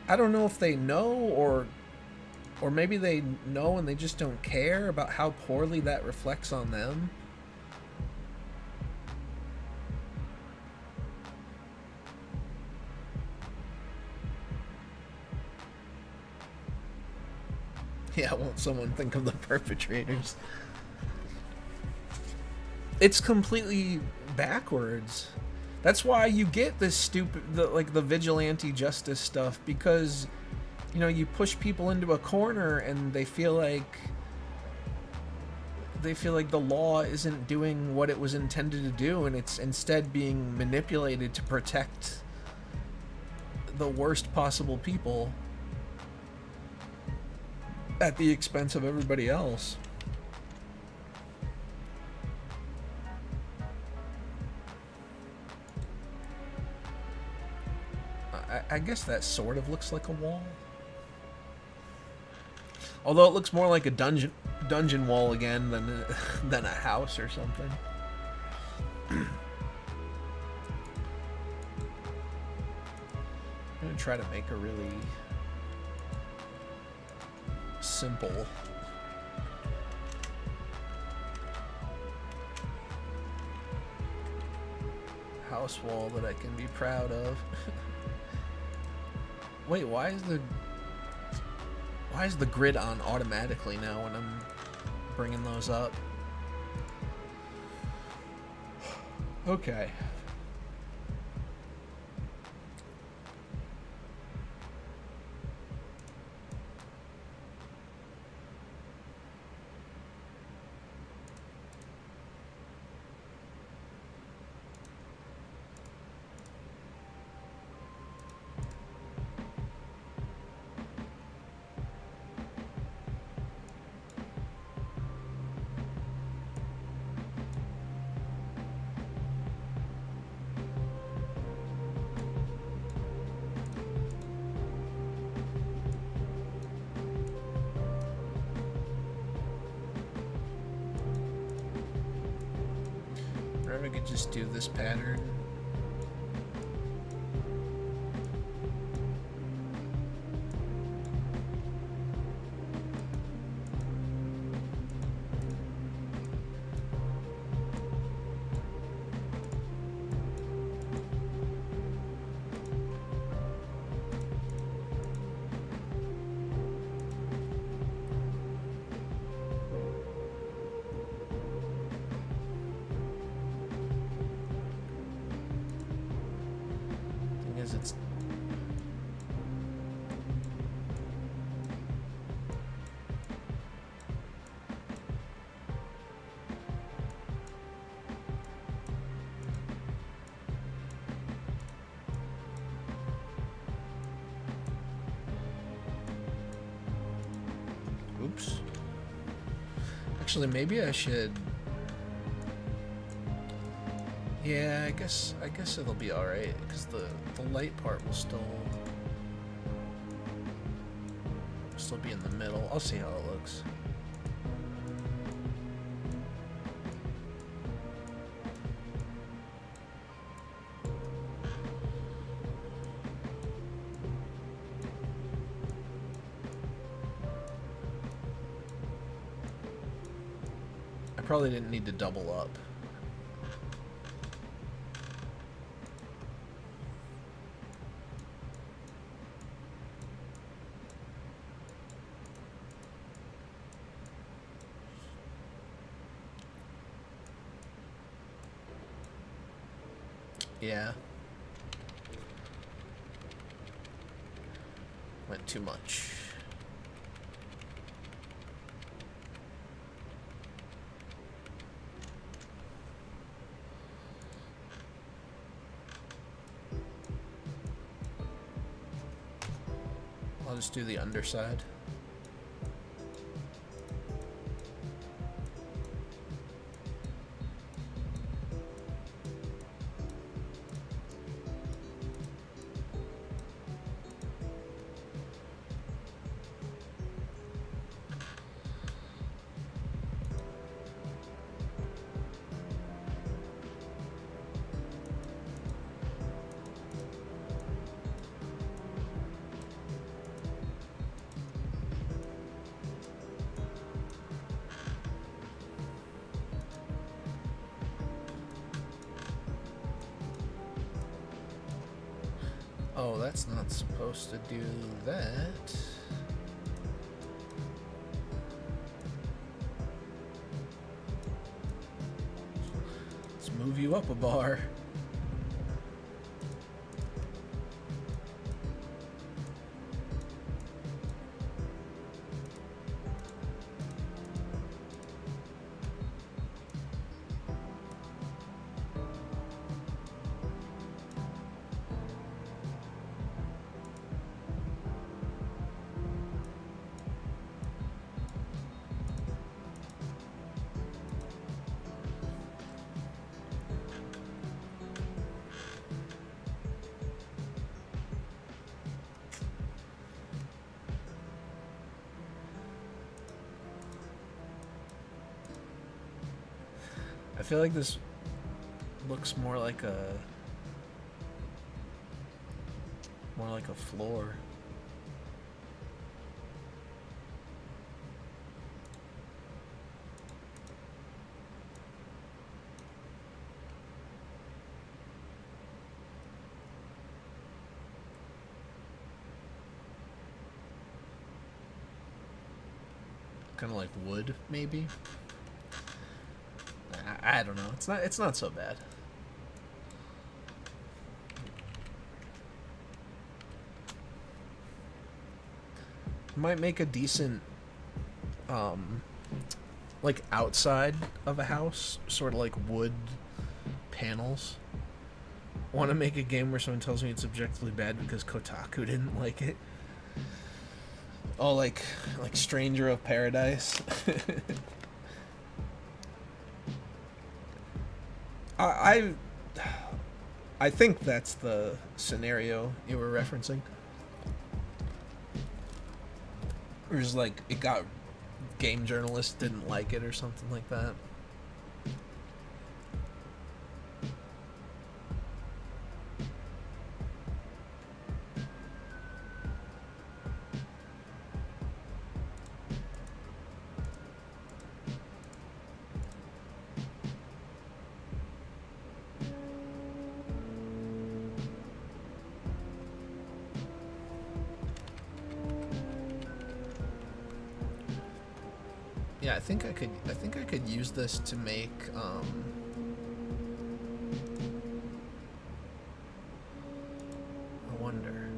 I don't know if they know or maybe they know and they just don't care about how poorly that reflects on them. Yeah, won't someone think of the perpetrators? It's completely backwards. That's why you get this stupid, the vigilante justice stuff, because you know, you push people into a corner and they feel like the law isn't doing what it was intended to do, and it's instead being manipulated to protect the worst possible people at the expense of everybody else. I guess that sort of looks like a wall. Although it looks more like a dungeon wall again than a house or something. I'm gonna try to make a really simple house wall that I can be proud of. Wait, why is the grid on automatically now when I'm bringing those up? Okay. Or we could just do this pattern. It's oops. Actually, maybe I should. Yeah, I guess it'll be all right because the light part will still be in the middle. I'll see how it looks. I probably didn't need to double up. Yeah. Went too much. I'll just do the underside. Oh, that's not supposed to do that. Let's move you up a bar. I feel like this looks more like a floor. Kind of like wood, maybe. I don't know. It's not so bad. Might make a decent like outside of a house, sort of like wood panels. Want to make a game where someone tells me it's objectively bad because Kotaku didn't like it. Oh, like Stranger of Paradise. I think that's the scenario you were referencing. It was like it got game journalists didn't like it or something like that. Yeah, I think I could use this to make I wonder.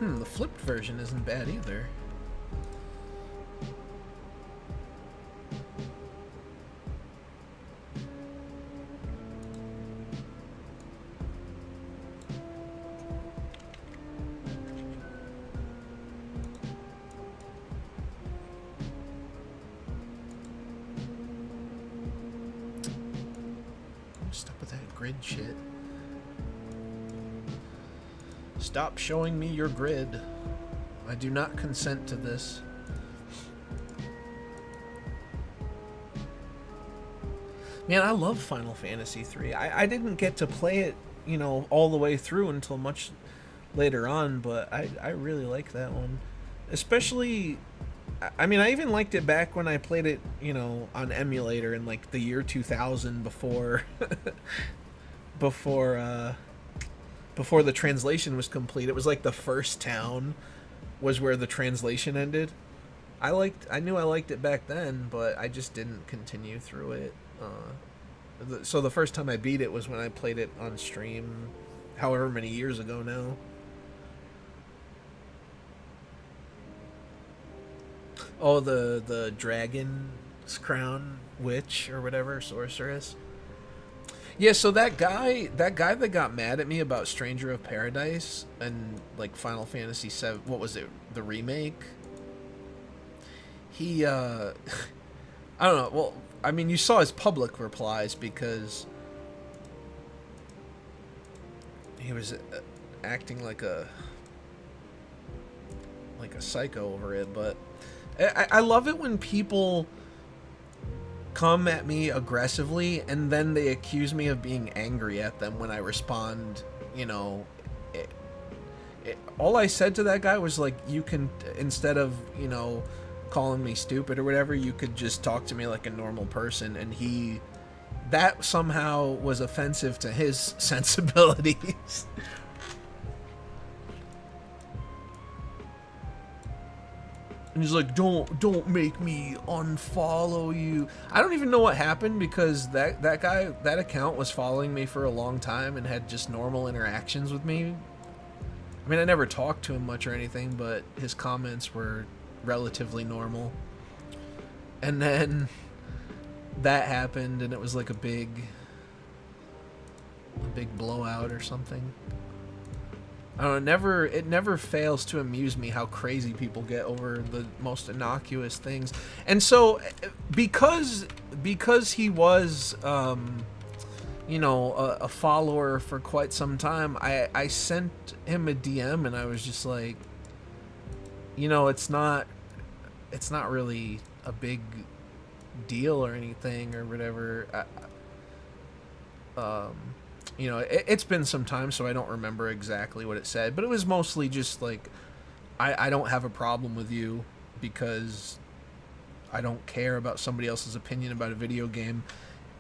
The flipped version isn't bad either. Stop with that grid shit. Stop showing me your grid. I do not consent to this. Man, I love Final Fantasy 3. I didn't get to play it, all the way through until much later on, but I really like that one. Especially, I mean, I even liked it back when I played it, on emulator in like the year 2000 before before the translation was complete. It was like the first town was where the translation ended. I knew I liked it back then, but I just didn't continue through it. So the first time I beat it was when I played it on stream, however many years ago now. Oh, the dragon's crown witch or whatever, sorceress. Yeah, so that guy that got mad at me about Stranger of Paradise and like Final Fantasy VII, what was it, the remake? He I don't know. Well, I mean, you saw his public replies because he was acting like a psycho over it, but I love it when people come at me aggressively and then they accuse me of being angry at them when I respond, all I said to that guy was like, you can, instead of, calling me stupid or whatever, you could just talk to me like a normal person, and that somehow was offensive to his sensibilities. And he's like, don't make me unfollow you. I don't even know what happened, because that guy, that account was following me for a long time and had just normal interactions with me. I mean, I never talked to him much or anything, but his comments were relatively normal. And then that happened, and it was like a big blowout or something. I don't know, it never fails to amuse me how crazy people get over the most innocuous things. And so, because he was, you know, a follower for quite some time, I sent him a DM, and I was just like, you know, it's not really a big deal or anything or whatever. You know, it's been some time, so I don't remember exactly what it said, but it was mostly just like, I don't have a problem with you because I don't care about somebody else's opinion about a video game.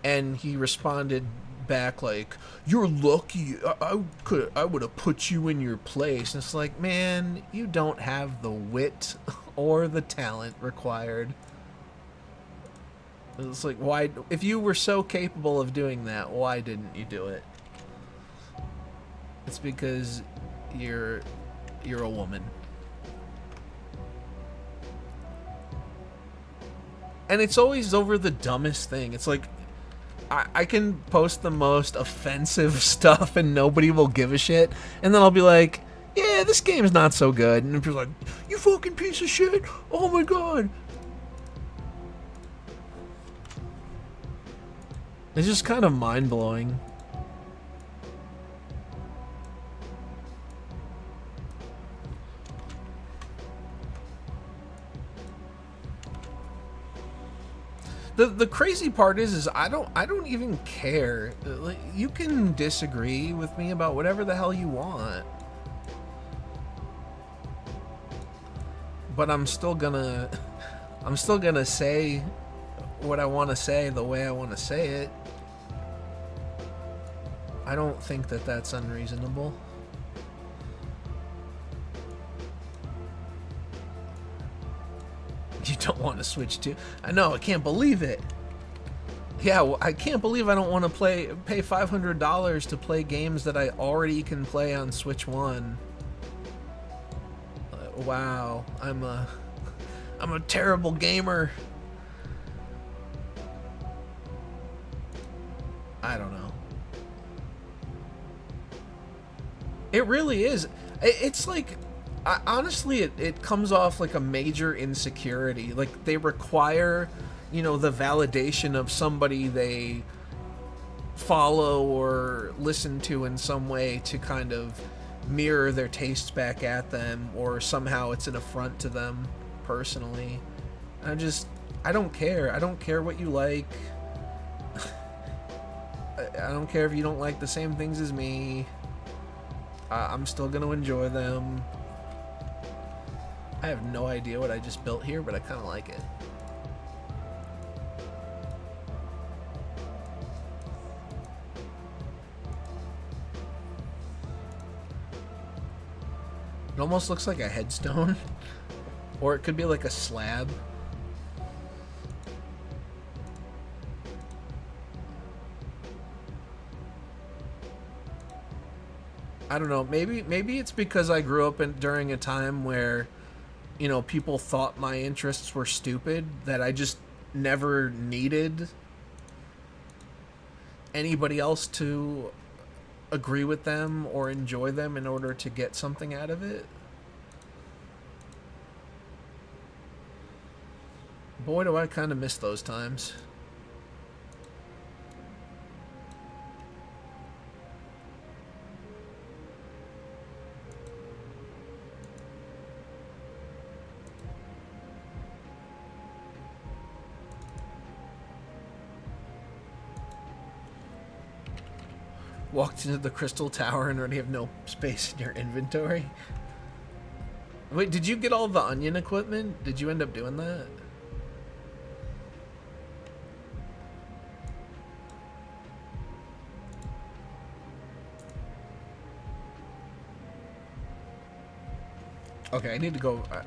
And he responded back like, "You're lucky. I would have put you in your place." And it's like, man, you don't have the wit or the talent required. It's like, why? If you were so capable of doing that, why didn't you do it? It's because you're a woman. And it's always over the dumbest thing. It's like, I can post the most offensive stuff and nobody will give a shit. And then I'll be like, yeah, this game's not so good. And people are like, you fucking piece of shit. Oh my god. It's just kind of mind-blowing. The crazy part is I don't even care. Like, you can disagree with me about whatever the hell you want, but I'm still gonna say what I want to say the way I want to say it. I don't think that that's unreasonable. You don't want to switch to? I know, I can't believe it. Yeah, well, I can't believe I don't want to pay $500 to play games that I already can play on Switch 1. Wow, I'm a terrible gamer. I don't know. It really is. It's like, honestly, it comes off like a major insecurity. Like, they require, you know, the validation of somebody they follow or listen to in some way to kind of mirror their tastes back at them, or somehow it's an affront to them personally. I don't care. I don't care what you like. I don't care if you don't like the same things as me. I'm still gonna enjoy them. I have no idea what I just built here, but I kind of like it. It almost looks like a headstone. Or it could be like a slab. I don't know, maybe it's because I grew up during a time where, you know, people thought my interests were stupid, that I just never needed anybody else to agree with them or enjoy them in order to get something out of it. Boy, do I kind of miss those times. Walked into the crystal tower and already have no space in your inventory. Wait, did you get all the onion equipment? Did you end up doing that? Okay, I need to go. I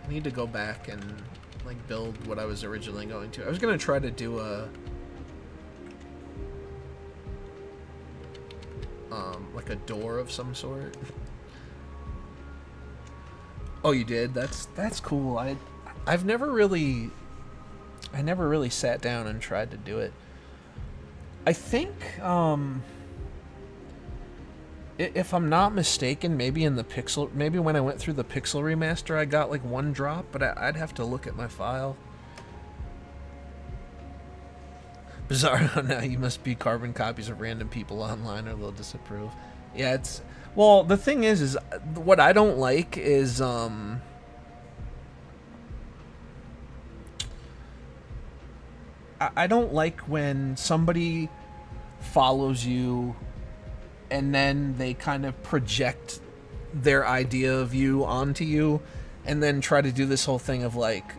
need to go back and like build what I was originally going to. I was gonna try to do a like a door of some sort. Oh, you did? That's cool. I never really sat down and tried to do it. I think if I'm not mistaken, maybe when I went through the Pixel remaster, I got like one drop, but I'd have to look at my file. Bizarro, now you must be carbon copies of random people online or they'll disapprove. Yeah, it's... Well, the thing is what I don't like is, I don't like when somebody follows you and then they kind of project their idea of you onto you and then try to do this whole thing of like,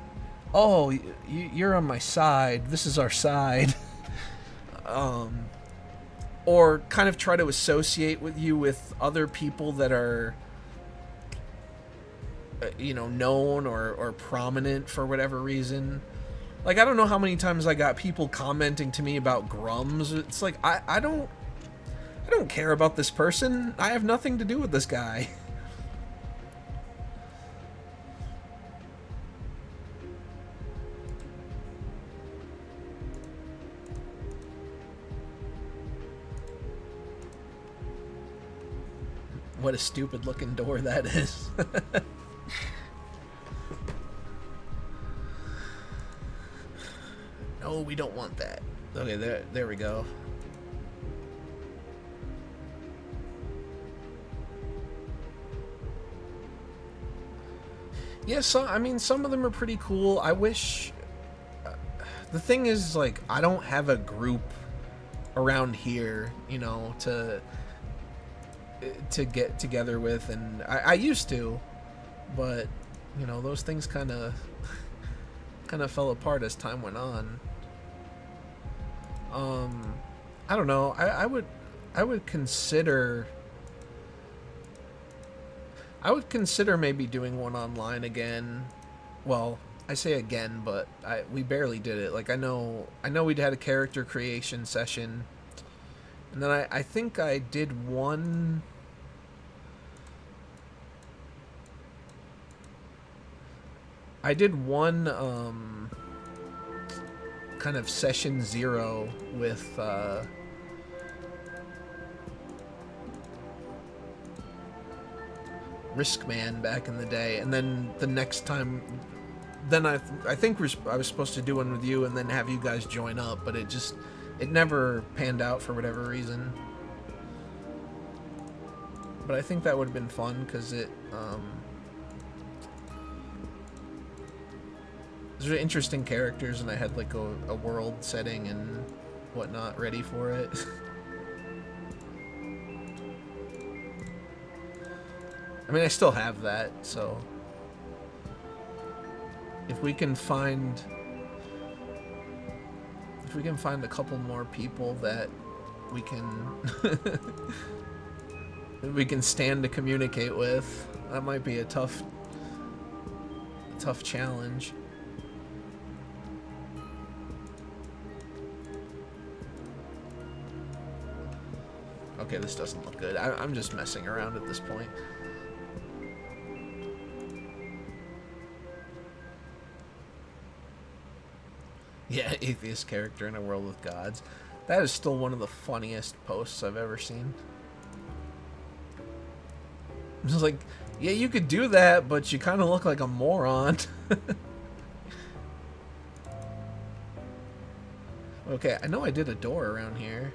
oh, you're on my side, this is our side. Or kind of try to associate with you with other people that are, you know, known or prominent for whatever reason. Like, I don't know how many times I got people commenting to me about Grums. It's like, I don't care about this person. I have nothing to do with this guy. What a stupid looking door that is. No, we don't want that. Okay, there we go. Yeah, so, I mean, some of them are pretty cool. I wish... the thing is, like, I don't have a group around here, you know, to get together with, and I used to, but, you know, those things kind of fell apart as time went on. I don't know. I would consider maybe doing one online again. Well, I say again, but we barely did it. Like, I know we'd had a character creation session, and then I think I did one. I did one kind of session 0 with Riskman back in the day, and then the next time, then I think I was supposed to do one with you and then have you guys join up, but it never panned out for whatever reason. But I think that would have been fun because those are interesting characters, and I had like a world setting and whatnot ready for it. I mean, I still have that, so if we can find a couple more people that we can stand to communicate with, that might be a tough challenge. Okay, this doesn't look good. I'm just messing around at this point. Yeah, atheist character in a world with gods. That is still one of the funniest posts I've ever seen. It's just like, yeah, you could do that, but you kind of look like a moron. Okay, I know I did a door around here.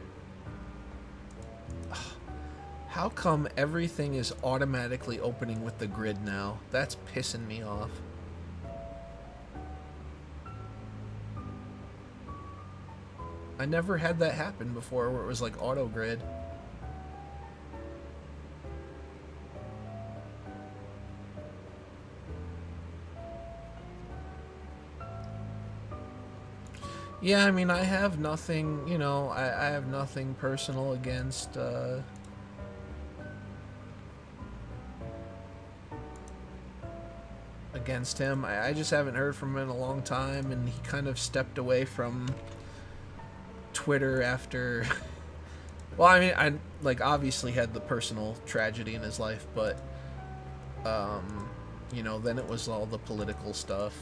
How come everything is automatically opening with the grid now? That's pissing me off. I never had that happen before where it was like auto grid. Yeah, I mean, I have nothing, you know, I have nothing personal against him. I just haven't heard from him in a long time, and he kind of stepped away from Twitter after. Well, I mean, I like obviously had the personal tragedy in his life, but you know, then it was all the political stuff,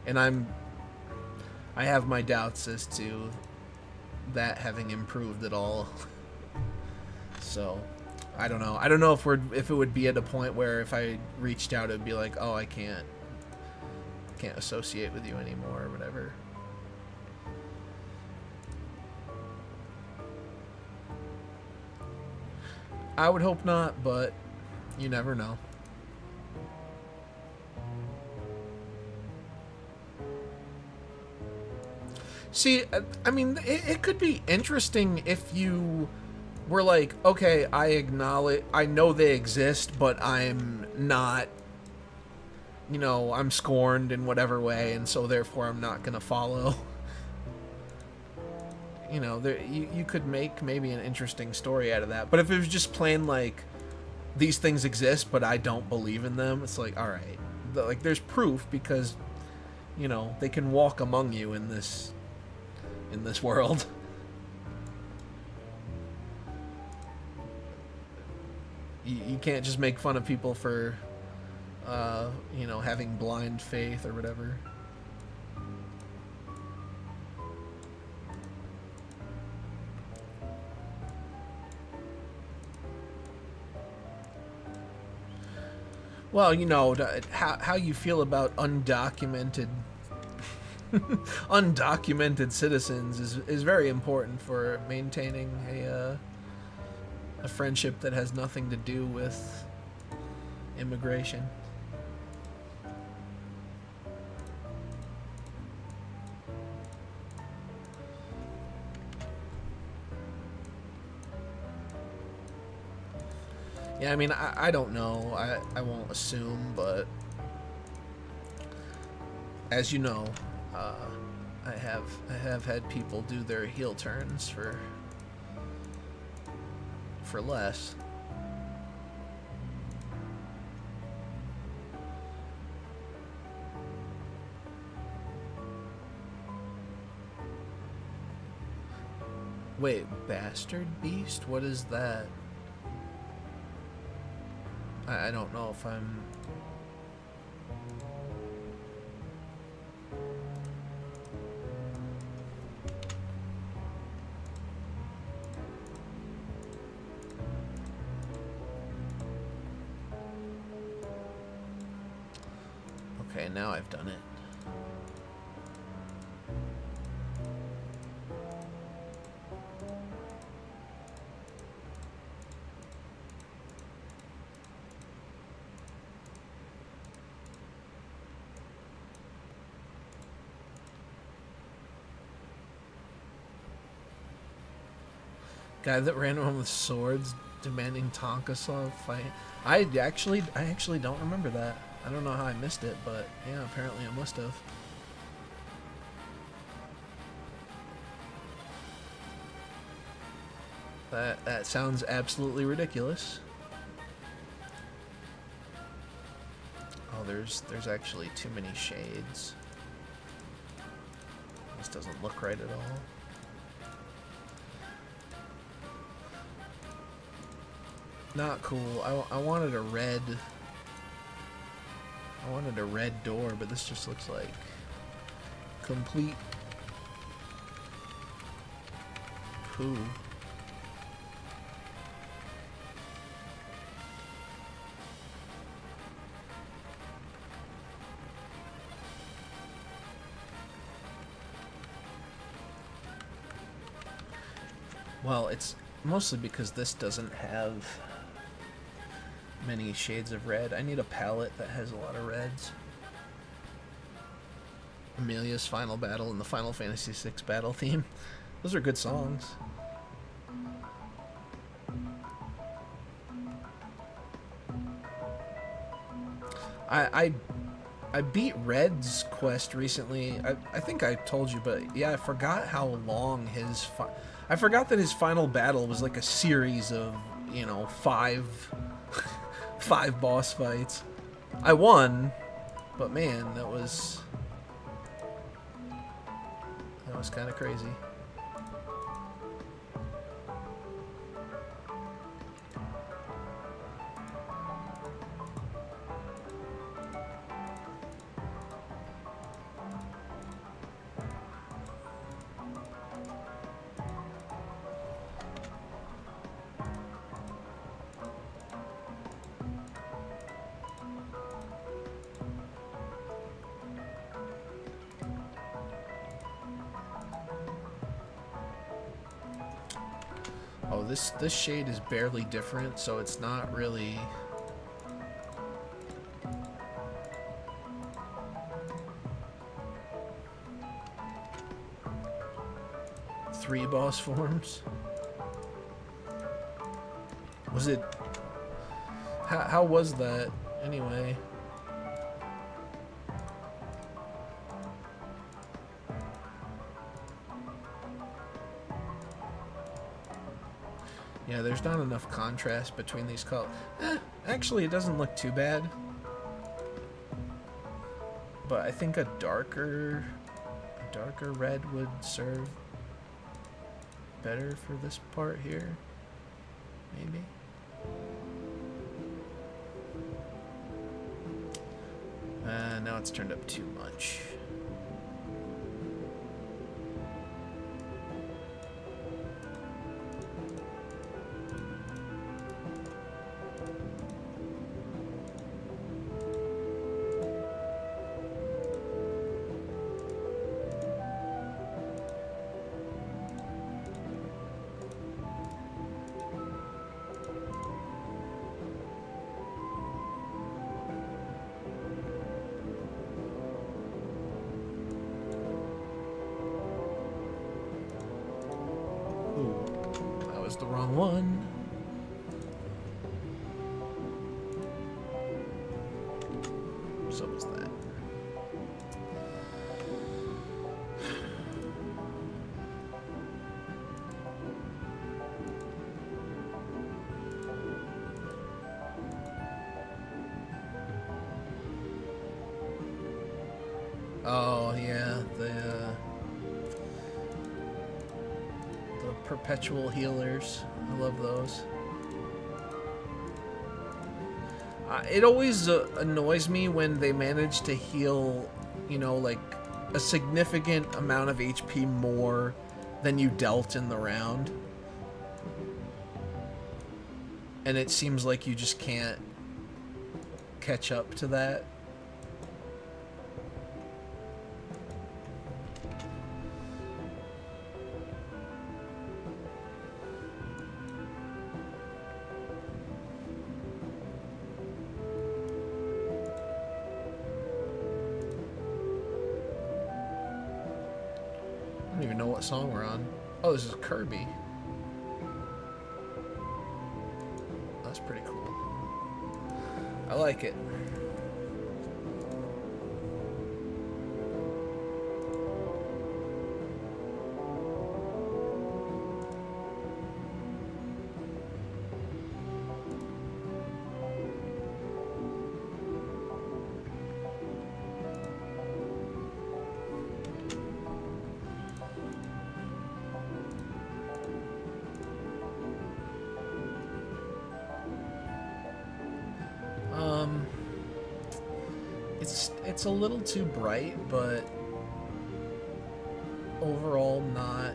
and I have my doubts as to that having improved at all. So, I don't know. I don't know if it would be at a point where if I reached out, it'd be like, oh, I can't associate with you anymore or whatever. I would hope not, but you never know. See, I mean, it could be interesting if you were like, okay, I know they exist, but I'm not, you know, I'm scorned in whatever way, and so therefore I'm not gonna follow. You know, you could make maybe an interesting story out of that. But if it was just plain like, these things exist, but I don't believe in them, it's like, all right, like there's proof because, you know, they can walk among you in this world. You can't just make fun of people for, you know, having blind faith or whatever. Well, you know, how you feel about undocumented undocumented citizens is very important for maintaining a friendship that has nothing to do with immigration. Yeah, I mean, I don't know. I won't assume, but as you know, I have had people do their heel turns for less. Wait, Bastard Beast? What is that? I don't know if I'm... Okay, now I've done it. Guy that ran around with swords demanding Tonkasaw fight. I actually don't remember that. I don't know how I missed it, but yeah, apparently I must have. That sounds absolutely ridiculous. Oh, there's actually too many shades. This doesn't look right at all. Not cool. I wanted a red... I wanted a red door, but this just looks like complete poo. Well, it's mostly because this doesn't have many shades of red. I need a palette that has a lot of reds. Amelia's Final Battle and the Final Fantasy VI battle theme. Those are good songs. I I beat Red's quest recently. I think I told you, but yeah, I forgot how long his... I forgot that his final battle was like a series of, you know, five boss fights. I won, but man, that was kind of crazy. Oh, this shade is barely different, so it's not really... Three boss forms? Was it... How was that, anyway? Yeah, there's not enough contrast between these colors. Actually, it doesn't look too bad. But I think a darker red would serve better for this part here. Maybe. Now it's turned up too much. The wrong one. So was that. Oh yeah, the perpetual healers. I love those. It always annoys me when they manage to heal, you know, like a significant amount of HP more than you dealt in the round. And it seems like you just can't catch up to that. I don't even know what song we're on. Oh, this is Kirby. That's pretty cool. I like it. It's a little too bright, but overall not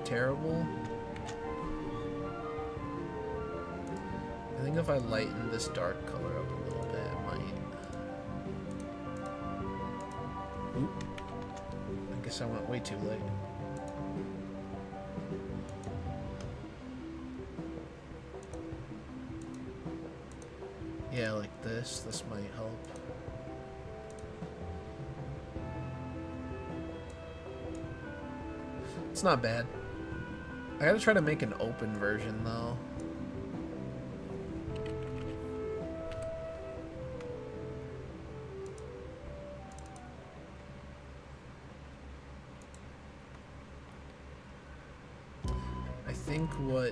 terrible. I think if I lighten this dark color up a little bit, it might... Oop. I guess I went way too late. Yeah, like this. This might help. It's not bad. I gotta try to make an open version, though. think what...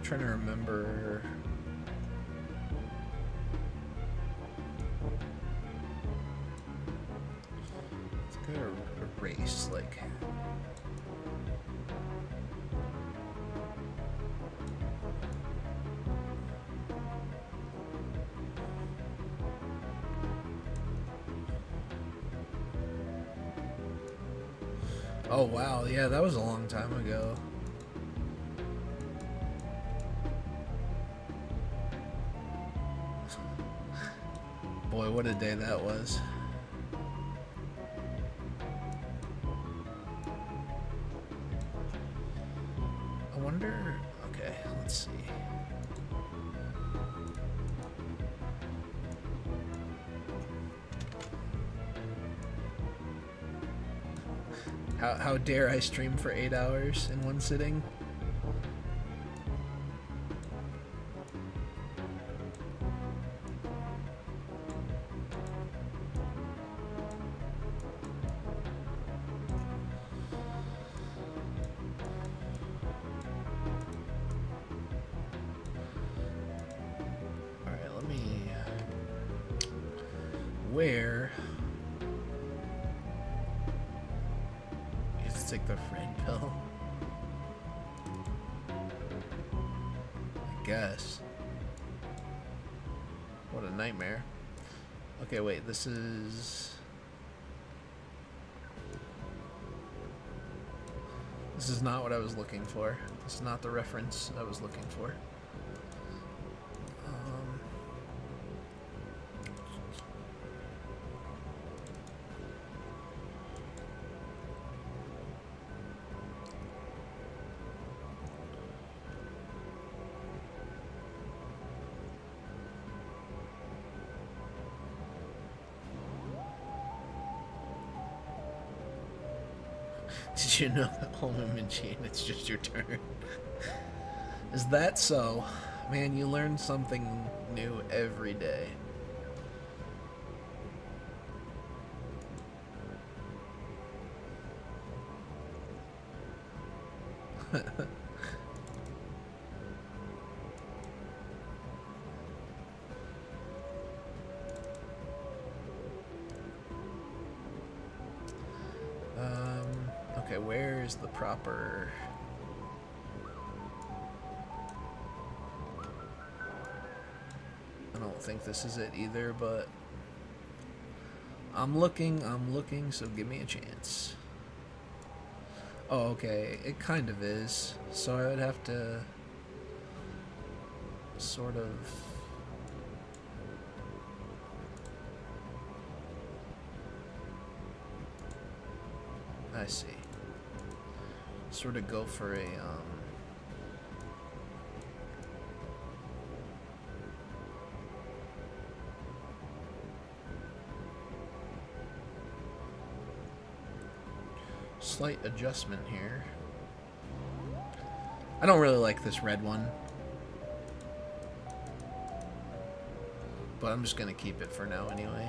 trying to remember. Let's go to erase, like. Oh wow, yeah, that was a long time ago. Boy, what a day that was. I wonder... okay, let's see. How dare I stream for 8 hours in one sitting? Alright, let me... where... take the friend pill. I guess. What a nightmare. Okay, wait, this is... this is not what I was looking for. This is not the reference I was looking for. Did you know that home imaging, it's just your turn? Is that so? Man, you learn something new every day. Okay, where is the proper... I don't think this is it either, but... I'm looking, so give me a chance. Oh, okay, it kind of is. So I would have to... sort of... I see. Sort of go for a slight adjustment here. I don't really like this red one, but I'm just gonna keep it for now anyway.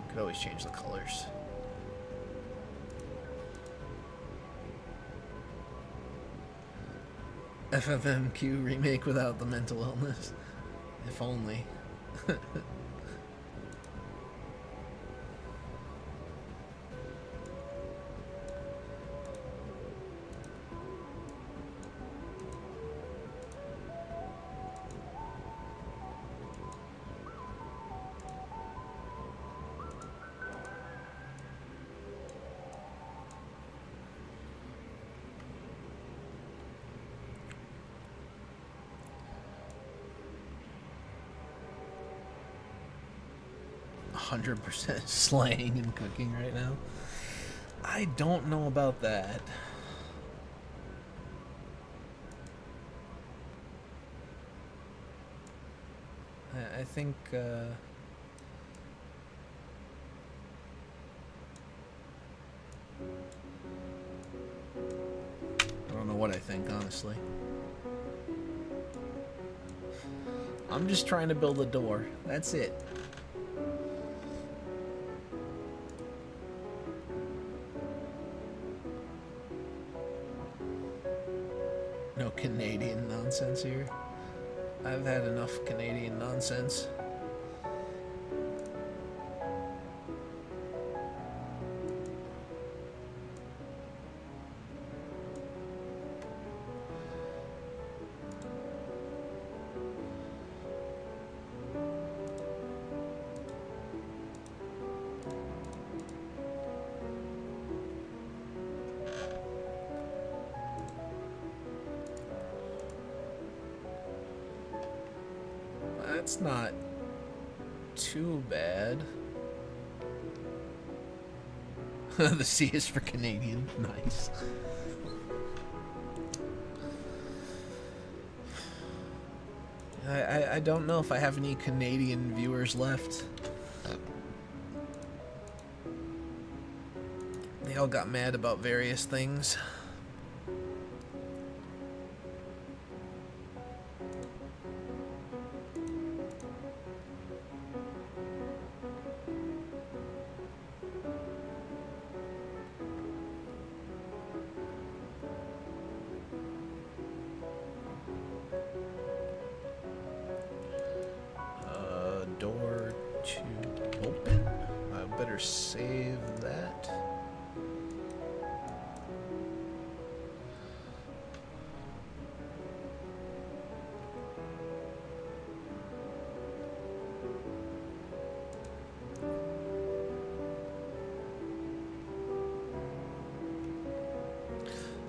Could always change the colors. FFMQ remake without the mental illness. If only. 100% slaying and cooking right now. I don't know about that. I think I don't know what I think, honestly. I'm just trying to build a door. That's it. No Canadian nonsense here. I've had enough Canadian nonsense. That's not too bad. The C is for Canadian. Nice. I don't know if I have any Canadian viewers left. They all got mad about various things. Door to open. I better save that.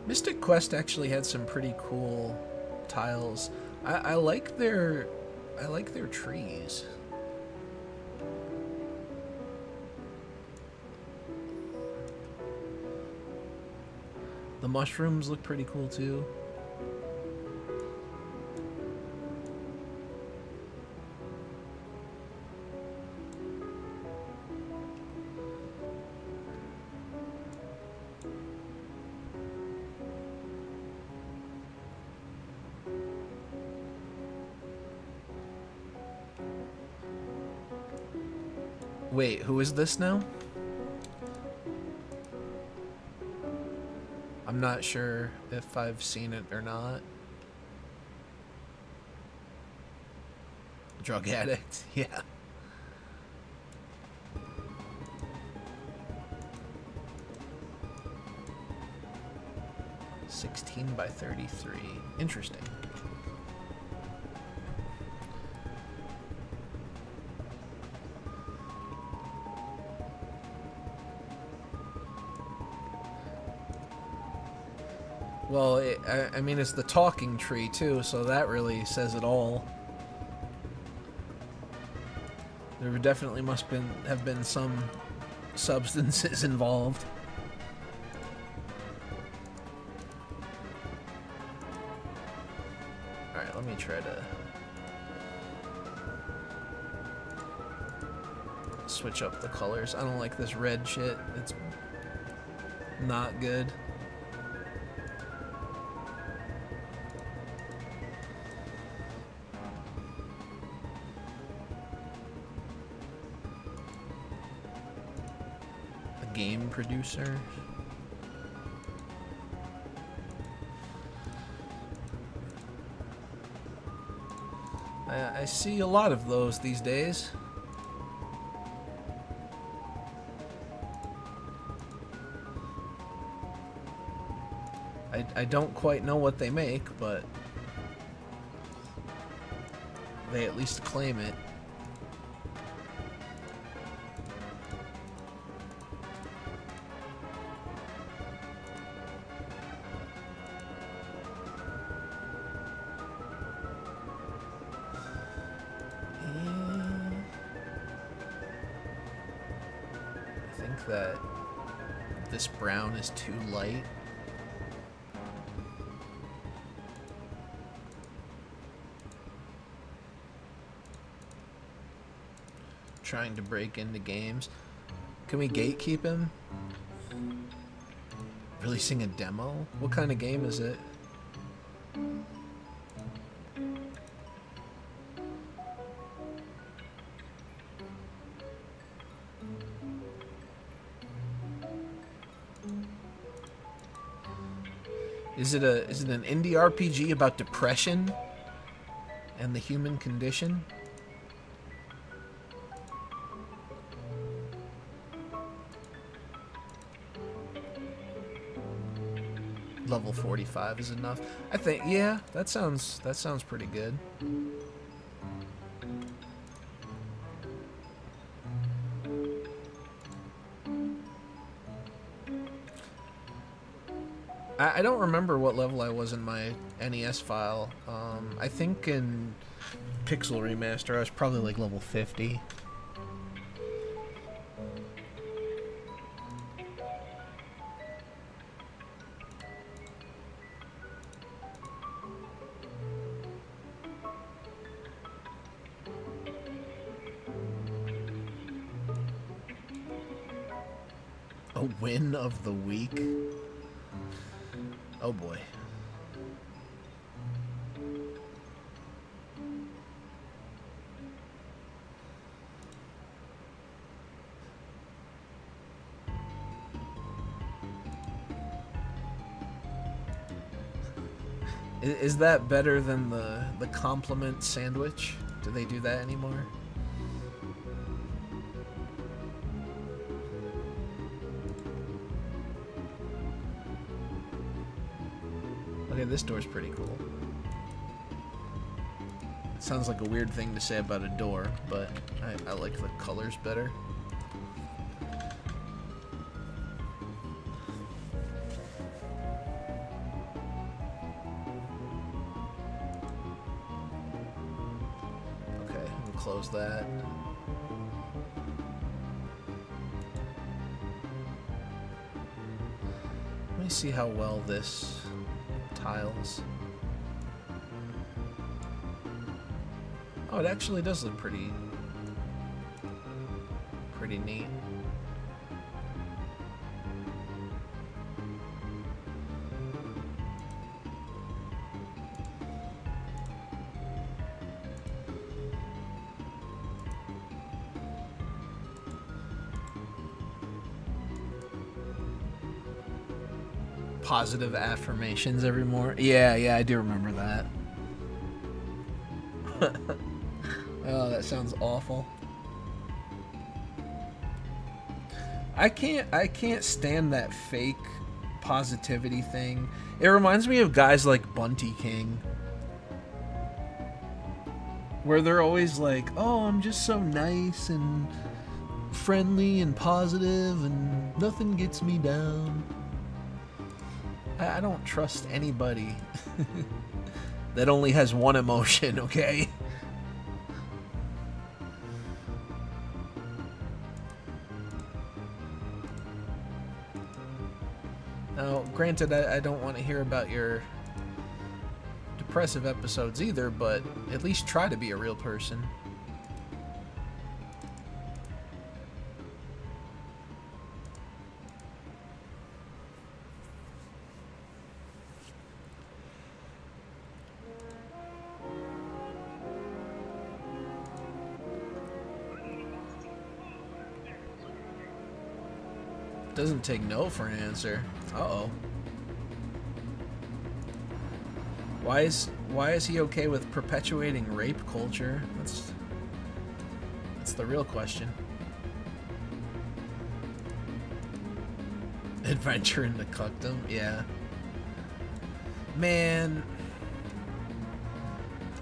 Mystic Quest actually had some pretty cool tiles. I like their trees. The mushrooms look pretty cool too. Wait, who is this now? I'm not sure if I've seen it or not. Drug addict, yeah. (16:33). Interesting. Well, I mean, it's the talking tree, too, so that really says it all. There definitely have been some substances involved. Alright, let me try to switch up the colors. I don't like this red shit. It's not good. Game producer. I see a lot of those these days. I don't quite know what they make, but they at least claim it. That this brown is too light. Trying to break into games. Can we gatekeep him? Releasing a demo? What kind of game is it? Is it an indie RPG about depression and the human condition? Level 45 is enough. I think, yeah, that sounds pretty good. I don't remember what level I was in my NES file. I think in Pixel Remaster I was probably like level 50. A win of the week? Oh boy. Is that better than the compliment sandwich? Do they do that anymore? Okay, this door's pretty cool. It sounds like a weird thing to say about a door, but I like the colors better. Okay, we'll close that. Let me see how well this tiles. Oh, it actually does look pretty neat. Positive affirmations every morning. Yeah, I do remember that. Oh, that sounds awful. I can't stand that fake positivity thing. It reminds me of guys like Bunty King, where they're always like, "Oh, I'm just so nice and friendly and positive and nothing gets me down." I don't trust anybody that only has one emotion, okay? Now, granted, I don't want to hear about your depressive episodes either, but at least try to be a real person. Doesn't take no for an answer. Uh-oh. Why is he okay with perpetuating rape culture? That's the real question. Adventure into cuckdom? Yeah. Man,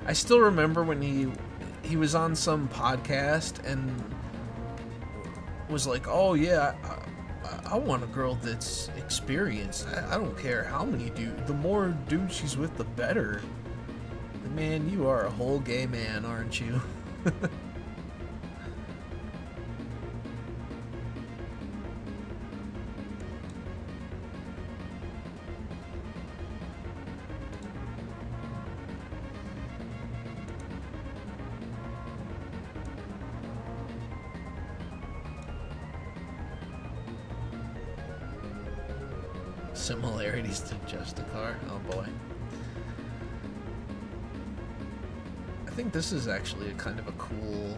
I still remember when he was on some podcast and was like, "Oh yeah, I want a girl that's experienced. I don't care how many dudes. The more dudes she's with, the better." Man, you are a whole gay man, aren't you? Similarities to Justicar? Oh boy. think this is actually a kind of a cool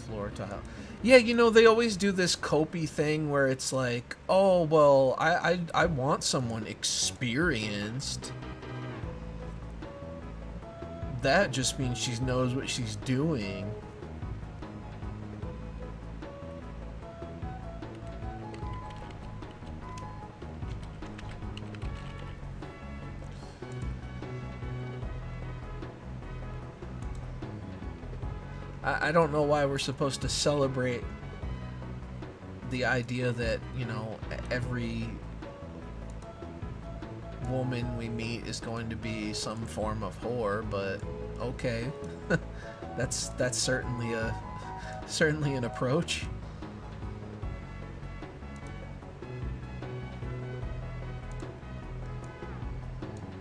floor tile. Yeah, you know, they always do this copy thing where it's like, oh, well, I want someone experienced. That just means she knows what she's doing. I don't know why we're supposed to celebrate the idea that, you know, every woman we meet is going to be some form of whore, but okay. that's certainly an approach.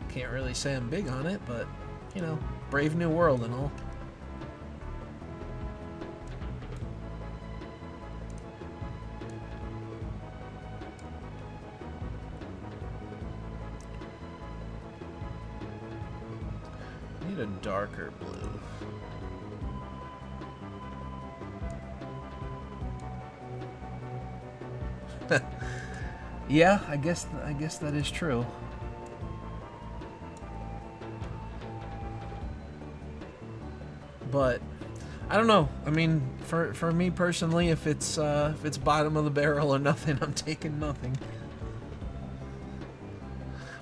Can't really say I'm big on it, but you know, brave new world and all. Need a darker blue. Yeah, I guess that is true. But I don't know. I mean, for me personally, if it's bottom of the barrel or nothing, I'm taking nothing.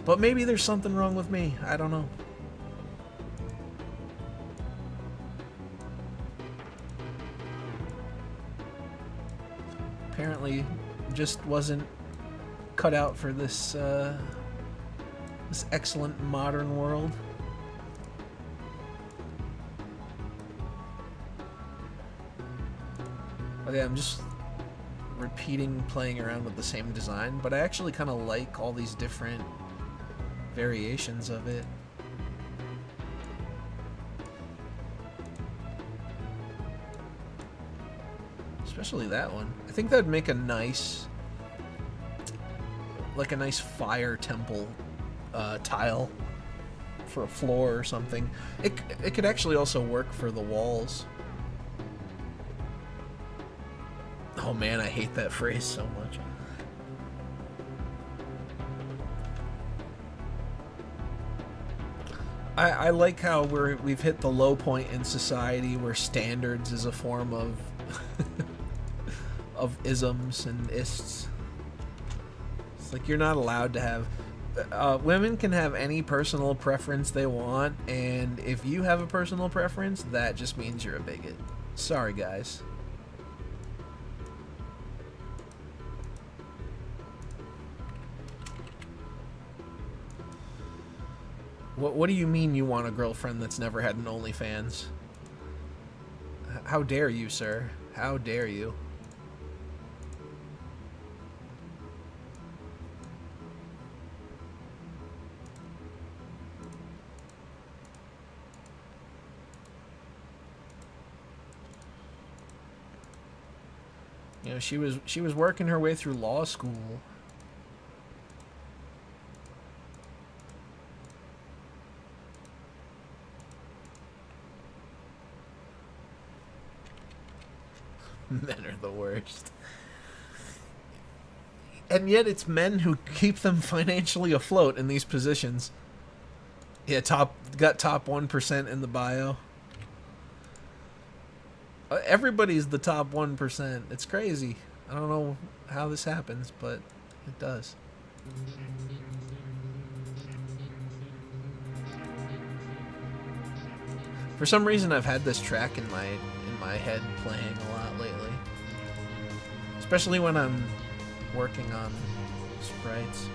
But maybe there's something wrong with me. I don't know. Apparently, just wasn't cut out for this this excellent modern world. But yeah, I'm just repeating, playing around with the same design, but I actually kind of like all these different variations of it. Especially that one. I think that'd make a nice, like a nice fire temple tile for a floor or something. It could actually also work for the walls. Oh man, I hate that phrase so much. I like how we've hit the low point in society where standards is a form of of isms and ists. It's like you're not allowed to have women can have any personal preference they want, and if you have a personal preference, that just means you're a bigot. Sorry, guys. What do you mean you want a girlfriend that's never had an OnlyFans? How dare you, sir? How dare you? You know, she was working her way through law school. Men are the worst. And yet it's men who keep them financially afloat in these positions. Yeah, got top 1% in the bio. Everybody's the top 1%. It's crazy. I don't know how this happens, but it does. For some reason, I've had this track in my head playing a lot lately, especially when I'm working on sprites.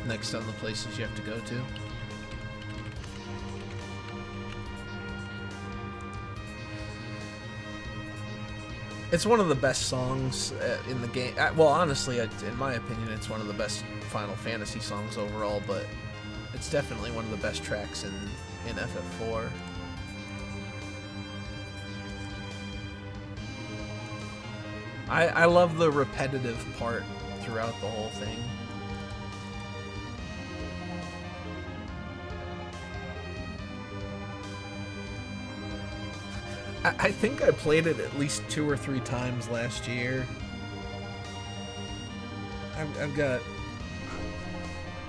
next on the places you have to go to. It's one of the best songs in the game. Well, honestly, in my opinion, it's one of the best Final Fantasy songs overall, but it's definitely one of the best tracks in FF4. I love the repetitive part throughout the whole thing. I think I played it at least 2 or 3 times last year. I've got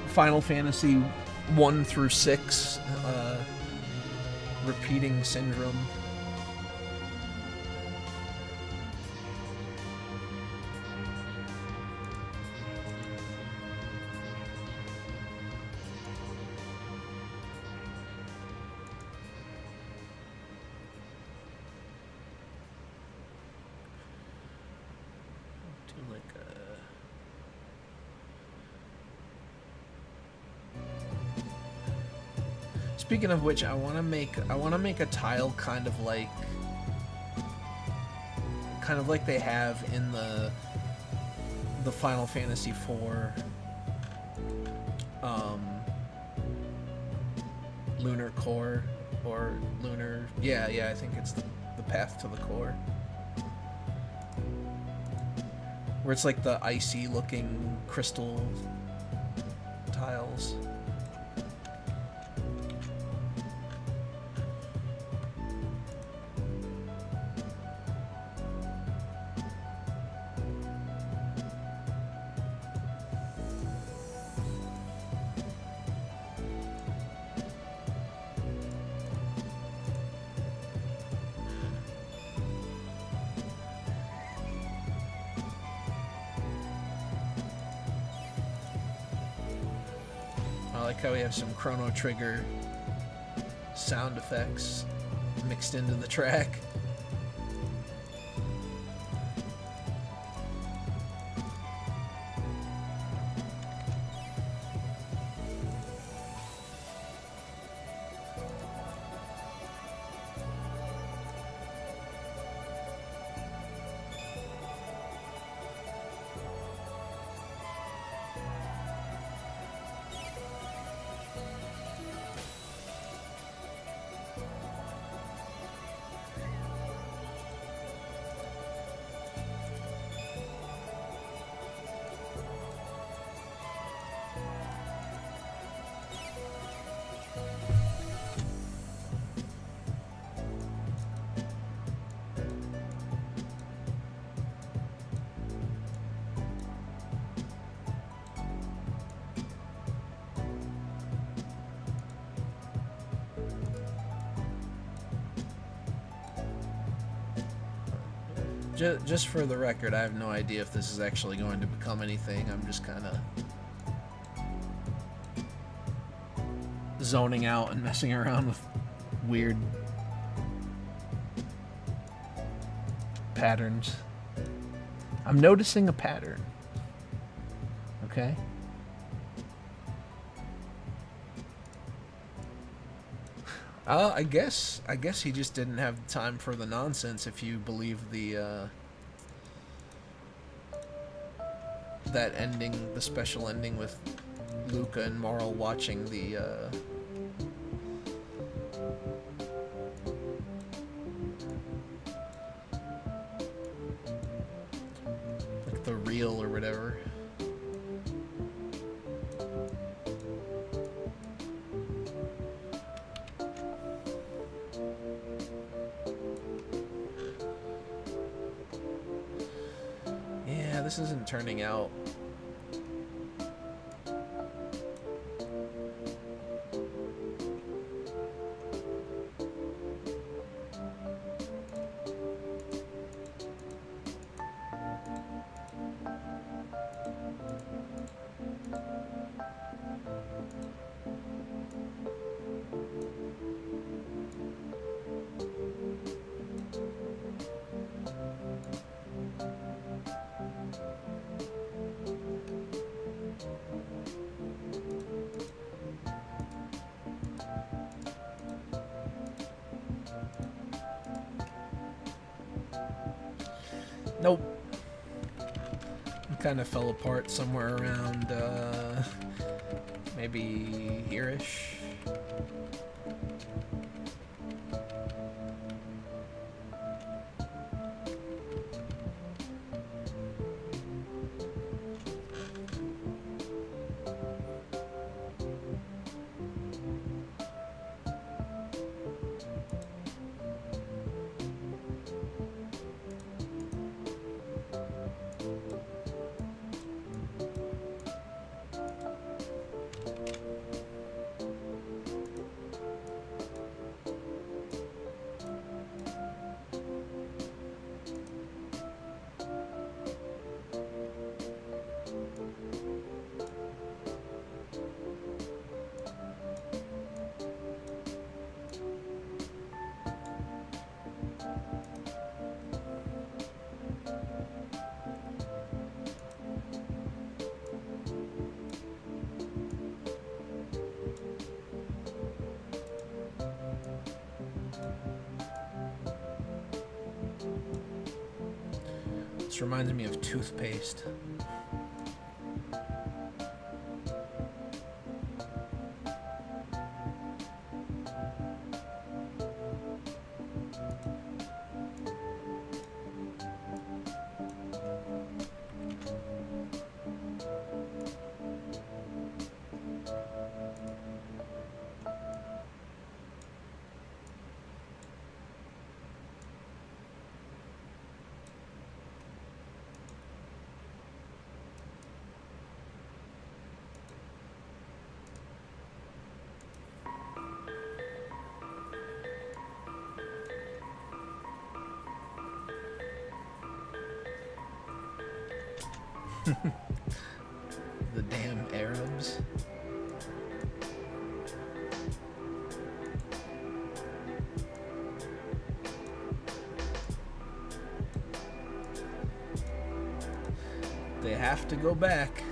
Final Fantasy 1 through 6 repeating syndrome. Speaking of which, I want to make a tile kind of like they have in the Final Fantasy IV Lunar Core or Lunar, yeah, I think it's the Path to the Core, where it's like the icy looking crystal tiles. I like how we have some Chrono Trigger sound effects mixed into the track. Just for the record, I have no idea if this is actually going to become anything. I'm just kind of zoning out and messing around with weird patterns. I'm noticing a pattern. Okay? I guess he just didn't have time for the nonsense, if you believe the that ending, the special ending with Luca and Marl watching the like the reel or whatever. This isn't turning out. Nope. It kind of fell apart somewhere around, maybe here-ish. This reminds me of toothpaste. The damn Arabs. They have to go back.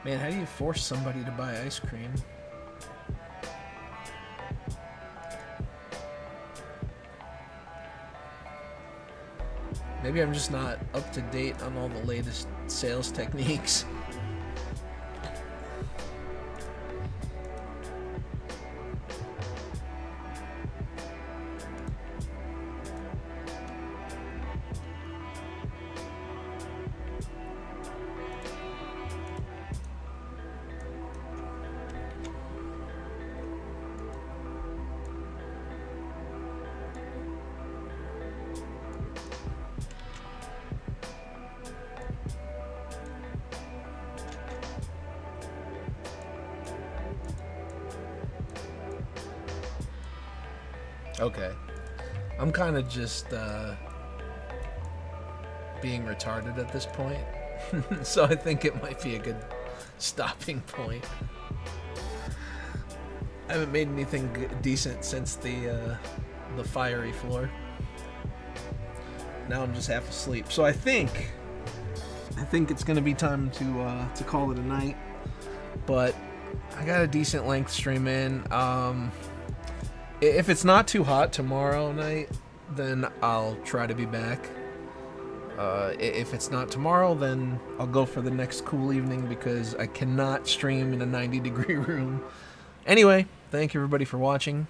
Man, how do you force somebody to buy ice cream? Maybe I'm just not up to date on all the latest sales techniques. Okay. I'm kind of just being retarded at this point. So I think it might be a good stopping point. I haven't made anything decent since the fiery floor. Now I'm just half asleep. So I think it's gonna be time to call it a night. But I got a decent length stream in. If it's not too hot tomorrow night, then I'll try to be back. If it's not tomorrow, then I'll go for the next cool evening because I cannot stream in a 90-degree room. Anyway, thank you everybody for watching.